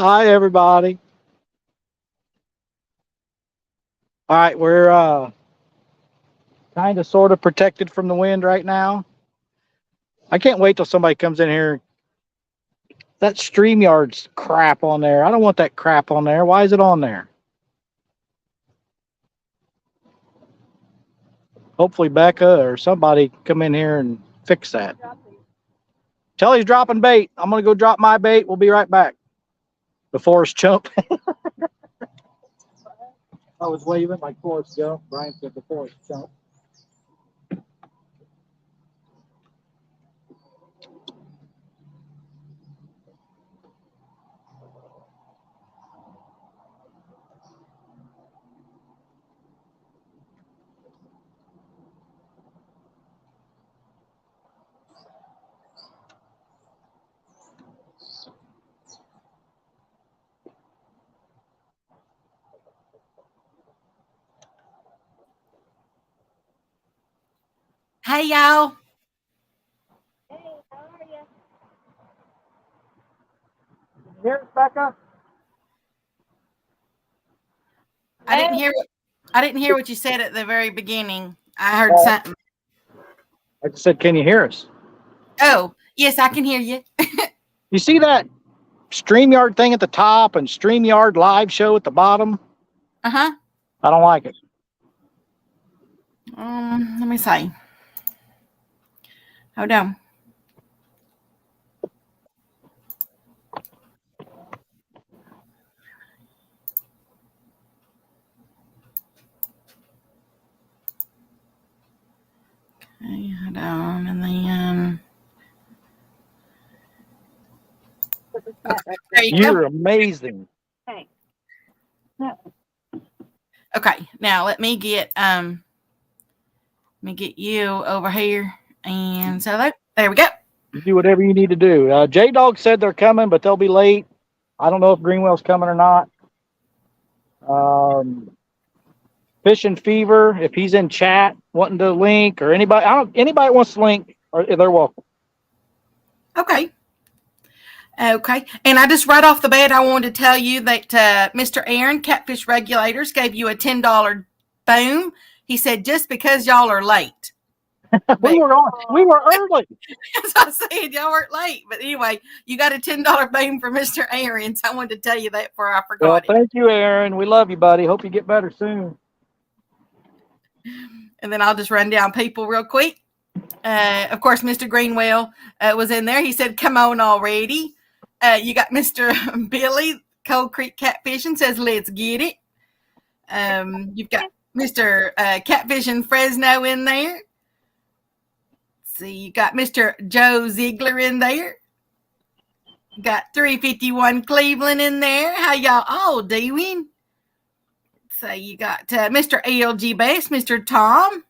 Hi, everybody. All right, we're kind of sort of protected from the wind right now. I can't wait till somebody comes in here. That StreamYard's crap on there. I don't want that crap on there. Why is it on there? Hopefully Becca or somebody come in here and fix that. Tellie's dropping bait. I'm going to go drop my bait. We'll be right back. The Forrest Chump. I was waving like Forrest Gump. Brian said the Forrest Chump. Hey, y'all. Hey, how are you? Hear us, Becca? I didn't hear what you said at the very beginning. I heard Oh. something. I just said, can you hear us? Oh, yes, I can hear you. You see that StreamYard thing at the top and StreamYard live show at the bottom? Uh-huh. I don't like it. Let me see. Hold on. Okay, hold on, and then okay, there you You're go. amazing. Hey. No. Okay, now let me get you over here, and so there we go. You do whatever you need to do. J Dog said they're coming, but they'll be late. I don't know if Greenwell's coming or not. Fish and Fever, if he's in chat wanting to link, or anybody wants to link, or they're welcome. Okay. Okay, and I just right off the bat, I wanted to tell you that Mr. Aaron, Catfish Regulators, gave you a $10 boom. He said, just because y'all are late. We were early. As I said, y'all weren't late. But anyway, you got a $10 boom for Mr. Aaron, so I wanted to tell you that before I forgot Well, it. thank you, Aaron. We love you, buddy. Hope you get better soon. And then I'll just run down people real quick. Of course, Mr. Greenwell was in there. He said, come on already. You got Mr. Billy, Cold Creek Catfishing, says, let's get it. You've got Mr. Catfishing Fresno in there. Let's see, you got Mr. Joe Ziegler in there. You got 351 Cleveland in there. How y'all all doing? So you got Mr. LG Bass, Mr. Tom.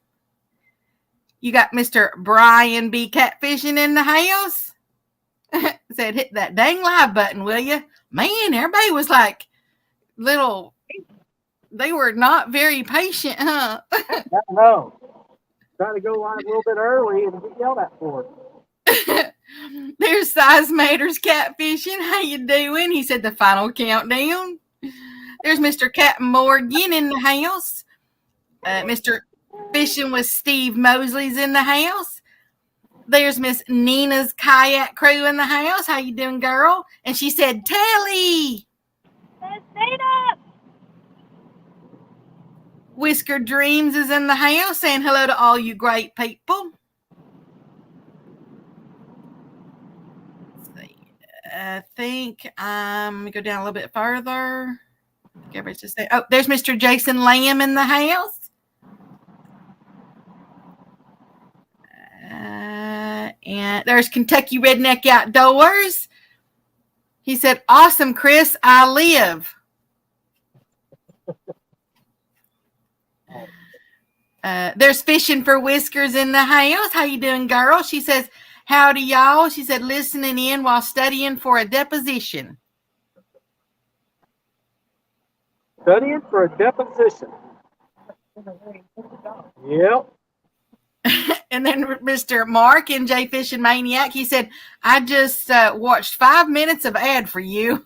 You got Mr. Brian B. Catfishing in the house. Said, hit that dang live button, will you? Man, everybody was like they were not very patient, huh? No. Try to go live a little bit early and get yelled at for it. There's Size Matters Catfishing. How you doing? He said the final countdown. There's Mr. Captain Morgan in the house. Mr. Fishing with Steve Mosley's in the house. There's Miss Nina's kayak crew in the house. How you doing, girl? And she said, Telly. Let's stay up. Whisker Dreams is in the house, saying hello to all you great people. Let's see. I think let me go down a little bit further. Everybody's just there. Oh, there's Mr. Jason Lamb in the house. And there's Kentucky Redneck Outdoors. He said, awesome, Chris, I live. There's Fishing for Whiskers in the house. How you doing, girl? She says, howdy, y'all. She said, listening in while studying for a deposition. Studying for a deposition. Yep. And then Mr. Mark and J Fishing Maniac, he said, I just watched 5 minutes of ad for you.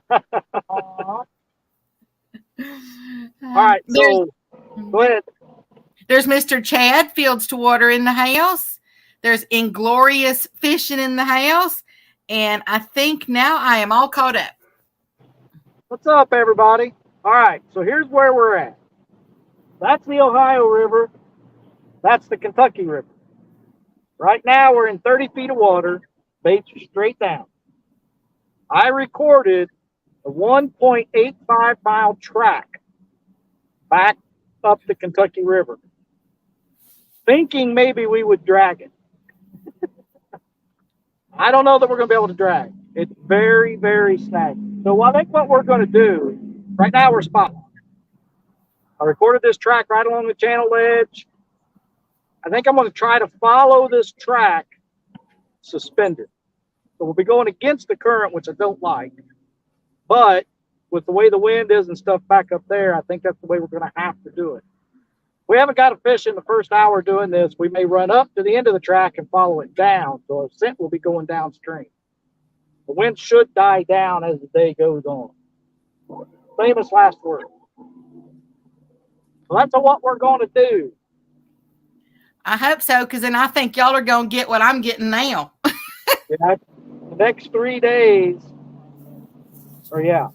Aw. All right, so go ahead. There's Mr. Chad Fields to Water in the house. There's Inglorious Fishing in the house. And I think now I am all caught up. What's up, everybody? All right, so here's where we're at. That's the Ohio River. That's the Kentucky River. Right now, we're in 30 feet of water. Baits are straight down. I recorded a 1.85 mile track back up the Kentucky River, thinking maybe we would drag it. I don't know that we're going to be able to drag. It's very, very snaggy. So I think what we're going to do, right now we're spot locked. I recorded this track right along the channel ledge. I think I'm going to try to follow this track suspended. So we'll be going against the current, which I don't like. But with the way the wind is and stuff back up there, I think that's the way we're going to have to do it. We haven't got a fish in the first hour doing this. We may run up to the end of the track and follow it down. So our scent will be going downstream. The wind should die down as the day goes on. Famous last word. So that's what we're going to do. I hope so, because then I think y'all are going to get what I'm getting now. Yeah, the next 3 days. Or yeah.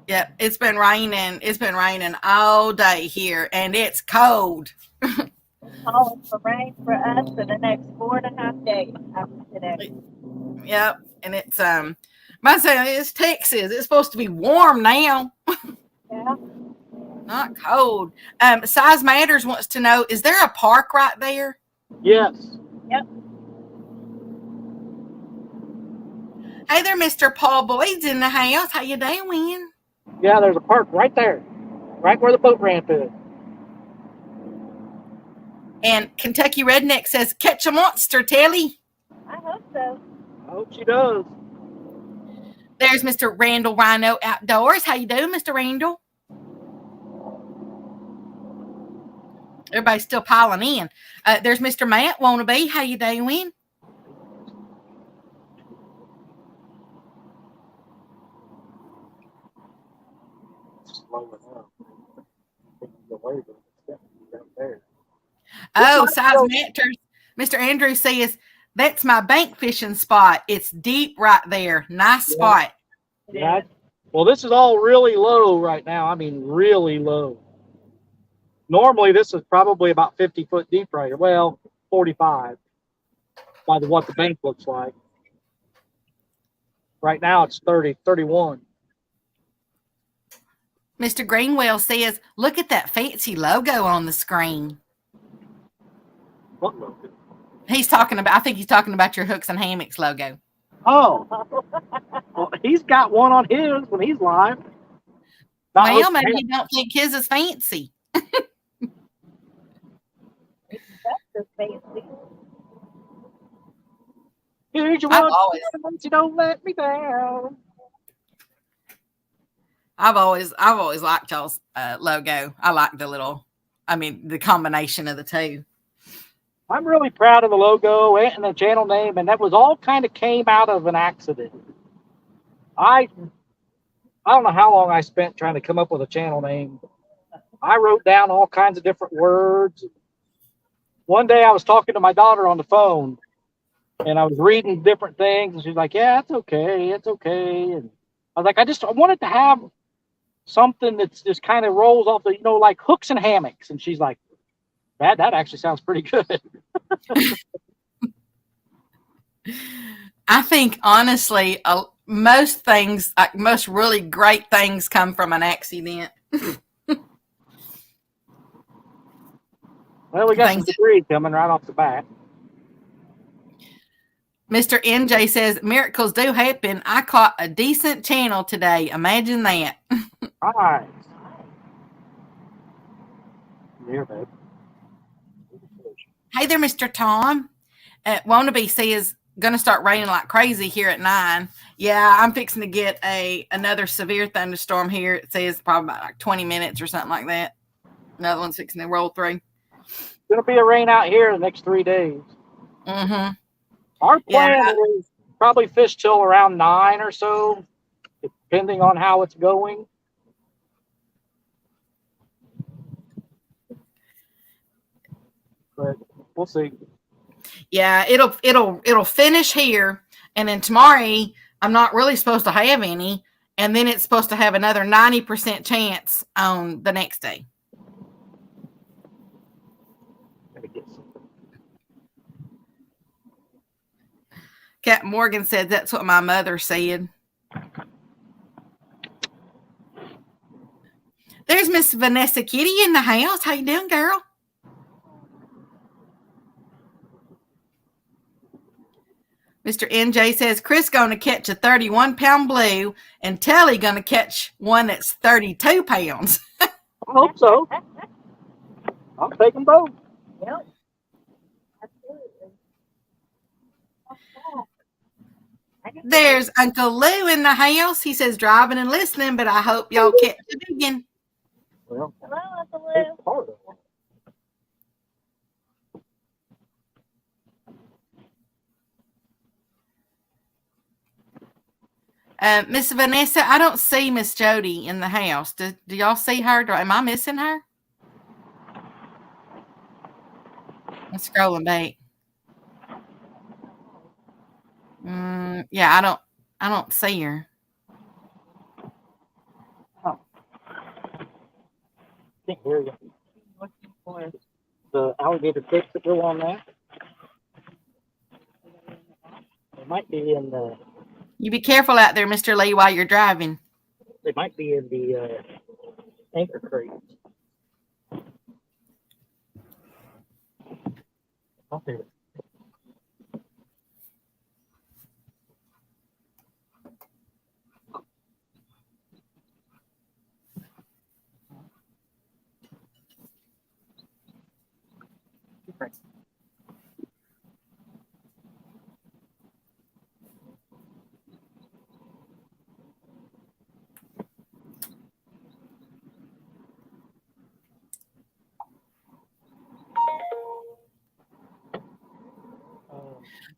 Yep, it's been raining. It's been raining all day here, and it's cold. Calling for rain for us for the next 4.5 days after today. Yep, and it's it's Texas. It's supposed to be warm now, Yeah. not cold. Size Matters wants to know: is there a park right there? Yes. Yep. Hey there, Mr. Paul Boyd's in the house. How you doing? Yeah, there's a park right there. Right where the boat ramp is. And Kentucky Redneck says, "Catch a monster, Telly." I hope so. I hope she does. There's Mr. Randall Rhino Outdoors. How you doing, Mr. Randall? Everybody's still piling in. There's Mr. Matt Wannabe. How you doing? Oh, Size Matters. Mr. Andrew says, "That's my bank fishing spot. It's deep right there. Nice spot." Yeah. Well, this is all really low right now. I mean, really low. Normally, this is probably about 50 foot deep right here. Well, 45 by what the bank looks like. Right now, it's 30, 31. Mr. Greenwell says, "Look at that fancy logo on the screen." What logo? He's talking about, I think he's talking about your Hooks and Hammocks logo. Oh, well, he's got one on his when he's live. Not Well, Hooks maybe and he don't think his is fancy. That's fancy. Here's your I've one. You don't let me down. I've always liked y'all's logo. I like the combination of the two. I'm really proud of the logo and the channel name, and that was all kind of came out of an accident. I don't know how long I spent trying to come up with a channel name. I wrote down all kinds of different words. One day I was talking to my daughter on the phone, and I was reading different things, and she's like, "Yeah, it's okay, it's okay." And I was like, I wanted to have something that's just kind of rolls off the, like Hooks and Hammocks. And she's like, that actually sounds pretty good. I think honestly, most things, like most really great things, come from an accident. Well, we got some debris coming right off the bat. Mr. NJ says, "Miracles do happen. I caught a decent channel today. Imagine that." All right. Here, babe. Hey there, Mr. Tom. Wannabe says, "Gonna start raining like crazy here at 9. Yeah, I'm fixing to get another severe thunderstorm here. It says probably about like 20 minutes or something like that. Another one's fixing to roll through. It's going to be a rain out here the next 3 days. Mm-hmm. Our plan is probably fish till around 9 or so, depending on how it's going. But we'll see. Yeah, it'll finish here, and then tomorrow I'm not really supposed to have any, and then it's supposed to have another 90% chance on the next day. Let me get some. Cat Morgan said that's what my mother said. There's Miss Vanessa Kitty in the house. How you doing, girl? Mr. NJ says Chris going to catch a 31-pound blue, and Telly going to catch one that's 32 pounds. I hope so. I'll take them both. Yep. Absolutely. There's Uncle Lou in the house. He says driving and listening, but I hope y'all catch a big one. Well, Hello, Uncle it's Lou. part of it. Miss Vanessa, I don't see Miss Jody in the house. Do y'all see her? Am I missing her? I'm scrolling back. Yeah, I don't see her. Can't hear you. The alligator clips that go on that. They might be in the. You be careful out there, Mr. Lee, while you're driving. They might be in the anchor crate. Okay.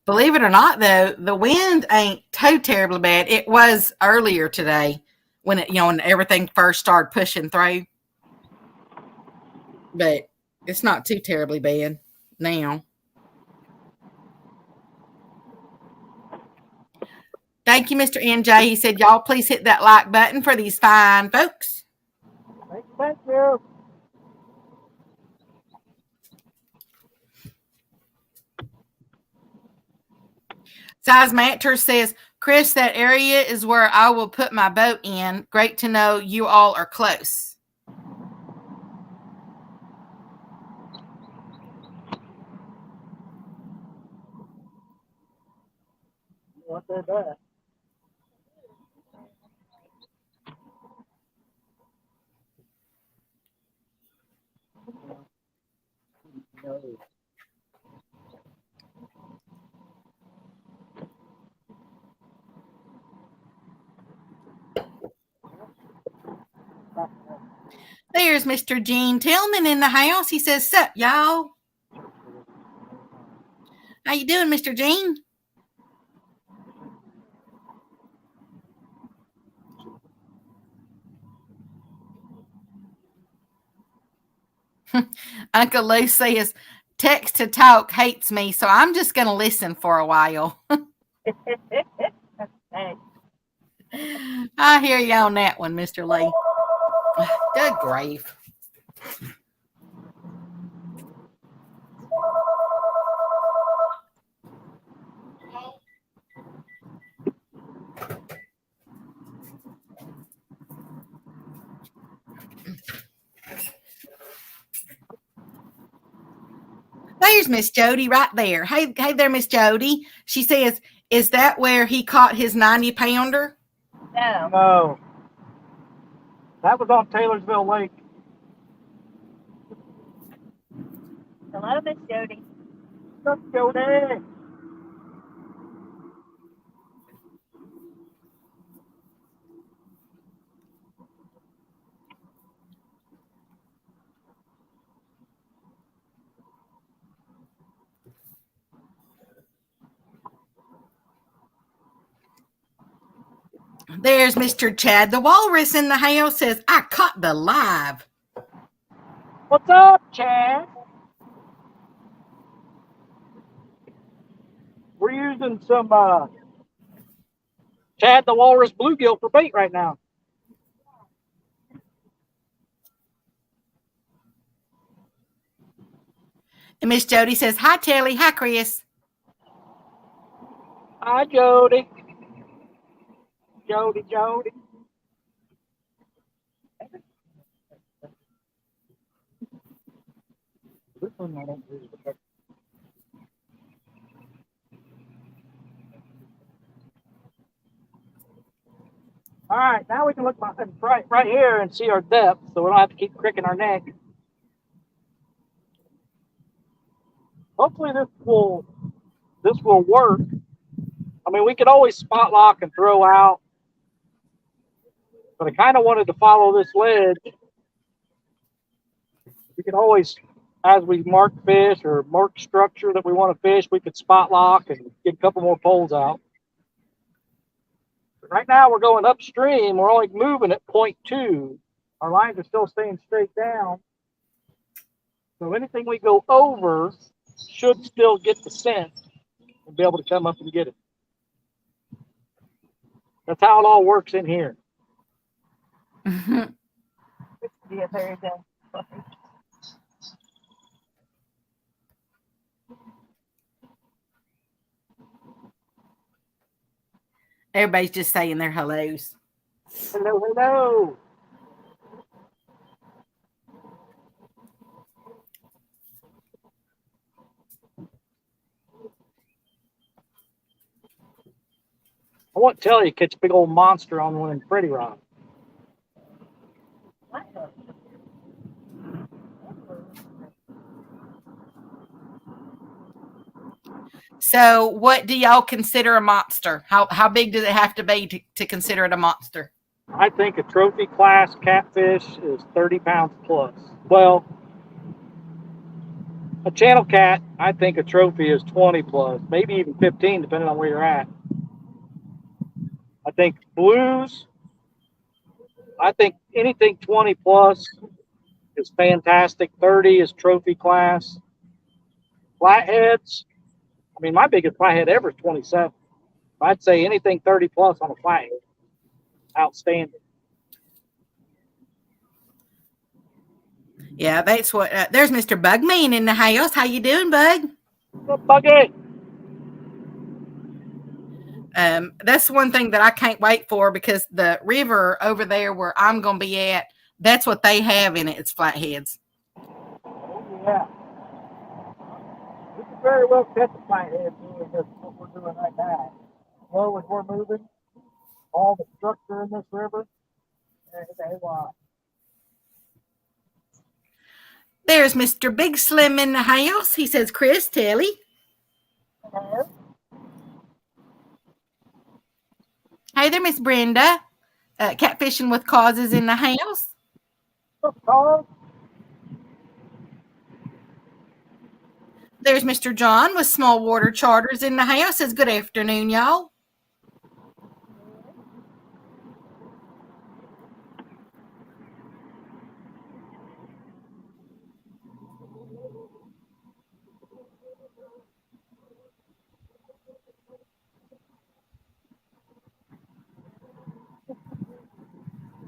Believe it or not, though, the wind ain't too terribly bad. It was earlier today when when everything first started pushing through. But it's not too terribly bad now. Thank you, Mr. NJ. He said, y'all please hit that like button for these fine folks. Thank you. Size Mantor says, Chris, that area is where I will put my boat in. Great to know you all are close. What they're doing. No. There's Mr. Gene Tillman in the house. He says, sup, y'all? How you doing, Mr. Gene? Uncle Lou says, text to talk hates me, so I'm just going to listen for a while. Thanks. I hear you on that one, Mr. Lee. Good grief. There's Miss Jody right there. Hey there, Miss Jody. She says, is that where he caught his 90-pounder? No. No. That was off Taylorsville Lake. Hello, Miss Jody. What's up, Jody? There's Mr. Chad the Walrus in the house. Says, I caught the live. What's up, Chad? We're using some Chad the Walrus bluegill for bait right now. And Miss Jody says, hi, Telly. Hi, Chris. Hi, Jody. Jody. All right, now we can look right here and see our depth, so we don't have to keep cricking our neck. Hopefully this will work. I mean, we could always spot lock and throw out, but I kind of wanted to follow this ledge. We could always, as we mark fish or mark structure that we want to fish, we could spot lock and get a couple more poles out. But right now we're going upstream. We're only moving at 0.2. Our lines are still staying straight down. So anything we go over should still get the scent and be able to come up and get it. That's how it all works in here. Yeah, there you go. Everybody's just saying their hellos. Hello. I want to tell you, catch a big old monster on one of them Freddy rods. So what do y'all consider a monster? How big does it have to be to consider it a monster? I think a trophy class catfish is 30 pounds plus. Well, a channel cat, I think a trophy is 20 plus, maybe even 15, depending on where you're at. I think blues, I think anything 20 plus is fantastic. 30 is trophy class. Flatheads, I mean, my biggest flathead ever is 27. I'd say anything 30 plus on a flathead, outstanding. Yeah, that's what. There's Mr. Bugman in the house. How you doing, Bug? Buggy. That's one thing that I can't wait for, because the river over there where I'm going to be at, that's what they have in it. It's flatheads. Oh, yeah. We could very well catch a flathead doing this, what we're doing right now. Slow as we're moving, all the structure in this river. There's Mr. Big Slim in the house. He says, Chris, Telly. Hello. Hey there, Miss Brenda. Catfishing with Causes in the house. What's up, Carl? There's Mr. John with Small Water Charters in the house. Says, good afternoon, y'all.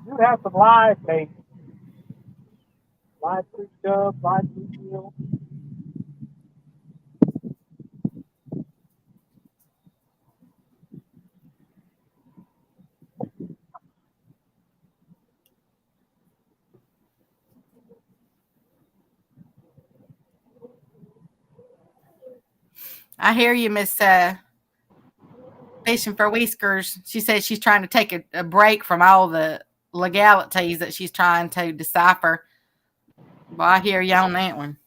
You have some live bait. Live creek dub, live creek eel. I hear you, Miss Fishing for Whiskers. She says she's trying to take a break from all the legalities that she's trying to decipher. Well, I hear you on that one.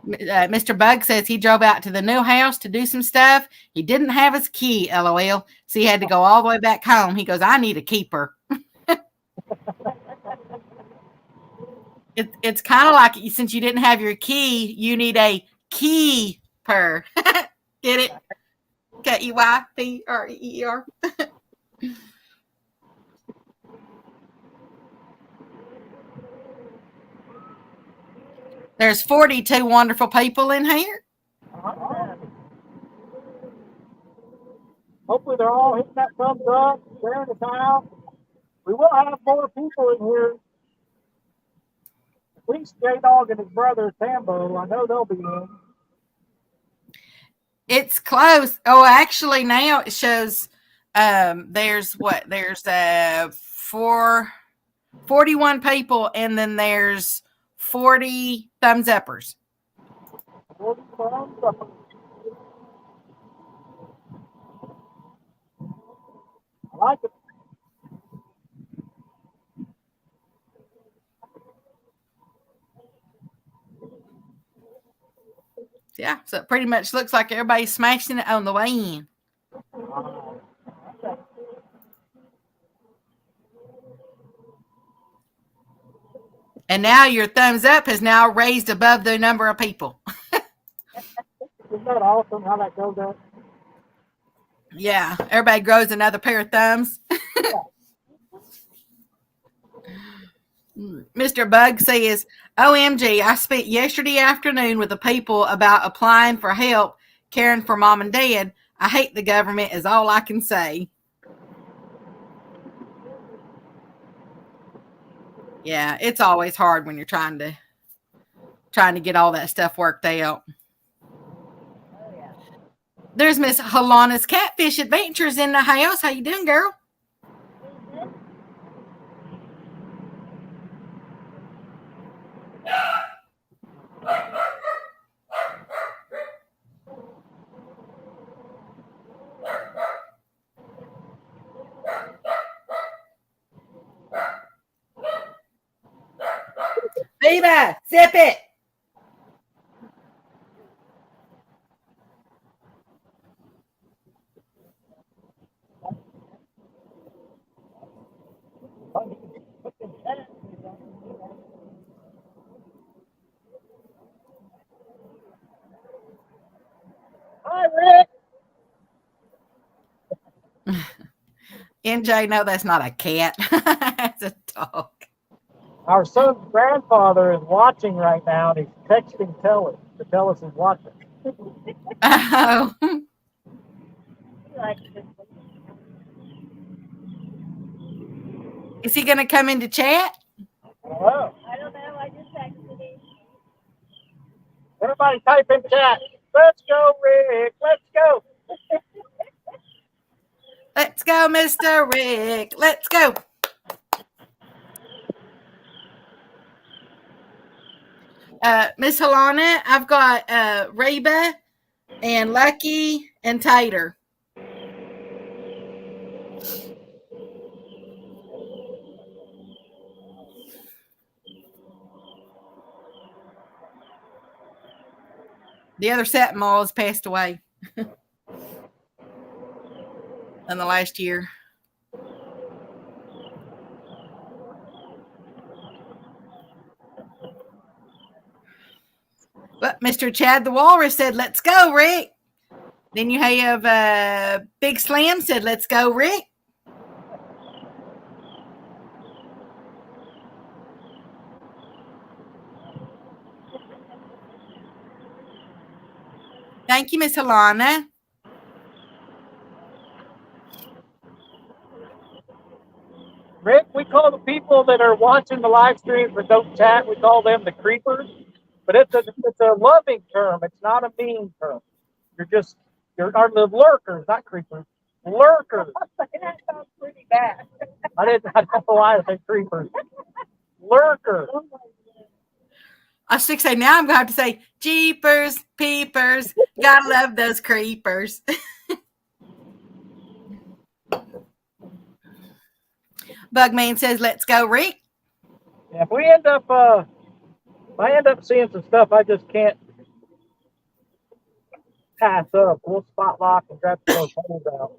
Mr. Bug says he drove out to the new house to do some stuff. He didn't have his key, LOL. So he had to go all the way back home. He goes, I need a keeper. It's kind of like, since you didn't have your key, you need a keeper. Get it? Keyper. There's 42 wonderful people in here. Awesome. Hopefully they're all hitting that thumbs up, sharing us out. We will have more people in here. At least J-Dog and his brother Sambo. I know they'll be in. It's close. Oh, actually, now it shows there's 41 people, and then there's 40 thumbs uppers. 40 thumbs up. I like it. Yeah, so it pretty much looks like everybody's smashing it on the way in. And now your thumbs up has now raised above the number of people. Isn't that awesome how that goes up? Yeah, everybody grows another pair of thumbs. Mr. Bug says, OMG, I spent yesterday afternoon with the people about applying for help caring for mom and dad. I hate the government is all I can say. Yeah, it's always hard when you're trying to get all that stuff worked out. Oh, yeah. There's Miss Halana's Catfish Adventures in the house. How you doing, girl? Viva, zip it. Hi, Rick. NJ, no, that's not a cat. That's a dog. Our son's grandfather is watching right now, and he's texting Tellie to tell us he's watching. Oh. He likes this. Is he going to come into chat? Hello. I don't know. I just texted him. Everybody type in chat. Let's go, Rick. Let's go. Let's go, Mr. Rick. Let's go. Miss Halana, I've got Reba and Lucky and Tater. The other Satmall has passed away in the last year. But Mr. Chad the Walrus said, let's go, Rick. Then you have Big Slam said, let's go, Rick. Thank you, Miss Halana. Rick, we call the people that are watching the live streams but don't chat, we call them the creepers. But it's a loving term. It's not a mean term. You're the lurkers, not creepers. Lurkers. That sounds pretty bad. I don't know why I said creepers. Lurkers. I was going to say, now I'm going to have to say, Jeepers, Peepers, gotta love those creepers. Bugman says, let's go, Rick. Yeah, if I end up seeing some stuff I just can't pass up, we'll spot lock and grab those holes out.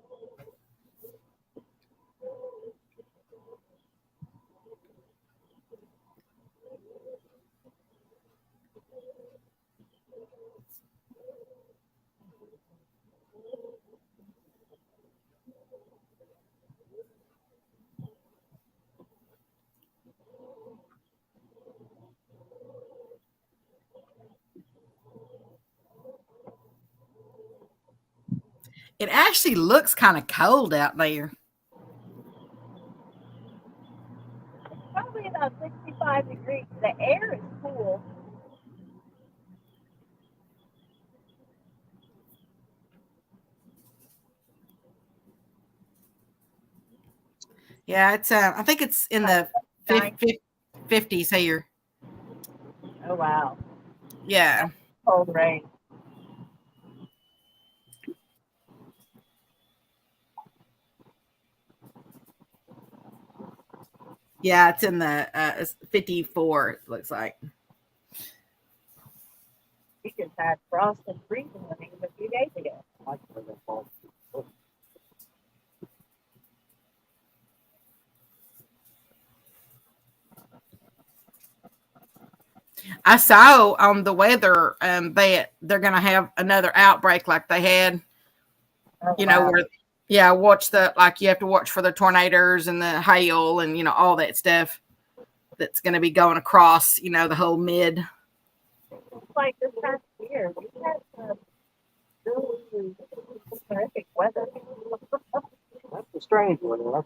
It actually looks kind of cold out there. Probably about 65 degrees. The air is cool. Yeah, it's I think it's in the 50s here. Oh, wow. Yeah. Cold rain. Yeah, it's in the 54, it looks like. We just had frost and freezing a few days ago. I saw on the weather that they're going to have another outbreak like they had, Oh, you know, wow. where, yeah, watch the, like you have to watch for the tornadoes and the hail and, you know, all that stuff that's going to be going across, you know, the whole mid. It's like this past year, we had some really terrific weather. That's the strange one.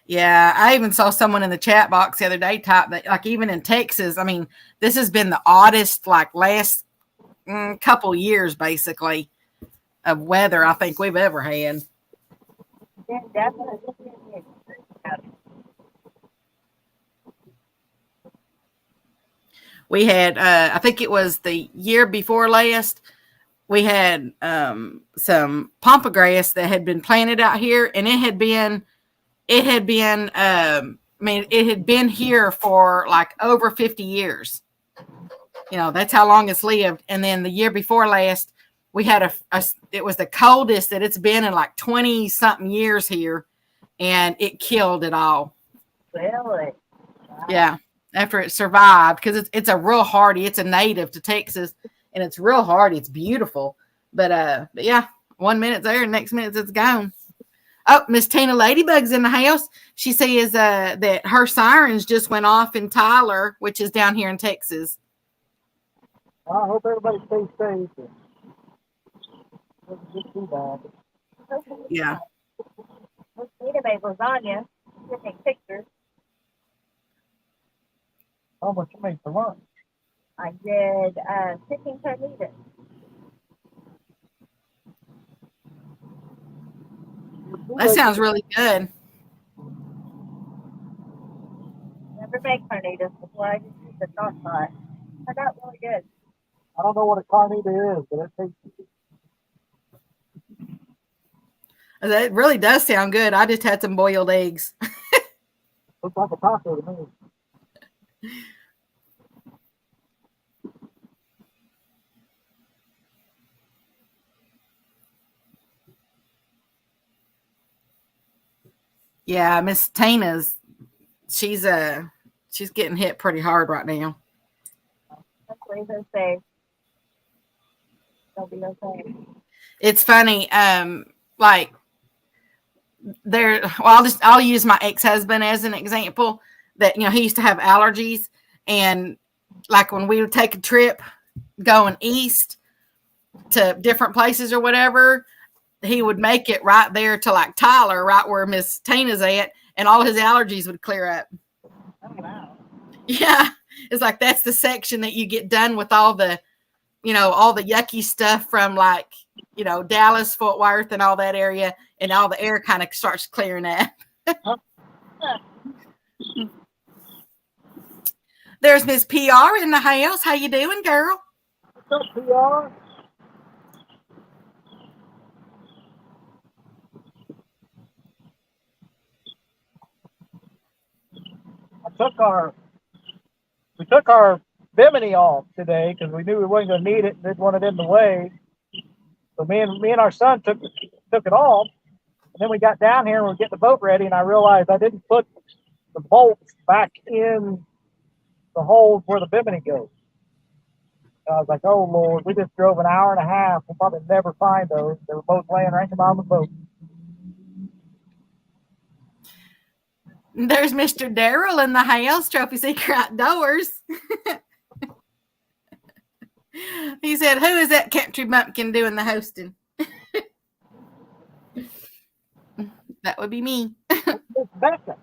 Yeah, I even saw someone in the chat box the other day type that, like, even in Texas, I mean, this has been the oddest, like, last couple years, basically, of weather I think we've ever had. Yeah, definitely. We had, I think it was the year before last, we had some pompagrass that had been planted out here, and it had been, I mean, it had been here for like over 50 years. You know, that's how long it's lived. And then the year before last, we had it was the coldest that it's been in like 20 something years here, and it killed it all. Really? Wow. Yeah. After it survived, because it's a real hardy, it's a native to Texas, and it's real hardy. It's beautiful. But yeah, 1 minute there, next minute it's gone. Oh, Miss Tina Ladybug's in the house. She says that her sirens just went off in Tyler, which is down here in Texas. I hope everybody stays safe. Doesn't get too bad. Yeah. Nita made lasagna. Taking pictures. How much you made for lunch? I did chicken carnitas. That sounds really good. Never made carnitas before. I just used the crock pot. Turned out really good. I don't know what a carnita is, but it tastes. It really does sound good. I just had some boiled eggs. Looks like a taco to me. Yeah, Miss Tina's, she's getting hit pretty hard right now. Hopefully they're safe. They'll be okay. It's funny, like I'll use my ex-husband as an example. That, you know, he used to have allergies, and like when we would take a trip going east to different places or whatever, he would make it right there to like Tyler, right where Miss Tina's at, and all his allergies would clear up. Oh, wow. Yeah, it's like that's the section that you get done with all the, you know, all the yucky stuff from, like, you know, Dallas, Fort Worth, and all that area, and all the air kind of starts clearing up. There's Miss PR in the house. How you doing, girl? What's up, PR? We took our bimini off today because we knew we weren't going to need it and didn't want it in the way. So me and our son took it off, and then we got down here and we were getting the boat ready, and I realized I didn't put the bolts back in the holes where the bimini goes. And I was like, oh Lord, we just drove an hour and a half. We'll probably never find those. They were both laying right on the boat. There's Mr. Daryl in the house, Trophy Seeker Outdoors. He said, who is that country bumpkin doing the hosting? That would be me. It's Becca.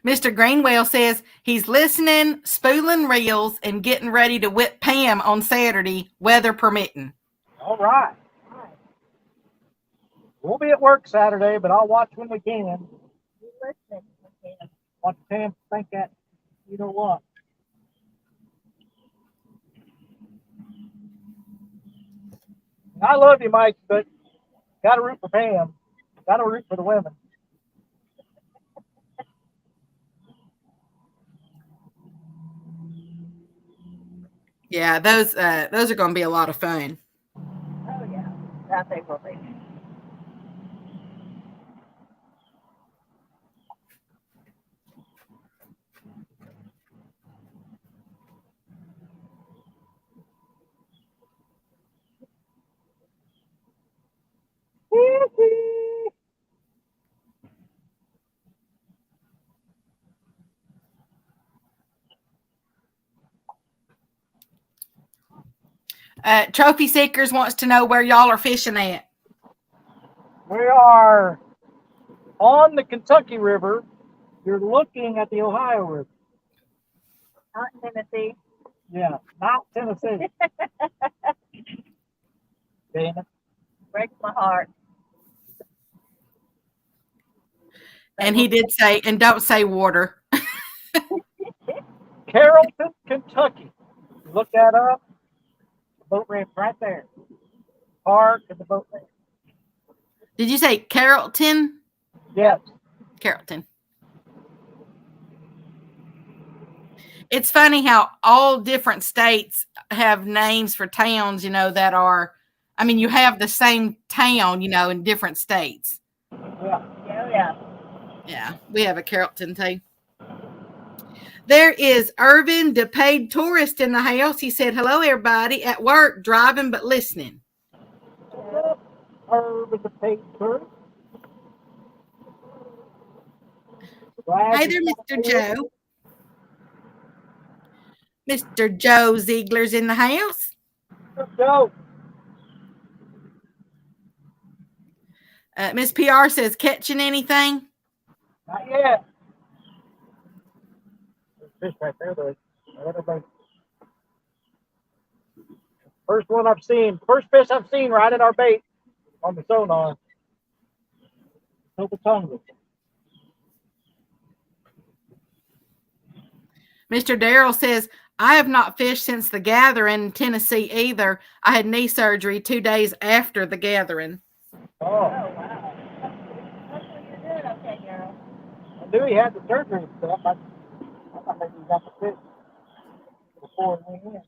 Mr. Greenwell says he's listening, spooling reels, and getting ready to whip Pam on Saturday, weather permitting. All right. We'll be at work Saturday, but I'll watch when we can. You listening? Okay. Watch Pam think that, you know what? I love you, Mike, but got to root for Pam. Got to root for the women. Yeah, those are going to be a lot of fun. Oh yeah, that they will be. Trophy Seekers wants to know where y'all are fishing at. We are on the Kentucky River. You're looking at the Ohio River. Not in Tennessee. Yeah, not Tennessee. Damn it. Breaks my heart. And he did say, and don't say water. Carrollton, Kentucky. You look that up. The boat ramp right there. Park and the boat ramp. Did you say Carrollton? Yes. Carrollton. It's funny how all different states have names for towns, that are, you have the same town, in different states. Yeah. Yeah. Yeah, we have a Carrollton too. There is Irvin, the paid tourist in the house. He said, hello, everybody, at work, driving, but listening. Irvin, the paid tourist. Hey there, Mr. Joe. Mr. Joe Ziegler's in the house. Go. Miss PR says, catching anything? Not yet. There's fish right there, though. First one I've seen. First fish I've seen right at our bait on the sonar. Tonga. Mr. Darrell says, I have not fished since the gathering in Tennessee either. I had knee surgery 2 days after the gathering. Oh, wow. Hopefully you're doing okay, girl. I knew he had the surgery and stuff. I thought maybe he got the fish before he went in.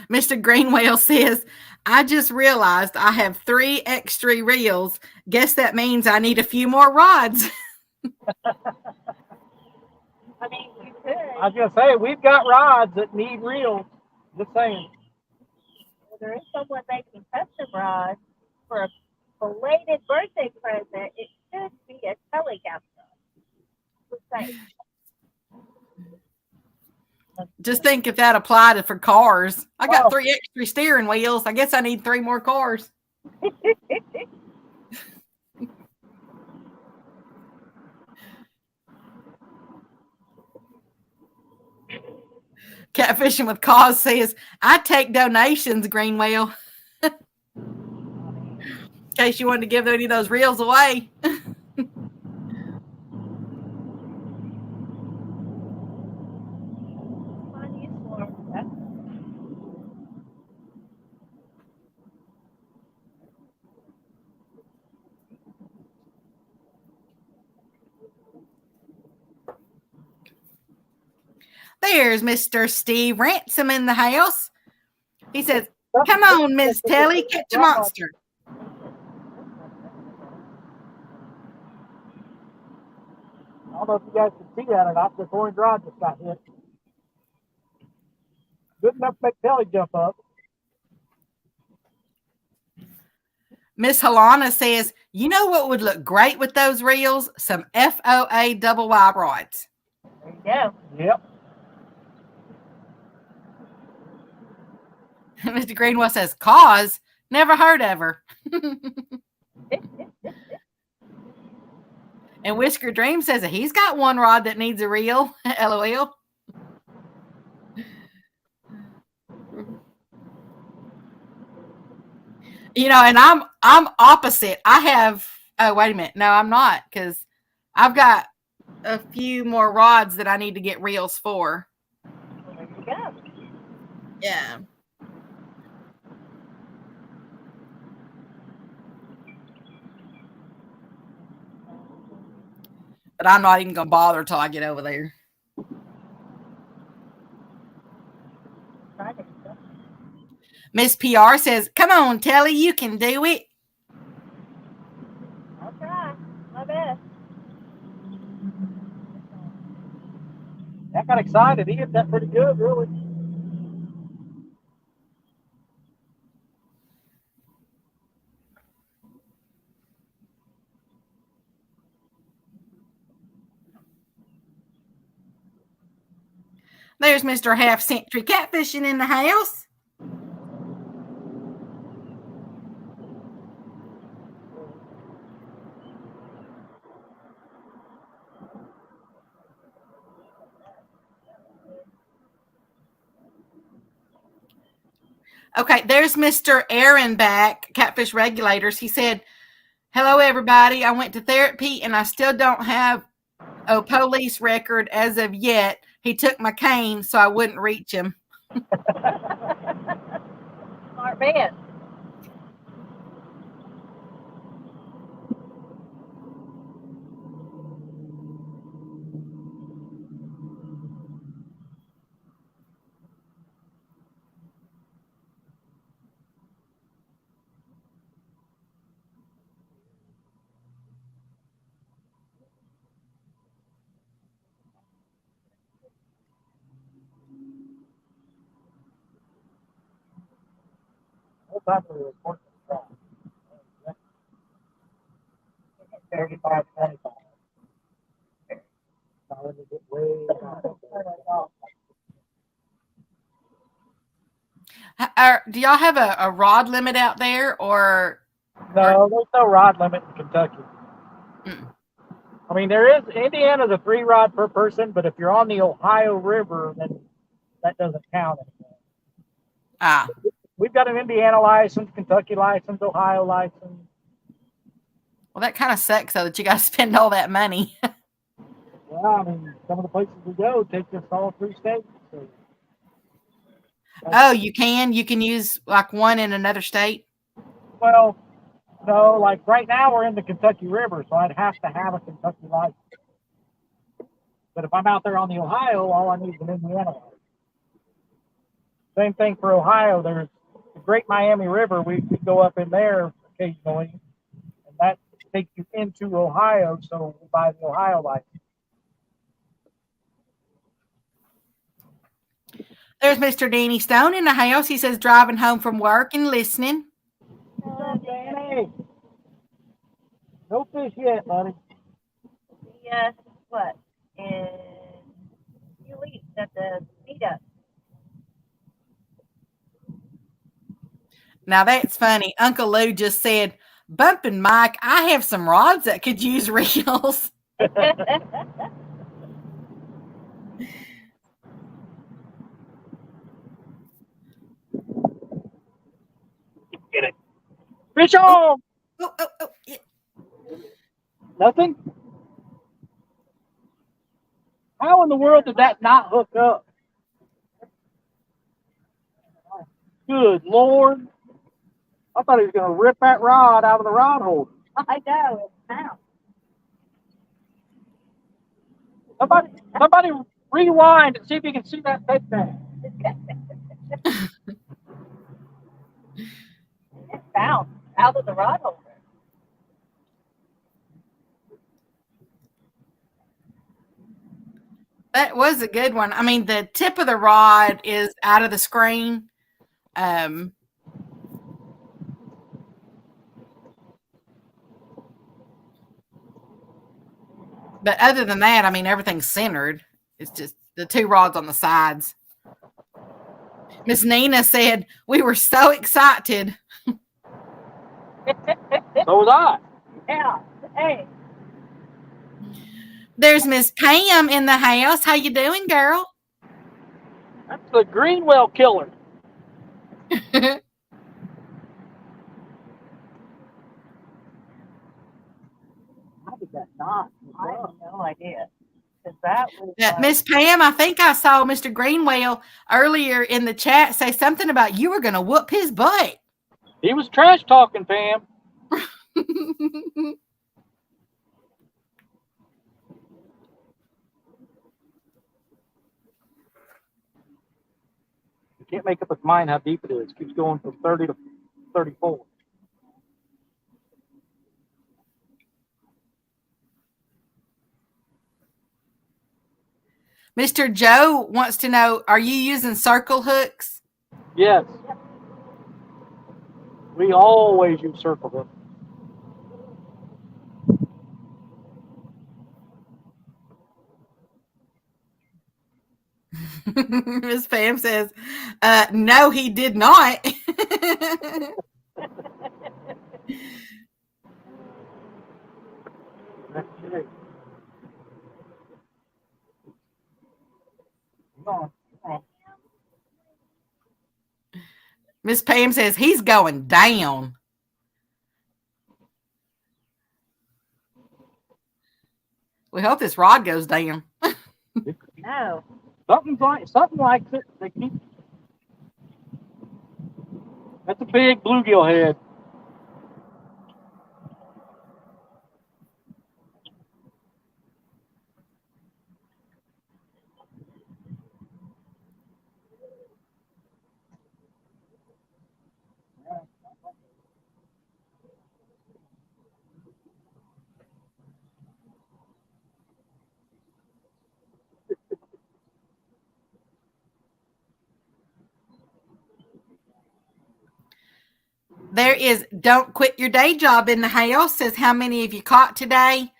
Mr. Greenwell says, I just realized I have 3 extra reels. Guess that means I need a few more rods. You could. I was going to say, we've got rods that need reels. Just saying. Well, there is someone making custom rods for a belated birthday present. It should be a Tellie capsule. Just saying. Just think if that applied for cars. I got 3 extra steering wheels. I guess I need 3 more cars. Catfishing with Cause says, I take donations, Greenwell. In case you wanted to give any of those reels away. There's Mr. Steve Ransom in the house. He says, come on, Miss Tellie, catch a monster. I don't know if you guys can see that or not. This orange rod just got hit. Good enough to make Tellie jump up. Miss Halana says, you know what would look great with those reels? Some FOA double Y rods. There you go. Yep. Mr. Greenwell says, cause? Never heard of her. And Whisker Dream says that he's got one rod that needs a reel. LOL. You know, and I'm opposite. I have, oh, wait a minute. No, I'm not, because I've got a few more rods that I need to get reels for. There you go. Yeah. But I'm not even going to bother till I get over there. Try to go. Miss PR says, come on, Telly, you can do it. I'll try. My best. That got excited. He hit that pretty good, really. There's Mr. Half Century Catfishing in the house. Okay, there's Mr. Aaron back, Catfish Regulators. He said, hello, everybody. I went to therapy and I still don't have a police record as of yet. He took my cane so I wouldn't reach him. Smart man. What time are we recording this from? 35, 25. Now let me get way down. Do y'all have a rod limit out there, or? No, there's no rod limit in Kentucky. Mm. I mean, there is, Indiana's a 3 rod per person, but if you're on the Ohio River, then that doesn't count anymore. Ah. We've got an Indiana license, Kentucky license, Ohio license. Well, that kind of sucks, though, that you got to spend all that money. Well, I mean, some of the places we go take us all through states. So. Oh, you can? You can use like one in another state? Well, no, like right now we're in the Kentucky River, so I'd have to have a Kentucky license. But if I'm out there on the Ohio, all I need is an Indiana license. Same thing for Ohio. There's the Great Miami River. We go up in there occasionally, and that takes you into Ohio, so we buy the Ohio license. There's Mr. Danny Stone in the house. He says driving home from work and listening. What's up, Danny? No fish yet, buddy. Yes, what? In a few weeks at the meetup. Now that's funny. Uncle Lou just said, bumping Mike, I have some rods that could use reels. Get it. Fish on! Oh, yeah. Nothing? How in the world did that not hook up? Good Lord. I thought he was going to rip that rod out of the rod holder. I know, it's now. Somebody rewind and see if you can see that tape down. It bounced out of the rod holder. That was a good one. I mean, the tip of the rod is out of the screen. But other than that, I mean, everything's centered. It's just the two rods on the sides. Miss Nina said, we were so excited. So was I. Yeah. Hey, There's Miss Pam in the house. How you doing, girl? That's the Greenwell killer. How did that not? I have no idea. Because that was Miss Pam, I think I saw Mr. Greenwell earlier in the chat say something about you were going to whoop his butt. He was trash talking, Pam. He can't make up his mind how deep it is. Keeps going from 30 to 34. Mr. Joe wants to know, are you using circle hooks? Yes. We always use circle hook. Miss Pam says, no, he did not. Okay. Come on. Miss Pam says, he's going down. We hope this rod goes down. no. Something like it. They keep. That's a big bluegill head. There is don't quit your day job in the house. Says how many have you caught today?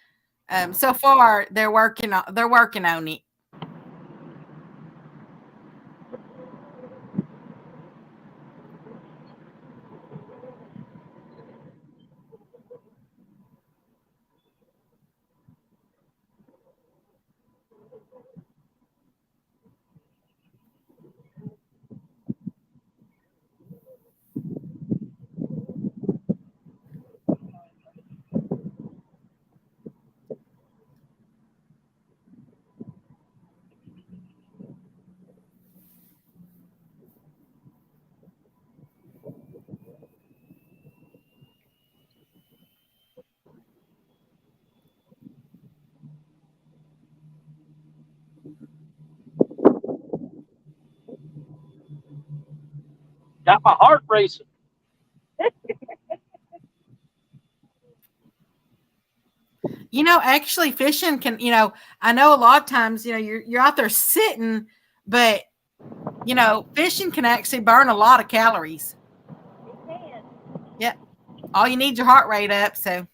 So far they're working on it. Got my heart racing. You know, actually fishing can, I know a lot of times, you're out there sitting, but fishing can actually burn a lot of calories. You can. Yep. All you need is your heart rate up. So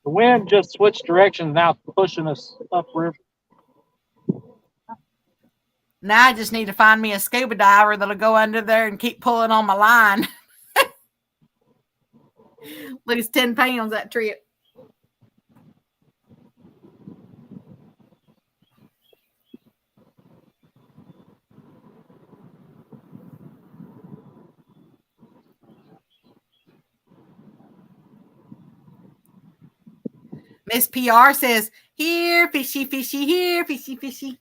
The wind just switched directions now, pushing us upriver. now I just need to find me a scuba diver that'll go under there and keep pulling on my line. Lose 10 pounds that trip. Miss PR says, here, fishy, fishy, here, fishy, fishy.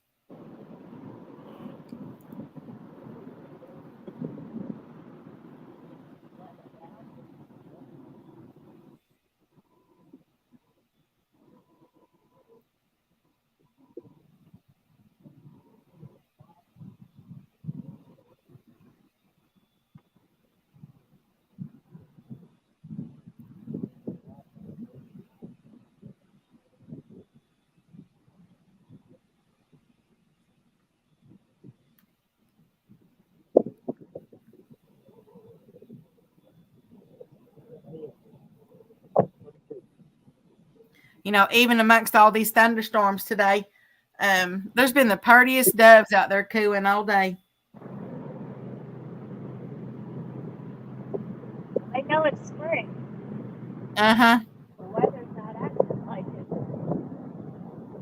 even amongst all these thunderstorms today. There's been the prettiest doves out there cooing all day. I know it's spring. Uh-huh. The weather's not acting like it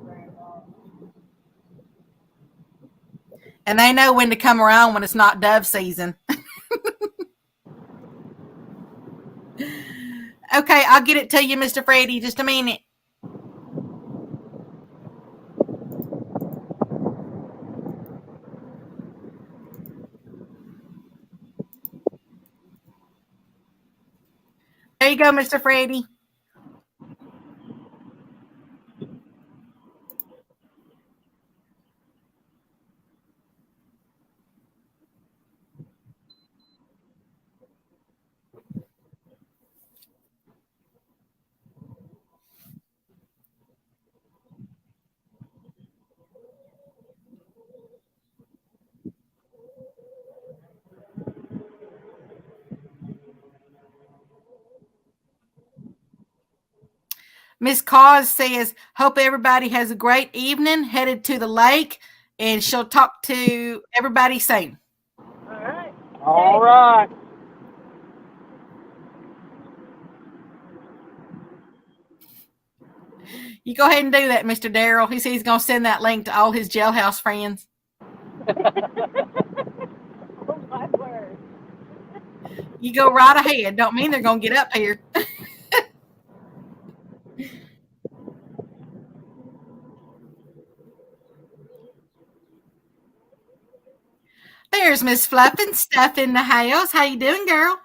very well. And they know when to come around when it's not dove season. Okay, I'll get it to you, Mr. Freddie. Just a minute. There you go, Mr. Freddie. Miss Cause says, hope everybody has a great evening, headed to the lake, and she'll talk to everybody soon. All right. All right. You go ahead and do that, Mr. Darrell. He says he's going to send that link to all his jailhouse friends. Oh, my word. You go right ahead. Don't mean they're going to get up here. There's Miss Fluffin' Stuff in the house. How you doing, girl?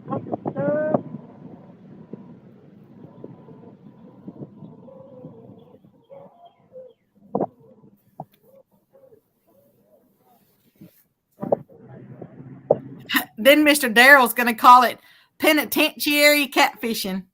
Hello. Then Mr. Darrell's going to call it penitentiary catfishing.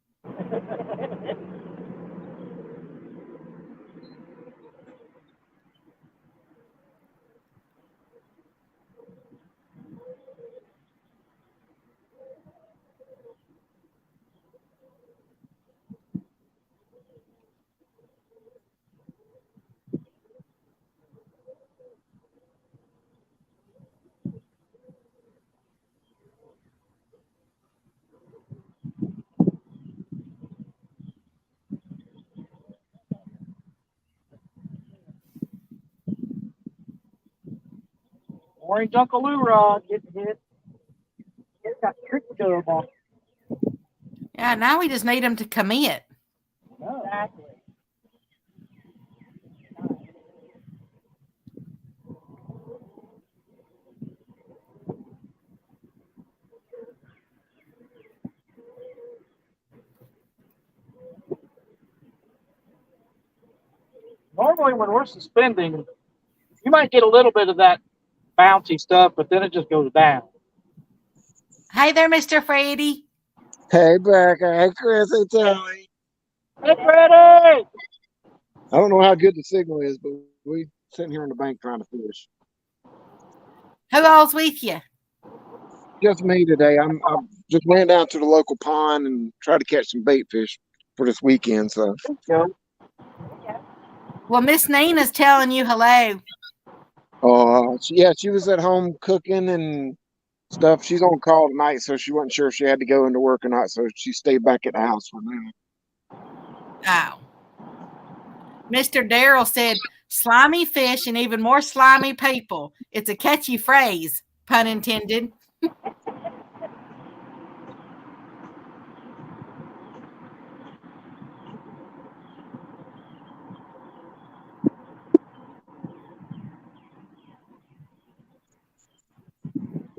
Orange Uncle Lou Rod getting hit. It's got trick dub on it. Yeah, now we just need him to commit. Exactly. Normally when we're suspending, you might get a little bit of that bouncy stuff, but then it just goes down. Hey there, Mr. Freddie. Hey, Becca. Hey, Chris. Hey, Tellie. Hey, Freddie! I don't know how good the signal is, but we sitting here on the bank trying to fish. Who all's with you? Just me today. I just went down to the local pond and tried to catch some bait fish for this weekend. So, Go. Well, Miss Nina's telling you hello. she was at home cooking and stuff. She's on call tonight, so she wasn't sure if she had to go into work or not. So she stayed back at the house for now. Oh. Mr. Darrell said, slimy fish and even more slimy people. It's a catchy phrase, pun intended.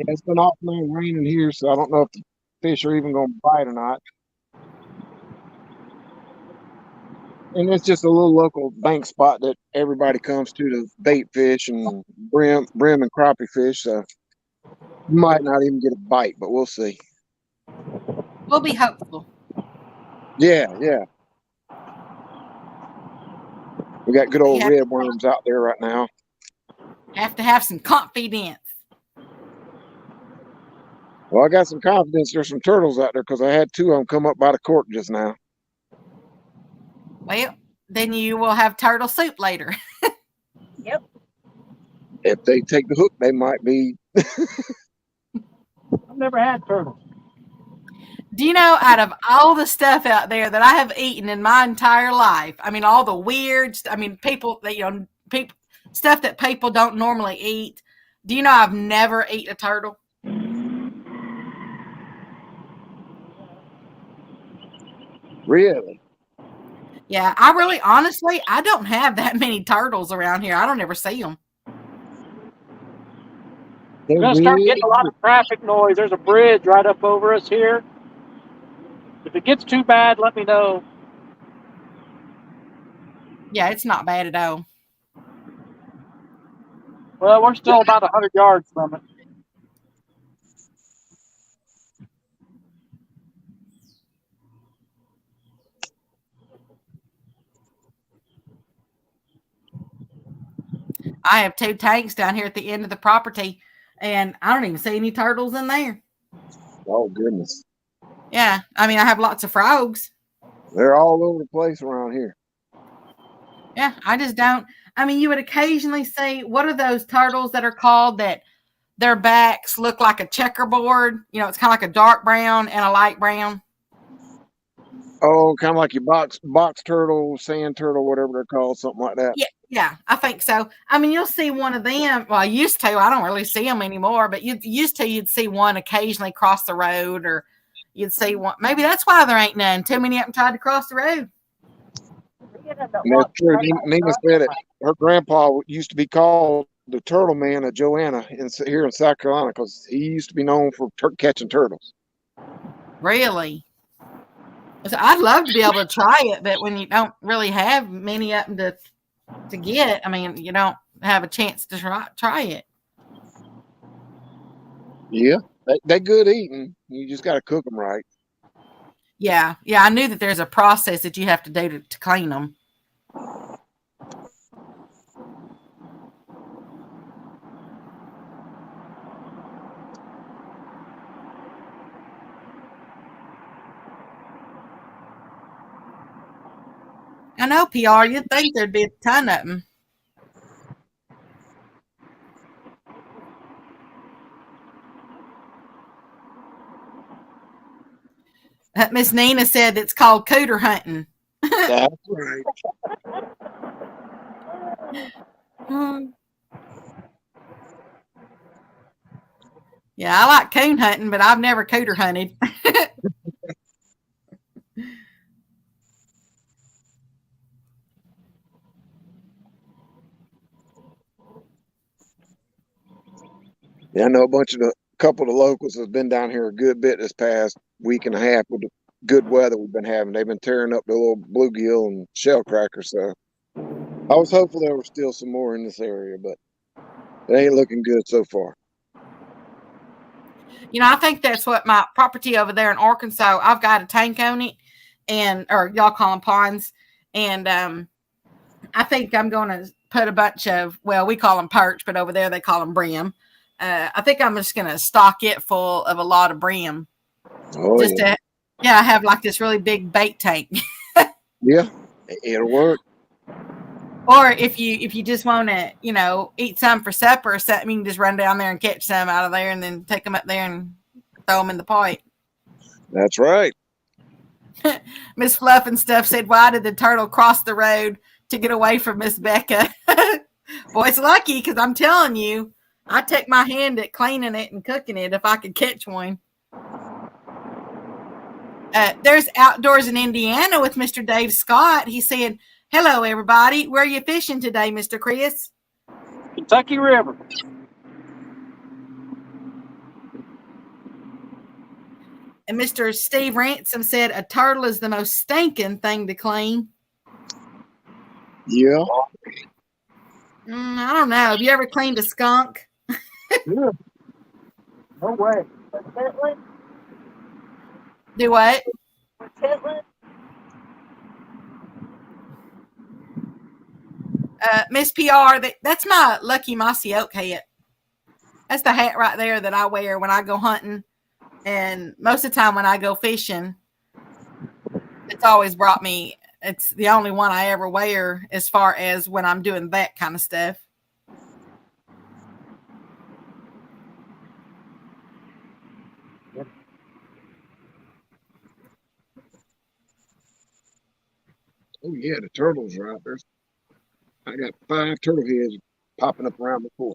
Yeah, it's been awfully raining here, so I don't know if the fish are even going to bite or not. And it's just a little local bank spot that everybody comes to bait fish and brim and crappie fish. So you might not even get a bite, but we'll see. We'll be hopeful. Yeah. We got good old red worms out there right now. Have to have some confidence. Well, I got some confidence there's some turtles out there because I had 2 of them come up by the court just now. Well, then you will have turtle soup later. Yep. If they take the hook, they might be. I've never had turtles. Do you know, out of all the stuff out there that I have eaten in my entire life, I mean, all the weird, people that, people, stuff that people don't normally eat. Do you know I've never eaten a turtle? Really? Yeah, honestly, I don't have that many turtles around here. I don't ever see them. We're going to start getting a lot of traffic noise. There's a bridge right up over us here. If it gets too bad, let me know. Yeah, it's not bad at all. Well, we're still about 100 yards from it. I have 2 tanks down here at the end of the property, and I don't even see any turtles in there. Oh, goodness. Yeah, I mean, I have lots of frogs. They're all over the place around here. Yeah, I just don't. I mean, you would occasionally see, what are those turtles that are called that their backs look like a checkerboard? You know, it's kind of like a dark brown and a light brown. Oh, kind of like your box turtle, sand turtle, whatever they're called, something like that. Yeah, I think so. I mean, you'll see one of them. Well, I used to. I don't really see them anymore, but you'd see one occasionally cross the road, or you'd see one. Maybe that's why there ain't none. Too many of them tried to cross the road. And that's true. Nina said it. Her grandpa used to be called the Turtle Man of Joanna here in South Carolina because he used to be known for catching turtles. Really? So I'd love to be able to try it, but when you don't really have many of them to get, I mean, you don't have a chance to try it. Yeah, they're good eating. You just got to cook them right. Yeah, I knew that there's a process that you have to do to clean them. I know, PR, you'd think there'd be a ton of them. Miss Nina said it's called cooter hunting. That's right. Yeah, I like coon hunting, but I've never cooter hunted. Yeah, I know a couple of the locals has been down here a good bit this past week and a half with the good weather we've been having. They've been tearing up the little bluegill and shell crackers. So I was hopeful there was still some more in this area, but it ain't looking good so far. You know, I think that's what my property over there in Arkansas, I've got a tank on it, or y'all call them ponds. And I think I'm going to put a bunch of, well, we call them perch, but over there they call them brim. I think I'm just going to stock it full of a lot of brim. Oh, just yeah. To have like this really big bait tank. Yeah, it'll work. Or if you just want to, eat some for supper or something, you can just run down there and catch some out of there and then take them up there and throw them in the pot. That's right. Miss Fluff and Stuff said, why did the turtle cross the road to get away from Miss Becca? Boy, it's lucky, because I'm telling you, I take my hand at cleaning it and cooking it if I could catch one. There's Outdoors in Indiana with Mr. Dave Scott. He said, hello, everybody. Where are you fishing today, Mr. Chris? Kentucky River. And Mr. Steve Ransom said, a turtle is the most stinking thing to clean. Yeah. I don't know. Have you ever cleaned a skunk? Yeah. No way. Do what? Miss PR, that's my Lucky Mossy Oak hat. That's the hat right there that I wear when I go hunting. And most of the time when I go fishing, it's always brought me. It's the only one I ever wear as far as when I'm doing that kind of stuff. Oh yeah, the turtles are out there. I got 5 turtle heads popping up around the pool.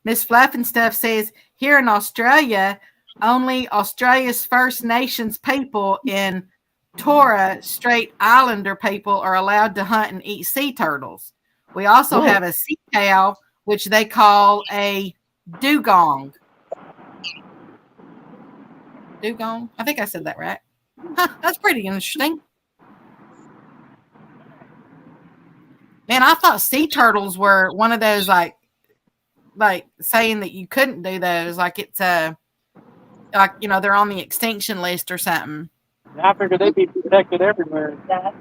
Miss Fluff and Stuff says here in Australia, only Australia's First Nations people and Torres Strait Islander people are allowed to hunt and eat sea turtles. We also have a sea cow, which they call a dugong. Dugong? I think I said that right. Huh, that's pretty interesting. Man, I thought sea turtles were one of those like saying that you couldn't do those, like it's like they're on the extinction list or something. I figured they'd be protected everywhere. Exactly.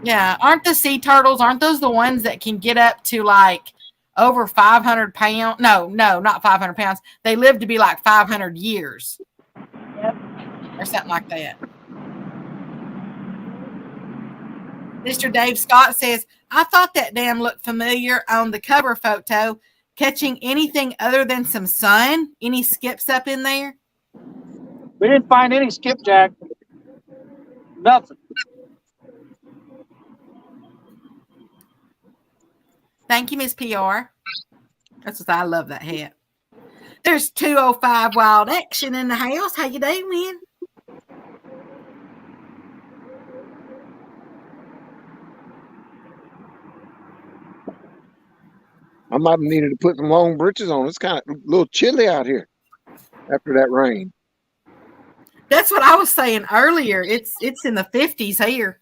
Yeah, aren't the sea turtles? Aren't those the ones that can get up to like over 500 pounds? No, not 500 pounds. They live to be like 500 years. Yep. Or something like that. Mr. Dave Scott says, I thought that dam looked familiar on the cover photo. Catching anything other than some sun? Any skips up in there? We didn't find any skipjack. Nothing. Thank you, Miss PR. That's what I love that hat. There's 205 Wild Action in the house. How you doing? I might have needed to put some long breeches on. It's kind of a little chilly out here after that rain. That's what I was saying earlier. It's in the 50s here.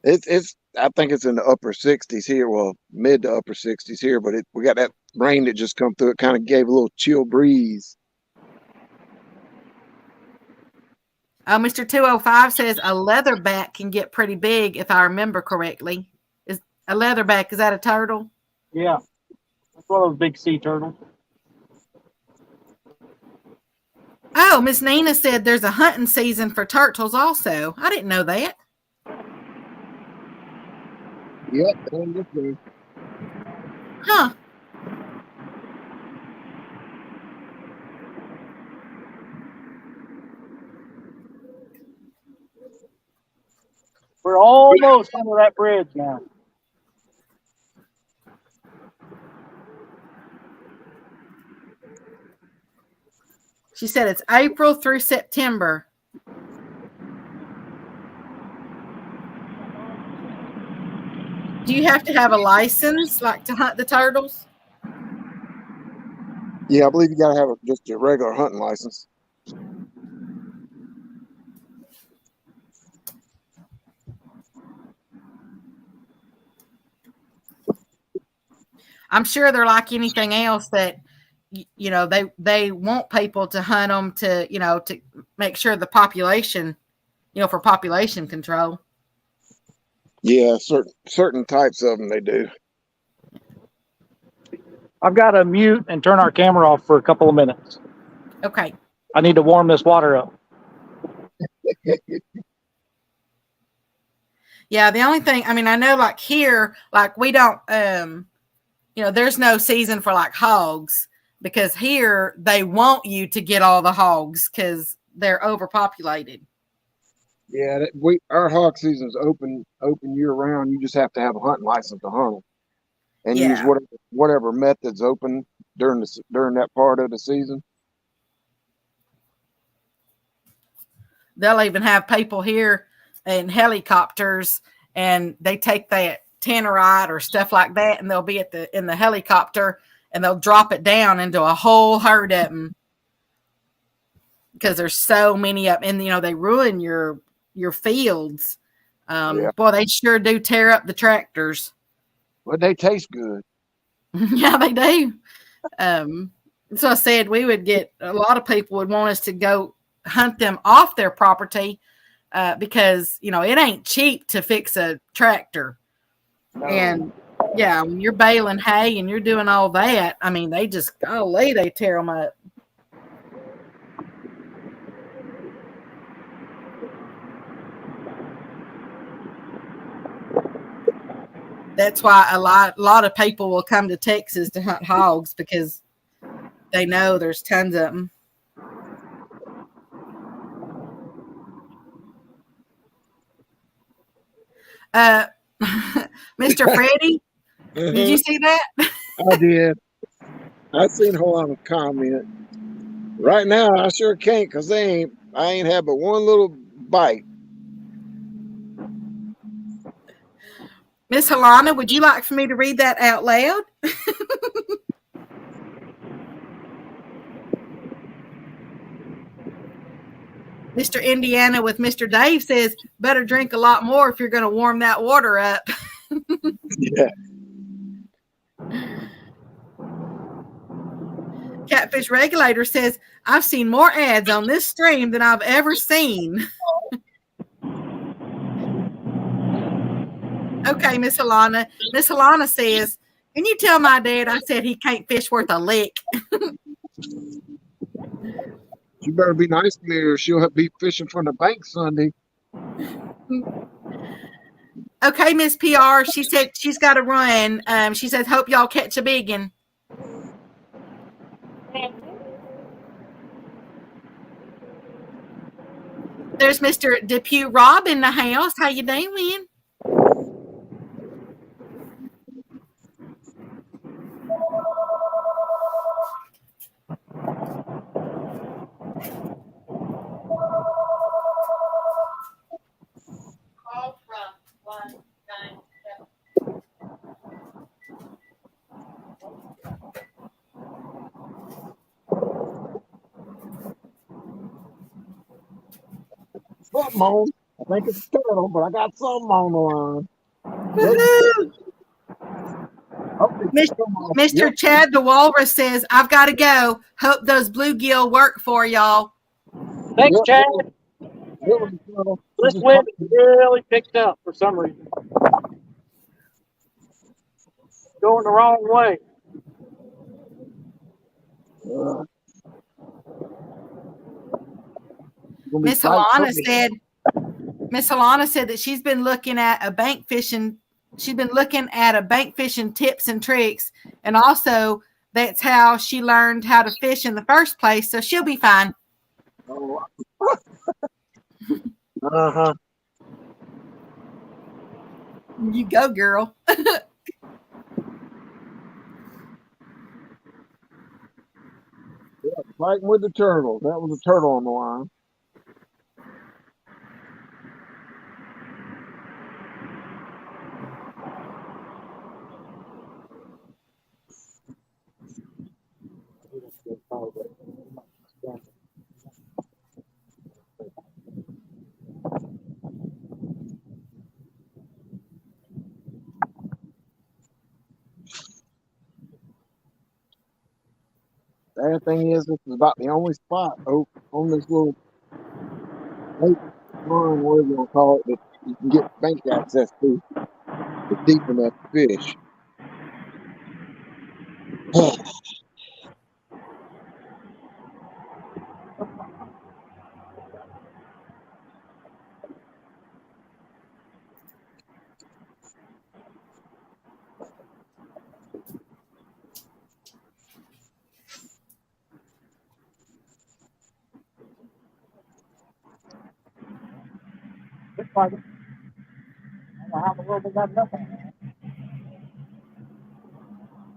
I think it's in the upper 60s here. Well, mid to upper 60s here, but we got that rain that just come through. It kind of gave a little chill breeze. Mr. 205 says a leatherback can get pretty big if I remember correctly. Is a leatherback, is that a turtle? Yeah. That's one of those big sea turtles. Oh, Miss Nina said there's a hunting season for turtles also. I didn't know that. Yep. On this way. Huh. We're almost under that bridge now. She said it's April through September. Do you have to have a license, like to hunt the turtles? Yeah, I believe you got to have just a regular hunting license. I'm sure they're like anything else that they want people to hunt them to to make sure the population, for population control. Yeah, certain types of them they do. I've got to mute and turn our camera off for a couple of minutes. Okay. I need to warm this water up. Yeah, the only thing, I know like here, like we don't, there's no season for like hogs because here they want you to get all the hogs because they're overpopulated. Yeah, our hog season's open year round. You just have to have a hunting license to hunt them, and use whatever methods open during that part of the season. They'll even have people here in helicopters, and they take that tannerite or stuff like that, and they'll be in the helicopter, and they'll drop it down into a whole herd of them because there's so many up, and they ruin your fields. Boy, they sure do tear up the tractors. But they taste good. Yeah, they do. So I said we would get a lot of people would want us to go hunt them off their property because it ain't cheap to fix a tractor. And yeah, when you're baling hay and you're doing all that, I mean, they just golly, they tear them up. That's why a lot of people will come to Texas to hunt hogs because they know there's tons of them. Mr. Freddie, did you see that? I did. I seen Holana's comment. Right now, I sure can't because I ain't had but one little bite. Miss Helena, would you like for me to read that out loud? Mr. Indiana with Mr. Dave says, better drink a lot more if you're going to warm that water up. Yeah. Catfish Regulator says, I've seen more ads on this stream than I've ever seen. Okay, Miss Alana. Miss Alana says, can you tell my dad I said he can't fish worth a lick? You better be nice to me or she'll be fishing from the bank Sunday. Okay, Miss PR. She said she's got to run. She says, hope y'all catch a big one. There's Mr. Depew Rob in the house. How you doing? Something on. I think it's a turtle, but I got something on the line. Mr. Chad the Walrus says, I've got to go. Hope those bluegill work for y'all. Thanks, Chad. This wind really picked up for some reason. Going the wrong way. Miss Alana said that she's been looking at a bank fishing. She's been looking at a bank fishing tips and tricks, and also that's how she learned how to fish in the first place. So she'll be fine. Uh-huh. You go, girl. Fighting with the turtle. That was a turtle on the line. Bad thing is, this is about the only spot on this little lake run, whatever you want to call it, that you can get bank access to. It's deep enough to fish. I don't know how in the world they got nothing.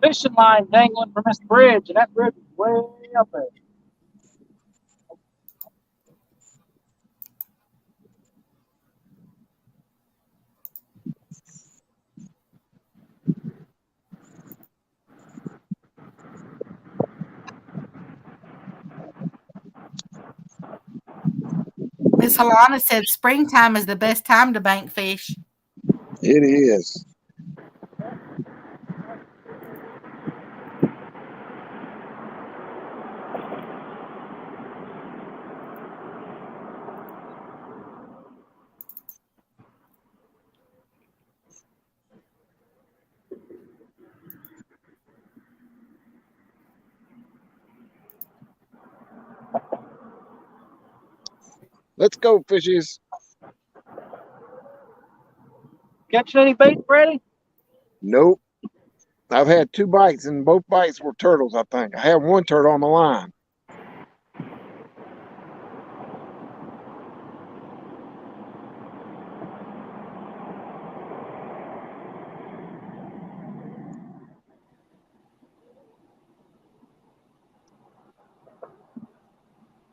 Fishing line dangling from this bridge, and that bridge is way up there. Miss Alana said springtime is the best time to bank fish. It is. Let's go, fishies. Catching any bait, Freddie? Nope. I've had 2 bites, and both bites were turtles, I think. I have 1 turtle on the line.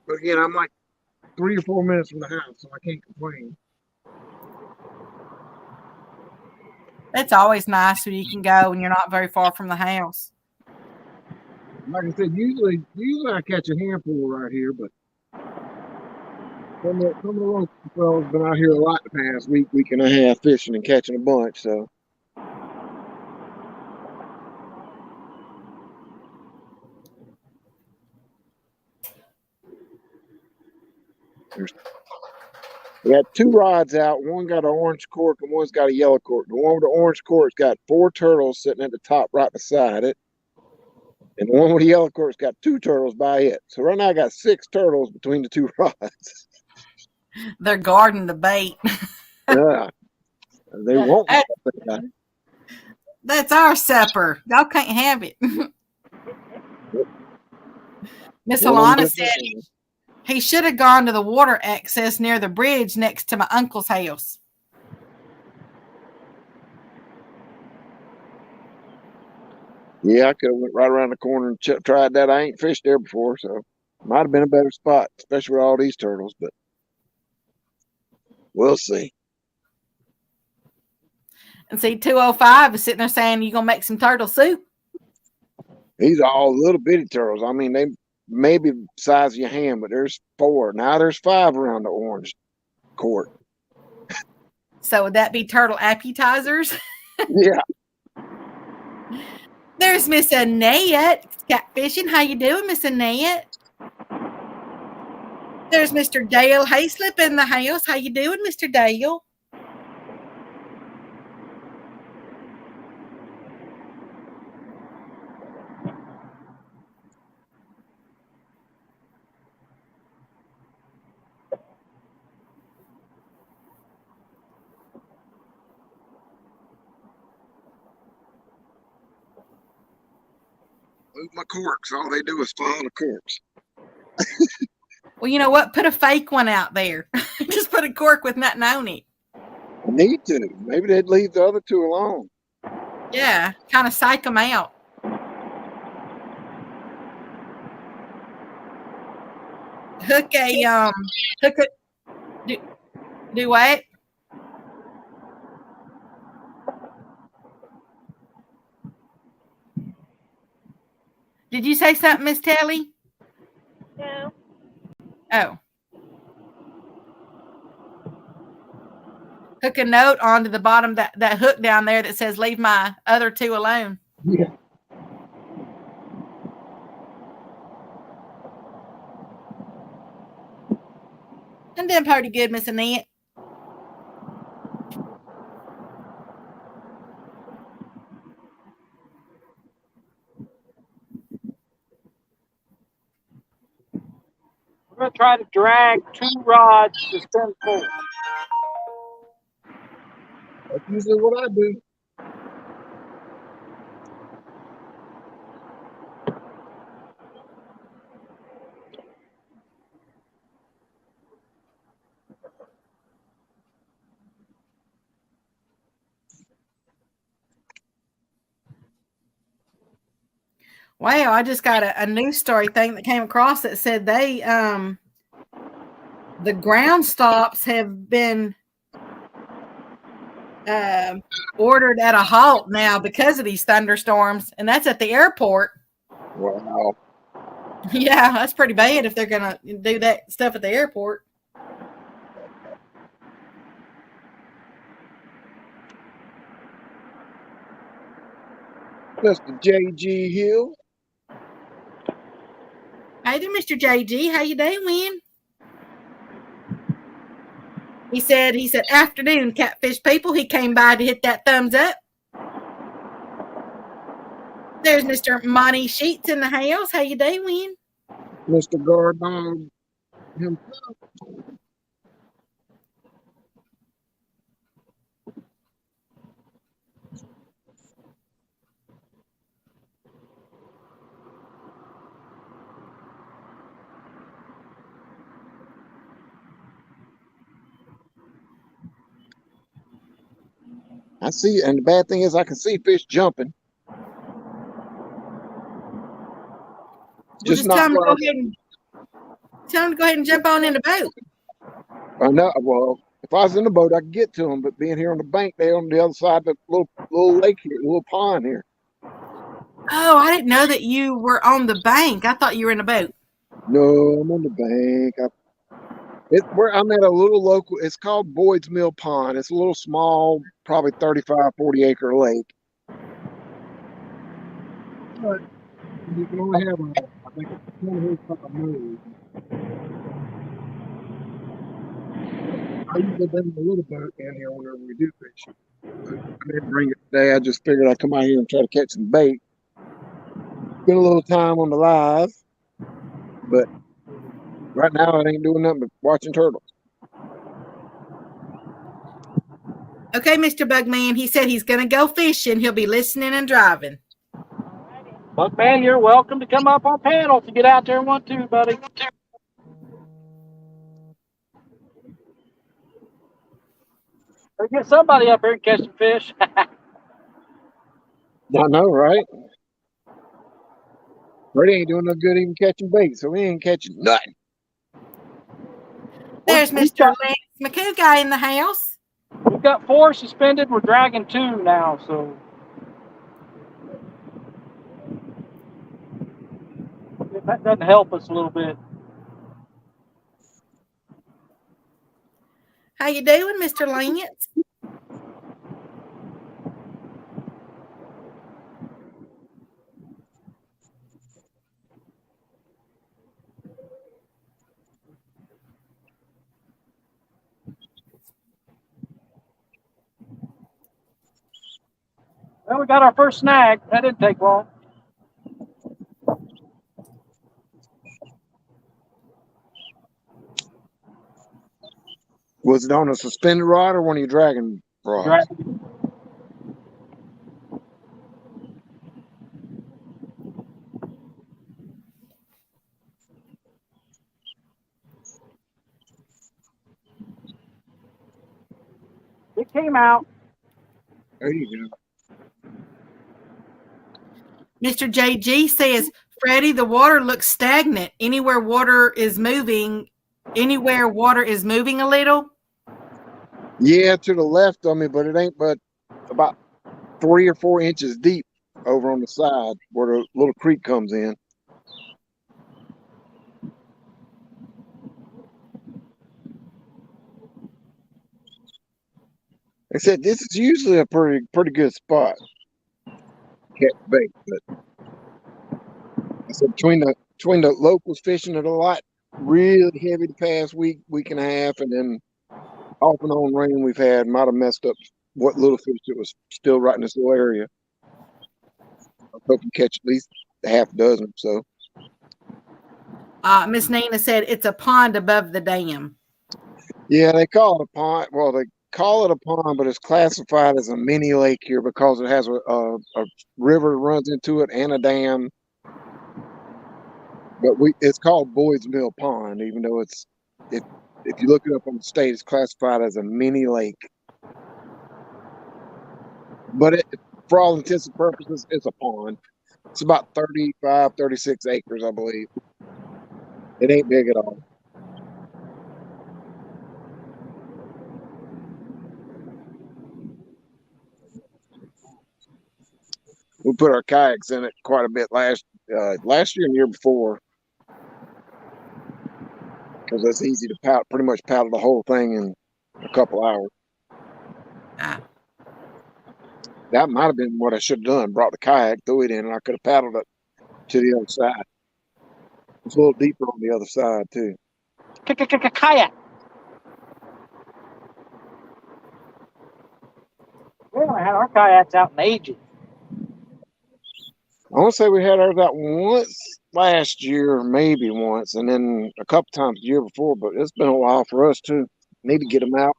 But again, I'm like 3 or 4 minutes from the house, so I can't complain. It's always nice when you can go and you're not very far from the house. Like I said, usually I catch a handful right here, but some of the local fellas been out here a lot the past week and a half fishing and catching a bunch. So we had 2 rods out. One got an orange cork and one's got a yellow cork. The one with the orange cork's got 4 turtles sitting at the top right beside it. And the one with the yellow cork's got 2 turtles by it. So right now I got 6 turtles between the 2 rods. They're guarding the bait. Yeah. They won't. That's our supper. Y'all can't have it. Miss Alana said he should have gone to the water access near the bridge next to my uncle's house. Yeah, I could have went right around the corner and tried that. I ain't fished there before, so might have been a better spot, especially with all these turtles, but we'll see. And see, 205 is sitting there saying, you going to make some turtle soup? These are all little bitty turtles. I mean, they maybe size of your hand, but there's 4. Now there's 5 around the orange court. So would that be turtle appetizers? Yeah. There's Miss Annette catfishing. How you doing, Miss Annette? There's Mr. Dale Hayslip in the house. How you doing, Mr. Dale? Move my corks. All they do is follow the corks. Well, you know what? Put a fake one out there. Just put a cork with nothing on it. I need to. Maybe they'd leave the other 2 alone. Yeah, kind of psych them out. Hook a do what? Did you say something, Miss Telly? No. Oh. Hook a note onto the bottom that hook down there that says leave my other 2 alone. Yeah. And then pretty good, Miss Annette. We're going to try to drag 2 rods to 10 full. That's usually what I do. Wow, I just got a news story thing that came across that said they the ground stops have been ordered at a halt now because of these thunderstorms, and that's at the airport. Wow. Yeah, that's pretty bad if they're gonna do that stuff at the airport. Mr. J.G. Hill. Hey there, Mr. JG. How you doing? He said, afternoon, catfish people. He came by to hit that thumbs up. There's Mr. Monty Sheets in the house. How you doing? Mr. Guard Dog himself. I see, and the bad thing is I can see fish jumping. Well, Just just not where tell him to go ahead and jump on in the boat. I know. Well, if I was in the boat, I could get to them, but being here on the bank, they're on the other side of the little lake here, little pond here. Oh, I didn't know that you were on the bank. I thought you were in a boat. No, I'm on the bank. Where I'm at a little local. It's called Boyd's Mill Pond. It's a little small, probably 35, 40 acre lake. But you can only have I think it's 20 horsepower motor. I usually bring a little boat down here whenever we do fish. But I didn't bring it today. I just figured I'd come out here and try to catch some bait. Spend a little time on the live, but right now it ain't doing nothing but watching turtles. Okay, Mr. Bugman. He said he's going to go fishing. He'll be listening and driving. Buckman, you're welcome to come up on panel if you get out there and want to, buddy. Or get somebody up here and catch some fish. I know, right? Brady ain't doing no good even catching bait, so we ain't catching nothing. There's Mr. Lance McCoo guy in the house. We've got 4 suspended. We're dragging 2 now, so that doesn't help us a little bit. How you doing, Mr. Lance? Well, we got our first snag. That didn't take long. Was it on a suspended rod or one of your dragging rods? It came out. There you go. Mr. JG says, Freddie, the water looks stagnant. Anywhere water is moving a little. Yeah, to the left of me, but it ain't but about 3 or 4 inches deep over on the side where the little creek comes in. They said this is usually a pretty good spot. Catch bait, but I said between the locals fishing it a lot, really heavy the past week and a half, and then off and on rain we've had might have messed up what little fish that was still right in this little area. I hope you catch at least a half dozen or so. Miss Nina said it's a pond above the dam. Yeah, they call it a pond. Well, they call it a pond, but it's classified as a mini lake here because it has a river that runs into it and a dam. But it's called Boyd's Mill Pond, even though if you look it up on the state, it's classified as a mini lake. But for all intents and purposes, it's a pond. It's about 35, 36 acres, I believe. It ain't big at all. We put our kayaks in it quite a bit last year and the year before, because it's easy to pretty much paddle the whole thing in a couple hours. That might have been what I should have done. Brought the kayak, threw it in, and I could have paddled it to the other side. It's a little deeper on the other side, too. Kayak. We haven't had our kayaks out in ages. I want to say we had ours out once last year, maybe once, and then a couple times the year before, but it's been a while for us, too. Need to get them out.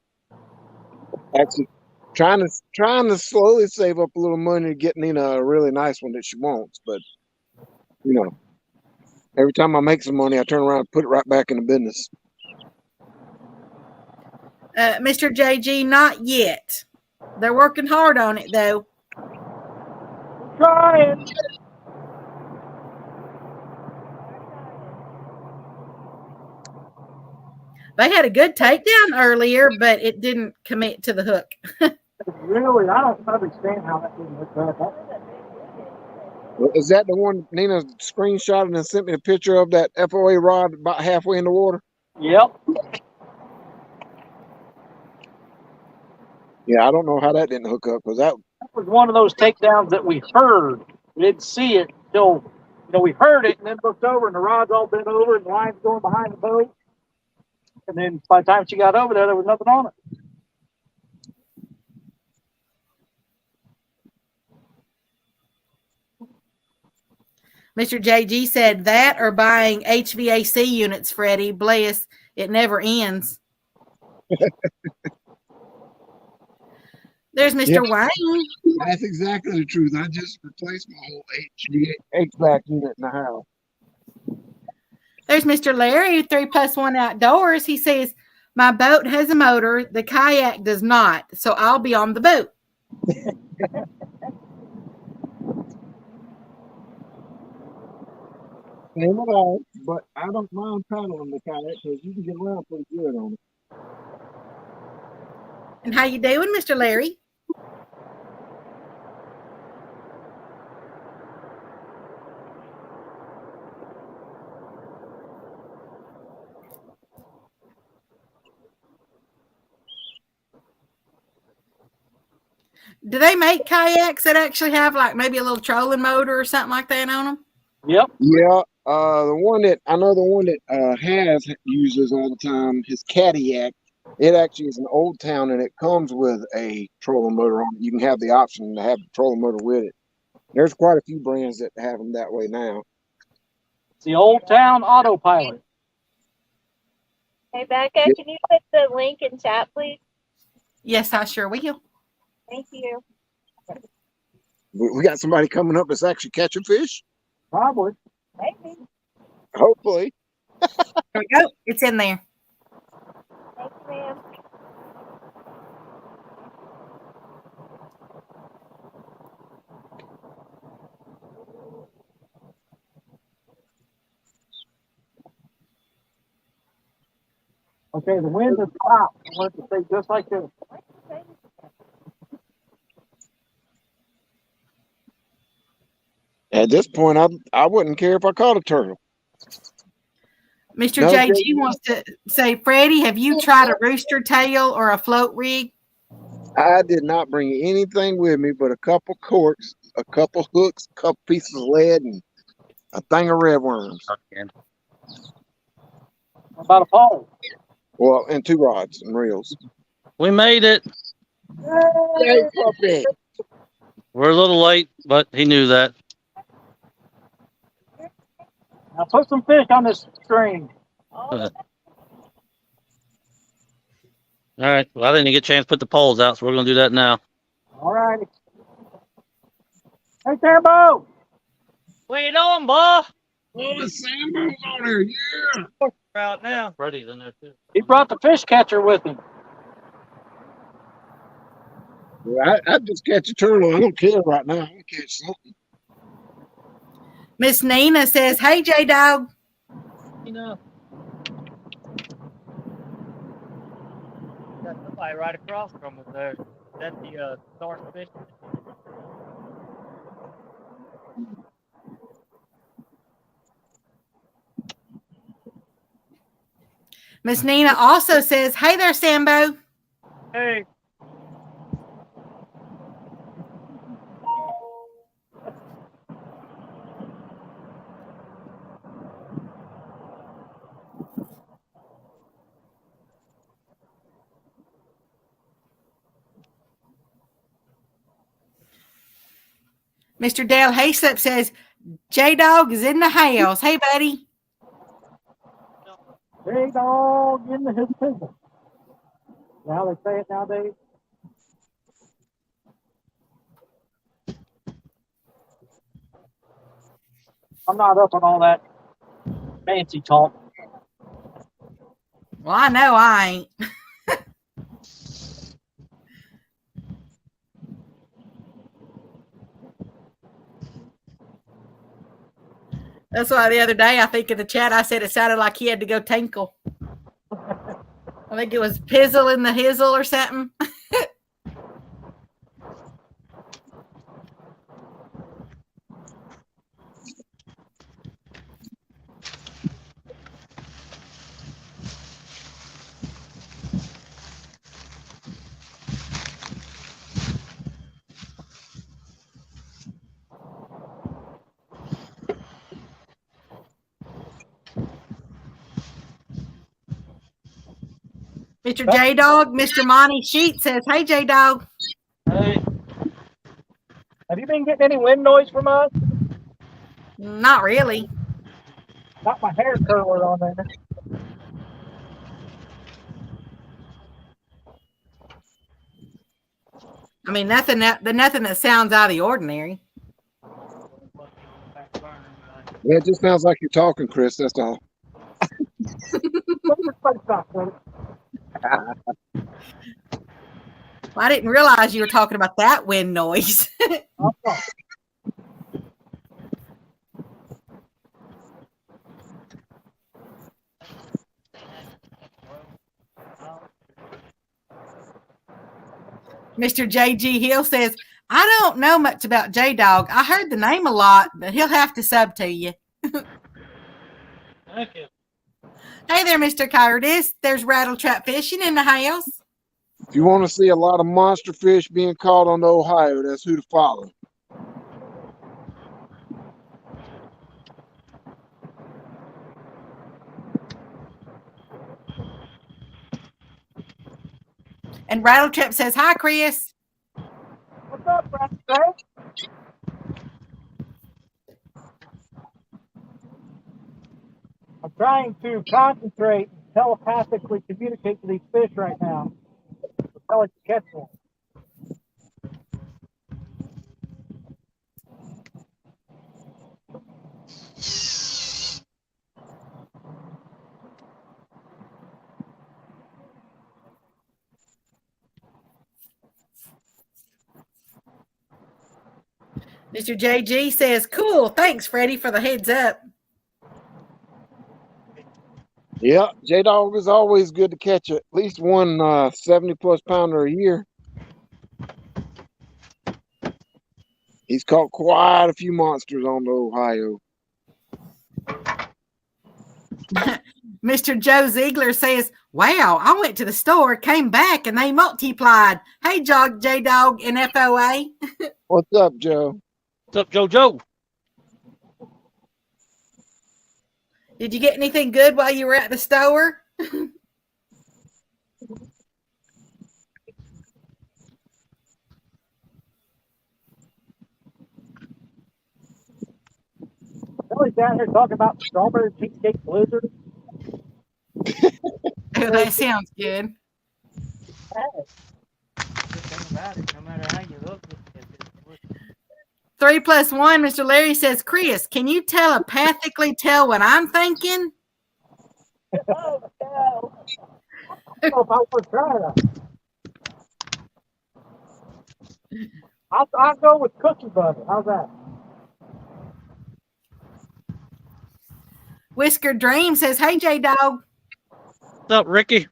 Actually, trying to slowly save up a little money to get Nina a really nice one that she wants, but every time I make some money, I turn around and put it right back in the business. Mr. JG, not yet. They're working hard on it, though. Trying. They had a good takedown earlier, but it didn't commit to the hook. Really, I don't understand how that didn't look bad. Well, is that the one Nina screenshotted and sent me a picture of, that FOA rod about halfway in the water? Yep. Yeah, I don't know how that didn't hook up, because that Was one of those takedowns that we heard. We didn't see it until, we heard it and then looked over and the rod's all bent over and the line's going behind the boat. And then by the time she got over there was nothing on it. Mr. JG said that or buying HVAC units, Freddie. Bless, it never ends. There's Mr. Wayne. that's exactly the truth. I just replaced my whole HVAC unit in the house. There's Mr. Larry, 3+1 Outdoors. He says, my boat has a motor. The kayak does not. So I'll be on the boat. Same with ours, but I don't mind paddling the kayak because you can get around pretty good on it. And how you doing, Mr. Larry? Do they make kayaks that actually have like maybe a little trolling motor or something like that on them? Yep. Yeah, the one that has uses all the time, his Cadillac. It actually is an old town, and it comes with a trolling motor on it. You can have the option to have the trolling motor with it. There's quite a few brands that have them that way now. It's the Old Town Autopilot. Hey, Becca, can you put the link in chat, please? Yes, I sure will. Thank you. We got somebody coming up that's actually catching fish. Probably. Maybe. Hopefully. There we go. It's in there. Thank you, ma'am. Okay, the wind has stopped. I want it to stay just like this. At this point, I wouldn't care if I caught a turtle. Mr. No, JG JG. wants to say, Freddie, have you tried a rooster tail or a float rig? I did not bring anything with me but a couple corks, a couple hooks, a couple pieces of lead, and a thing of red worms. About a pole. Well, and 2 rods and reels. We made it. Yay, puppy. We're a little late, but he knew that. Now put some fish on this string. All right. Well, I didn't get a chance to put the poles out, so we're going to do that now. All right. Hey, Sambo. What you doing, boy? Oh, the Sambo's on there, yeah. Out now. Freddie's in there, too. He brought the fish catcher with him. Well, I just catch a turtle. I don't care right now. I catch something. Miss Nina says, hey, J-Dog. You know. Got somebody right across from us there. That's the starfish. Miss Nina also says, hey there, Sambo. Hey. Mr. Dale Haysup says, J-Dog is in the house. Hey, buddy. Big dog in the his business. Now they say it nowadays. I'm not up on all that fancy talk. Well, I know I ain't. That's why the other day, I think in the chat, I said it sounded like he had to go tinkle. I think it was pizzle in the hizzle or something. Mr. J Dog, Mr. Monty Sheet says, "Hey J Dog." Hey. Have you been getting any wind noise from us? Not really. Got my hair curler on there. I mean, nothing that sounds out of the ordinary. Yeah, it just sounds like you're talking, Chris. That's all. Well, I didn't realize you were talking about that wind noise. Mr. J.G. Hill says, "I don't know much about J Dog. I heard the name a lot, but he'll have to sub to you." Thank you. Hey there, Mr. Curtis. There's rattle trap fishing in the house. If you want to see a lot of monster fish being caught on the Ohio, that's who to follow. And Rattle Trap says, "Hi, Chris." What's up, Brad? I'm trying to concentrate and telepathically communicate to these fish right now. Tell it to catch one. Mr. JG says, "Cool. Thanks, Freddie, for the heads up." Yeah, J-Dog is always good to catch at least one 70-plus pounder a year. He's caught quite a few monsters on the Ohio. Mr. Joe Ziegler says, "Wow, I went to the store, came back, and they multiplied. Hey, J Dog and FOA." What's up, Joe? What's up, JoJo? Did you get anything good while you were at the store? Billy's down here talking about strawberry cheesecake blizzard. Oh, that sounds good. No matter how you look, 3+1, Mr. Larry says, "Chris, can you telepathically tell what I'm thinking?" Oh, no. I don't know if I want to try that. I'll go with cookie butter. How's that? Whisker Dream says, "Hey, J Dog." What's up, Ricky?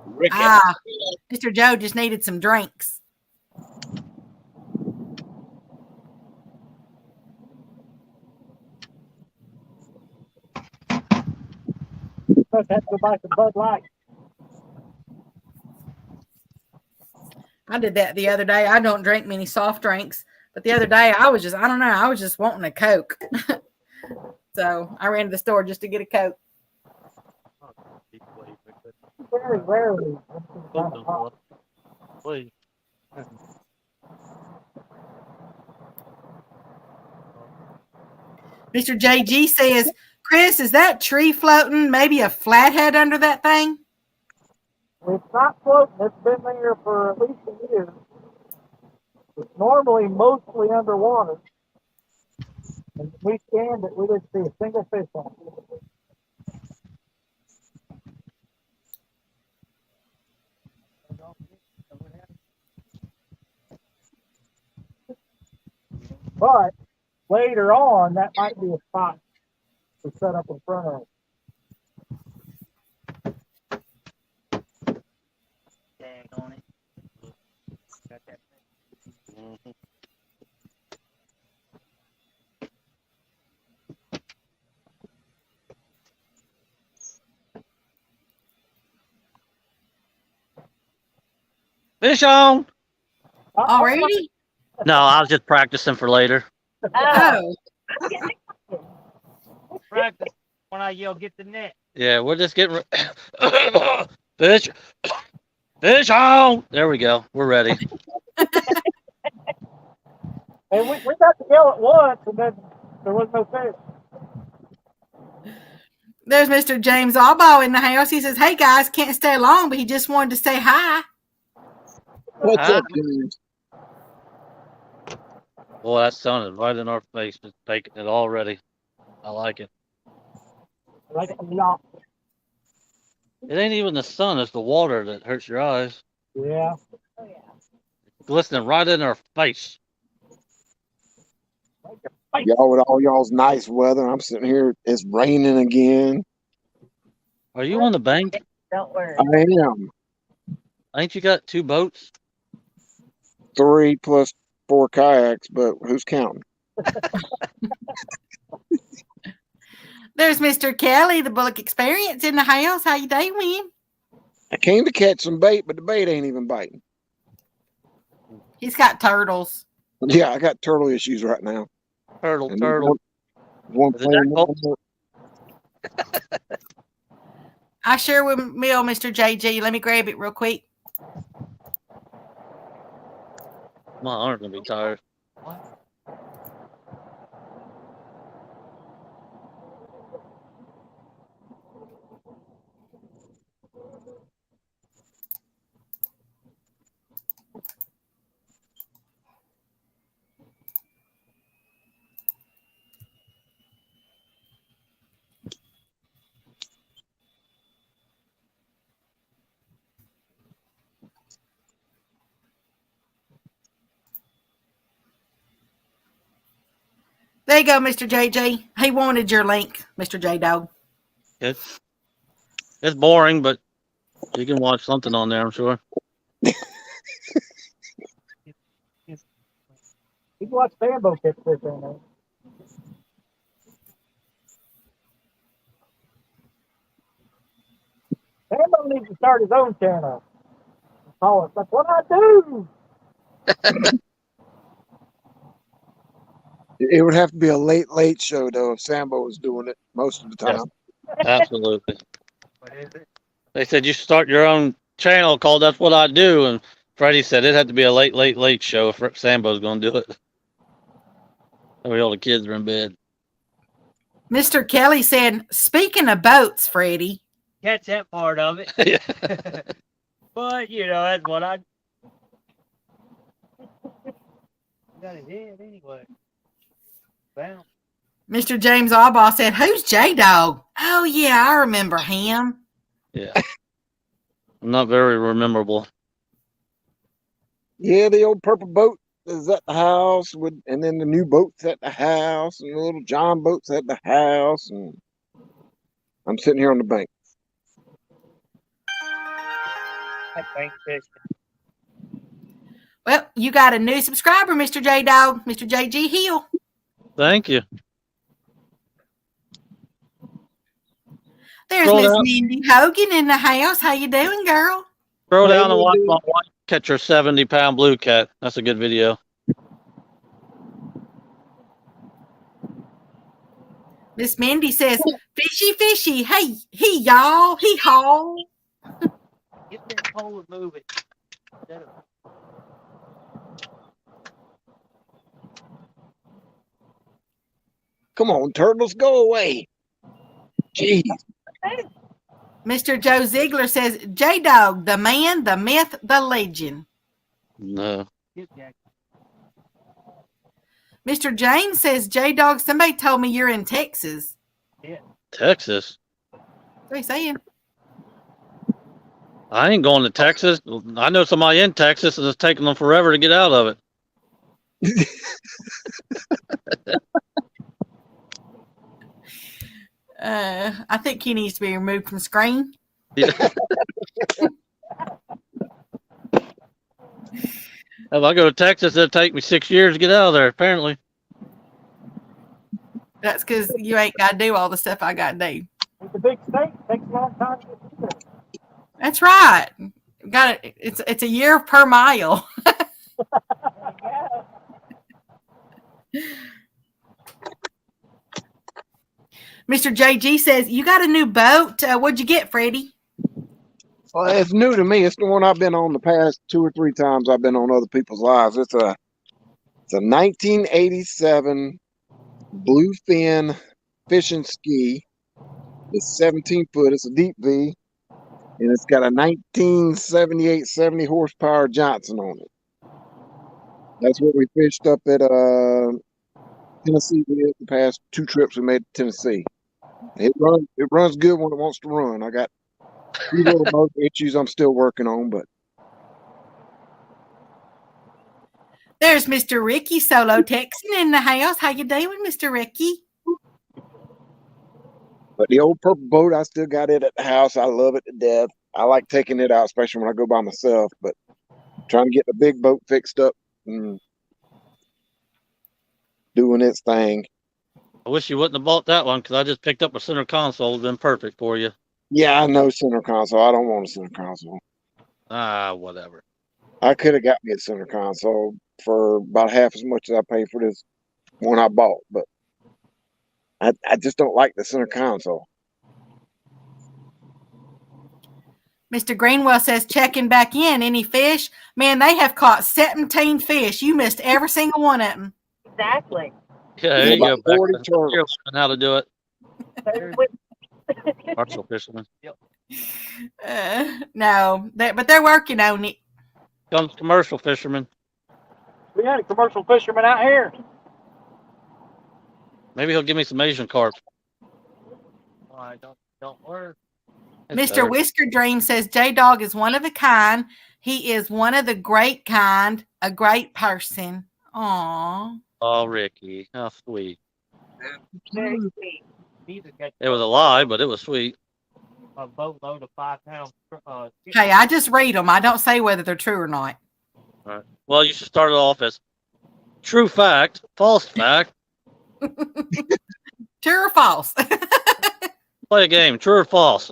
Ricky. Mr. Joe just needed some drinks. Let's have to go buy some Bud Light. I did that the other day. I don't drink many soft drinks, but the other day I was just wanting a Coke. So I ran to the store just to get a Coke. Very rarely. Please. Mr. JG says, "Chris, is that tree floating? Maybe a flathead under that thing?" It's not floating. It's been there for at least a year. It's normally mostly underwater. And we scanned it. We didn't see a single fish on it. But later on, that might be a spot to set up in front of. Tag on it. Got that. Mhm. Fish on. Already? No, I was just practicing for later. Oh, Practice when I yell, "Get the net." Yeah, we're just getting fish. Fish on. There we go. We're ready. And we got to yell at once, and then there was no fish. there's Mr. James Albaugh in the house. He says, "Hey guys, can't stay long, but he just wanted to say hi." What's Huh? up, James? Boy, that sounded right in our face. Just taking it already. I like it. Like a lot. It ain't even the sun; it's the water that hurts your eyes. Yeah. Oh, yeah. Glistening right in our face. Y'all with all y'all's nice weather. I'm sitting here. It's raining again. Are you on the bank? Don't worry. I am. Ain't you got 2 boats? 3 plus 4 kayaks, but who's counting? There's Mr. Kelly, the Bullock Experience in the house. How you doing? I came to catch some bait, but the bait ain't even biting. He's got turtles. Yeah, I got turtle issues right now. Turtle, And turtle. one Is it that playing cold? I share with Mill, Mr. JG. Let me grab it real quick. My arm's gonna be tired. There you go, Mr. JG. He wanted your link, Mr. J Dog. It's boring, but you can watch something on there, I'm sure. You can watch Sambo catch fish in there. Sambo needs to start his own channel. Call it, that's what I do. It would have to be a late show though if Sambo was doing it most of the time. Yes. Absolutely. What is it? They said you should start your own channel called That's What I Do, and Freddie said it had to be a late show if Sambo's gonna do it. Maybe all the kids are in bed. Mr. Kelly said, speaking of boats, Freddie. Catch that part of it. Yeah. But, you know, that's what I got his head anyway. Bounce. Mr. James Albaugh said, who's J Dog? Oh, yeah, I remember him. Yeah. I'm not very rememberable. Yeah, the old purple boat is at the house and then the new boat's at the house and the little John boat's at the house, and I'm sitting here on the bank. Well, you got a new subscriber, Mr. J Dog, Mr. JG Hill. Thank you. There's Scroll Miss down. Mindy Hogan in the house. How you doing, girl? Throw Hey, down and watch Mindy. my wife catch her 70-pound blue cat. That's a good video. Miss Mindy says, fishy, fishy. Hey, y'all. He haul. Get that pole and move it. Come on, turtles, go away. Jeez. Mr. Joe Ziegler says, J Dog, the man, the myth, the legend. No. Mr. James says, J Dog, somebody told me you're in Texas. Texas? What are you saying? I ain't going to Texas. I know somebody in Texas and it's taking them forever to get out of it. I think he needs to be removed from screen. Yeah. If I go to Texas, it'll take me 6 years to get out of there, apparently. That's because you ain't got to do all the stuff I got to do. It's a big state. It takes a long time to get through there. That's right. Got it. It's a year per mile. Mr. JG says, you got a new boat. What'd you get, Freddie? Well, it's new to me. It's the one I've been on the past 2 or 3 times I've been on other people's lives. It's a 1987 bluefin fishing ski. It's 17 foot. It's a deep V, and it's got a 1978 70 horsepower Johnson on it. That's what we fished up at Tennessee with the past 2 trips we made to Tennessee. It runs good when it wants to run. I got 2 little boat issues I'm still working on, but There's Mr. Ricky Solo Texan in the house. How you doing, Mr. Ricky? the old purple boat, I still got it at the house. I love it to death. I like taking it out, especially when I go by myself, but trying to get the big boat fixed up and doing its thing. I wish you wouldn't have bought that one because I just picked up a center console. It's been perfect for you. Yeah, I know center console. I don't want a center console. Whatever. I could have got me a center console for about half as much as I paid for this one I bought, but I just don't like the center console. Mr. Greenwell says, checking back in. Any fish? Man, they have caught 17 fish. You missed every single one of them. Exactly. Yeah, there you go. About 40 You're turtles. learning how to do it. But Commercial fisherman. No, but they're working on it. Comes commercial fisherman. We had a commercial fisherman out here. Maybe he'll give me some Asian carp. I don't work. Mr. Whisker Dream says J-Dog is one of a kind. He is one of the great kind, a great person. Aww. Oh, Ricky. How sweet. very sweet. It was a lie, but it was sweet. A boatload of 5 pounds. Hey, I just read them. I don't say whether they're true or not. All right. Well, you should start it off as true fact, false fact. True or false? Play a game. True or false?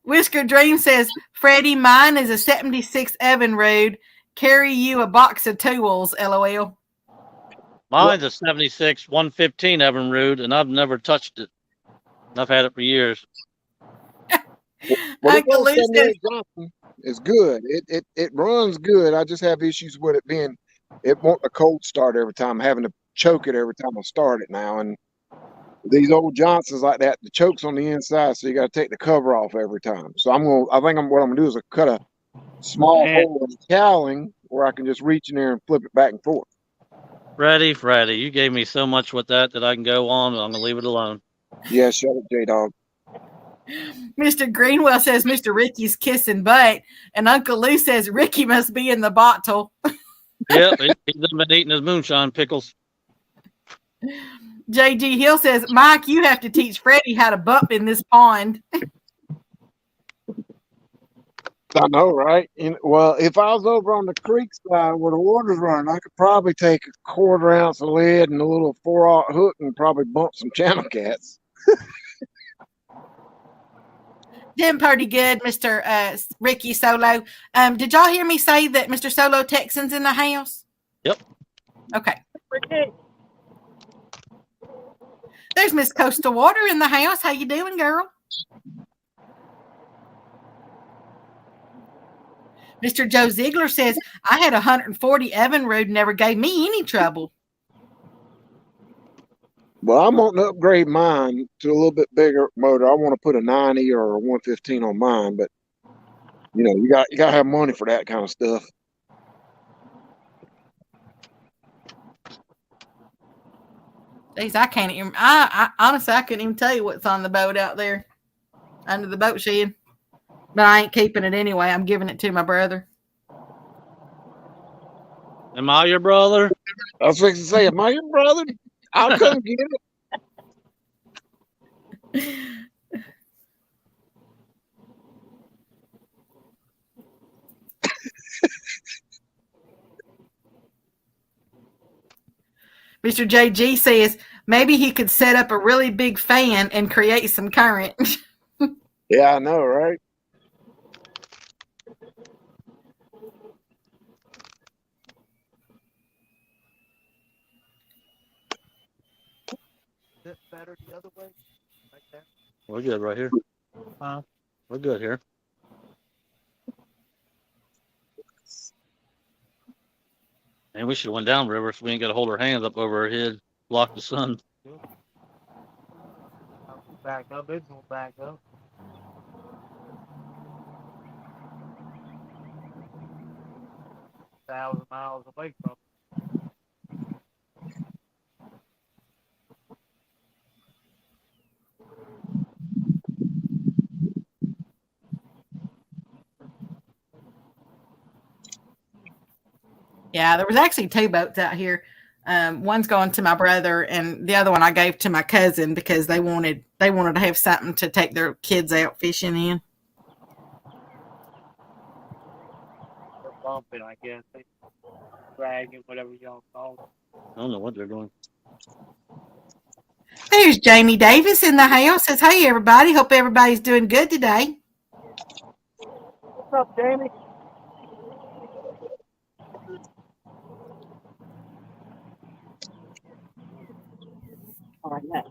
Whisker Dream says, Freddie, mine is a 76 Evinrude. Carry you a box of tools, LOL. Mine's a 76 115 Evinrude, and I've never touched it. I've had it for years. Well, Uncle Lou says, it's good. It runs good. I just have issues with it being, it won't a cold start every time. I'm having to choke it every time I start it now. And these old Johnsons like that, the choke's on the inside, so you got to take the cover off every time. So what I'm gonna do is cut a small hole in the cowling where I can just reach in there and flip it back and forth. Freddie, you gave me so much with that I can go on, but I'm gonna leave it alone. Yeah, shut up, J-Dog. Mr. Greenwell says Mr. Ricky's kissing butt, and Uncle Lou says Ricky must be in the bottle. Yep, he's been eating his moonshine pickles. JG Hill says, Mike, you have to teach Freddie how to bump in this pond. I know, right? Well, if I was over on the creek side where the water's running, I could probably take a 1/4 ounce of lead and a little 4/0 hook and probably bump some channel cats. Doing pretty good, Mr. Ricky Solo. Did y'all hear me say that Mr. Solo Texan's in the house? Yep. Okay. We're good. There's Miss Coastal Water in the house. How you doing, girl? Mr. Joe Ziegler says, I had 140 Evinrude, never gave me any trouble. Well, I'm wanting to upgrade mine to a little bit bigger motor. I want to put a 90 or a 115 on mine, but you got to have money for that kind of stuff. Jeez, I can't even. I honestly, I couldn't even tell you what's on the boat out there under the boat shed. But I ain't keeping it anyway. I'm giving it to my brother. Am I your brother? I was fixing to say, am I your brother? I'll come get it. Mr. JG says maybe he could set up a really big fan and create some current. Yeah, I know, right? Is it better the other way? Like that? We're good right here. Huh? We're good here. And we should have went down river so we ain't got to hold our hands up over our head, block the sun. I'll back up. It's gonna back up. Thousand miles away from. Yeah, there was actually 2 boats out here. One's going to my brother, and the other one I gave to my cousin because they wanted to have something to take their kids out fishing in. They're bumping, I guess. They dragging, whatever y'all call it. I don't know what they're doing. There's Jamie Davis in the house. Says, "Hey everybody, hope everybody's doing good today." What's up, Jamie? All right, now.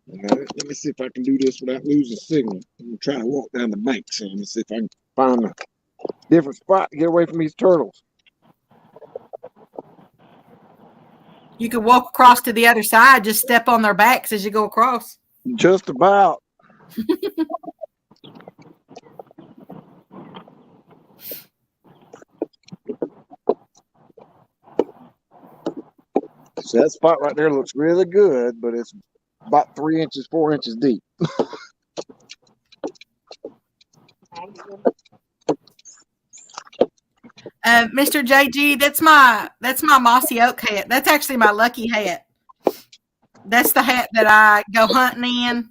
Let me see if I can do this without losing signal. I'm gonna try to walk down the bank some and see if I can find a different spot to get away from these turtles. You could walk across to the other side. Just step on their backs as you go across. Just about. So that spot right there looks really good, but it's about 3 inches, 4 inches deep. Mr. JG, that's my mossy oak hat. That's actually my lucky hat. That's the hat that I go hunting in.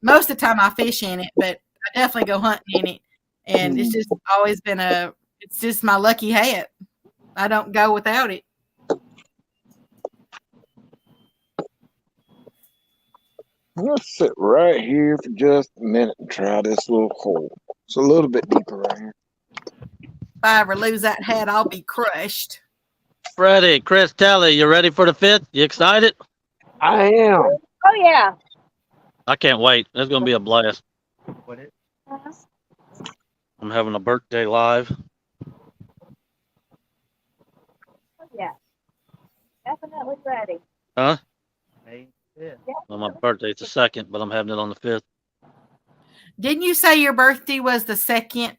Most of the time I fish in it, but I definitely go hunting in it. And it's just always been it's just my lucky hat. I don't go without it. I'm gonna sit right here for just a minute and try this little hole. It's a little bit deeper right here. If I ever lose that hat, I'll be crushed. Freddie, Chris, Telly, you ready for the 5th? You excited? I am. Oh, yeah. I can't wait. It's going to be a blast. What it? I'm having a birthday live. Oh, yeah. Definitely ready. Huh? May 5th. Well, my birthday's the 2nd, but I'm having it on the 5th. Didn't you say your birthday was the 2nd?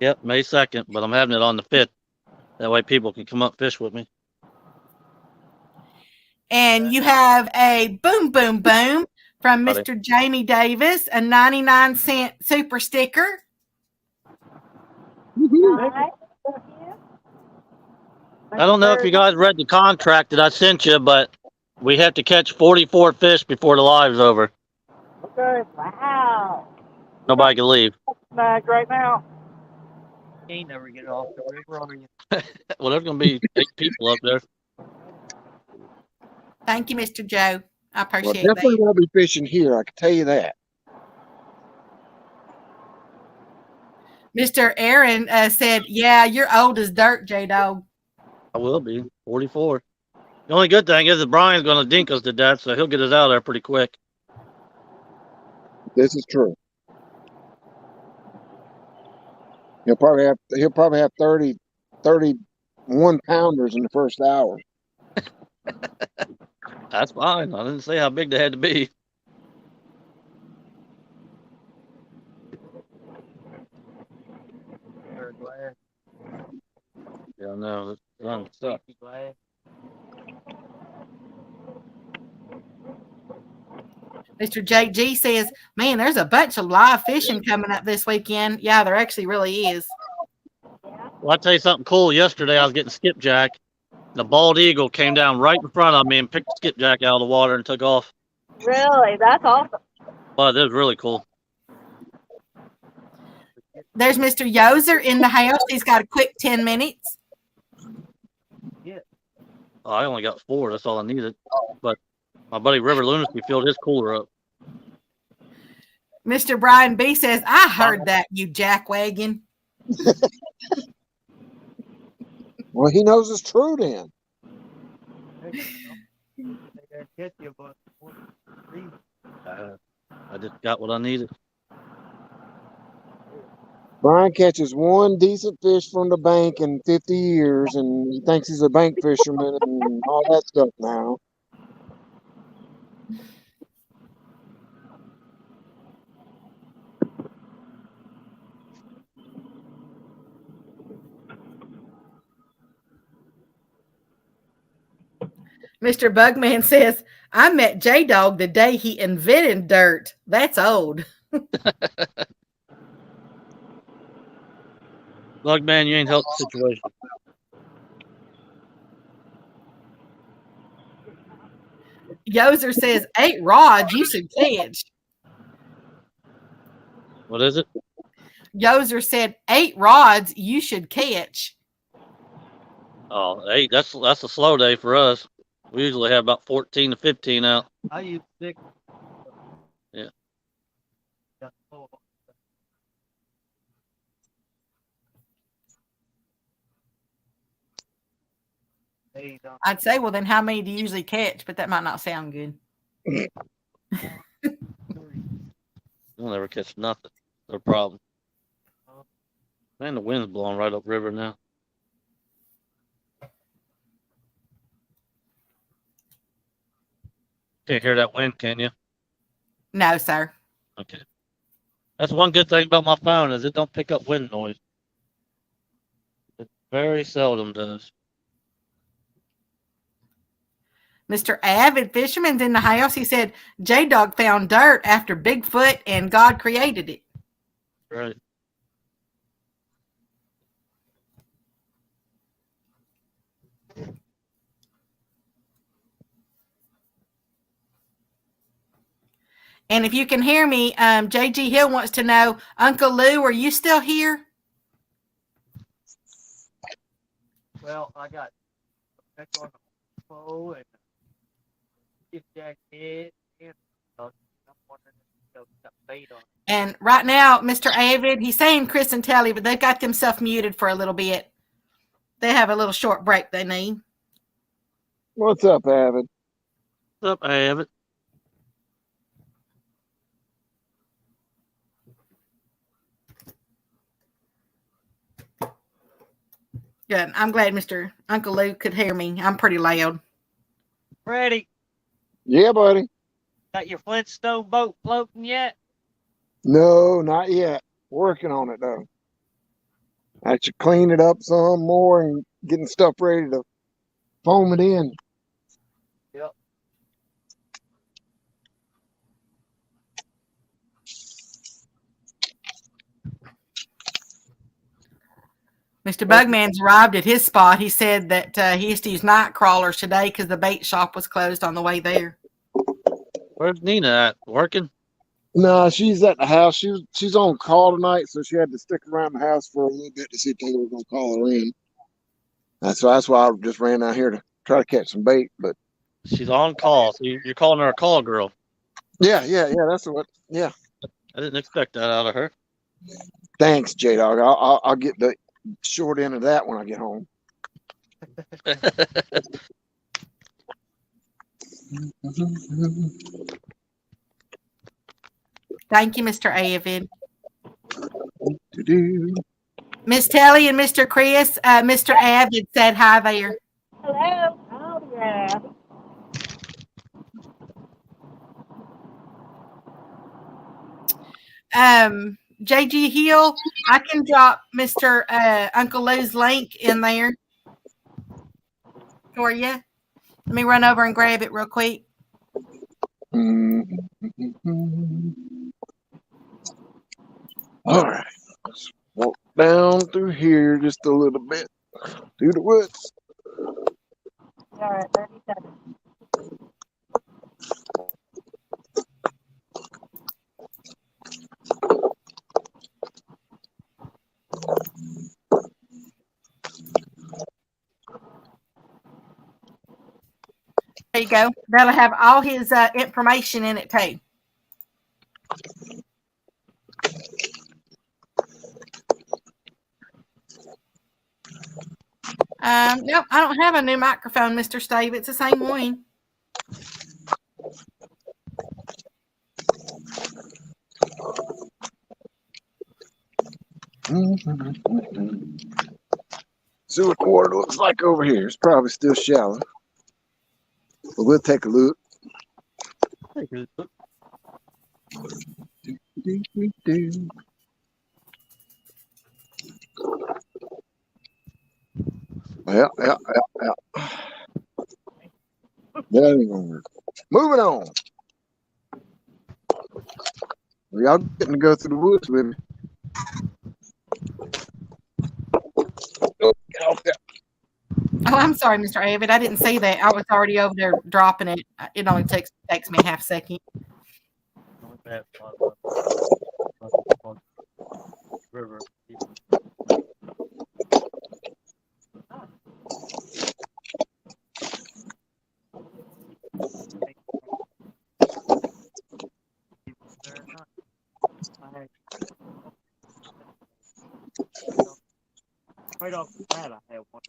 Yep, May 2nd, but I'm having it on the 5th. That way people can come up fish with me. And you have a boom, boom, boom from Buddy. Mr. Jamie Davis, a 99-cent super sticker. Nice. I don't know if you guys read the contract that I sent you, but we have to catch 44 fish before the live's over. Okay. Wow. Nobody can leave. Snag right now. You ain't never get off the river, are you? Well, there's going to be 8 people up there. Thank you, Mr. Joe. I Well, appreciate definitely that. won't be fishing here. I can tell you that. Mr. Aaron said, "Yeah, you're old as dirt, J-Dog." I will be 44. The only good thing is that Brian's going to dink us to death, so he'll get us out of there pretty quick. This is true. He'll probably have 31 pounders in the first hour. That's fine. I didn't say how big they had to be. Or glass. Yeah, I know. It's done. Suck. Glass. Mr. JG says, "Man, there's a bunch of live fishing coming up this weekend." Yeah, there actually really is. Well, I'll tell you something cool. Yesterday, I was getting skipjack, The bald eagle came down right in front of me and picked the skipjack out of the water and took off. Really? That's awesome. But it was really cool. There's Mr. Yoser in the house. He's got a quick 10 minutes. Oh, I only got 4. That's all I needed. But my buddy River Lunacy filled his cooler up. Mr. Brian B says, I heard that, you jackwagon. Well, he knows it's true then. I just got what I needed. Brian catches one decent fish from the bank in 50 years, and he thinks he's a bank fisherman and all that stuff now. Mr. Bugman says, I met J-Dog the day he invented dirt. That's old. Bugman, you ain't helped the situation. Yoser says, 8 rods you should catch. What is it? Yoser said, 8 rods you should catch. Oh, 8. That's a slow day for us. We usually have about 14 to 15 out. I use 6. Yeah. I'd say, well, then how many do you usually catch? But that might not sound good. You'll never catch nothing. No problem. Man, the wind's blowing right up river now. Can't hear that wind, can you? No, sir. Okay. That's one good thing about my phone is it don't pick up wind noise. It very seldom does. Mr. Avid Fisherman's in the house. He said, J-Dog found dirt after Bigfoot and God created it. Right. And if you can hear me, JG Hill wants to know, Uncle Lou, are you still here? Well, I got back on the pole and skipjack head and I'm wondering if they'll got bait on. And right now, Mr. Avid, he's saying Chris and Telly, but they've got themselves muted for a little bit. They have a little short break they need. What's up, Avid? What's up, Avid? Good. I'm glad Mr. Uncle Lou could hear me. I'm pretty loud. Freddie, Yeah, buddy. got your Flintstone boat floating yet? No, not yet. Working on it, though. I should clean it up some more and getting stuff ready to foam it in. Yep. Mr. Bugman's arrived at his spot. He said that he used to use night crawlers today because the bait shop was closed on the way there. Where's Nina at? Working? No, she's at the house. She's on call tonight, so she had to stick around the house for a little bit to see if they were going to call her in. That's why I just ran out here to try to catch some bait. But She's on call. So you're calling her a call girl. yeah. That's what. Yeah. I didn't expect that out of her. Thanks, J Dog. I'll get the short end of that when I get home. Thank you, Mr. Avid. Do-do. Miss Telly and Mr. Chris, Mr. Avid said hi there. Hello. Oh, yeah. JG Hill, I can drop Mr. Uncle Lou's link in there for you. Let me run over and grab it real quick. All right. Let's walk down through here just a little bit. Through the woods. All right, 30 seconds. There you go. That'll have all his information in it too. Nope, I don't have a new microphone, Mr. Steve. It's the same one. See what the water looks like over here. It's probably still shallow, but we'll take a look. Yeah. That ain't gonna work. Moving on. Y'all getting to go through the woods with me. Oh, get off that. Oh, I'm sorry, Mr. Avid. I didn't see that. I was already over there dropping it. It only takes me a half second. River. Right off the bat, I had one.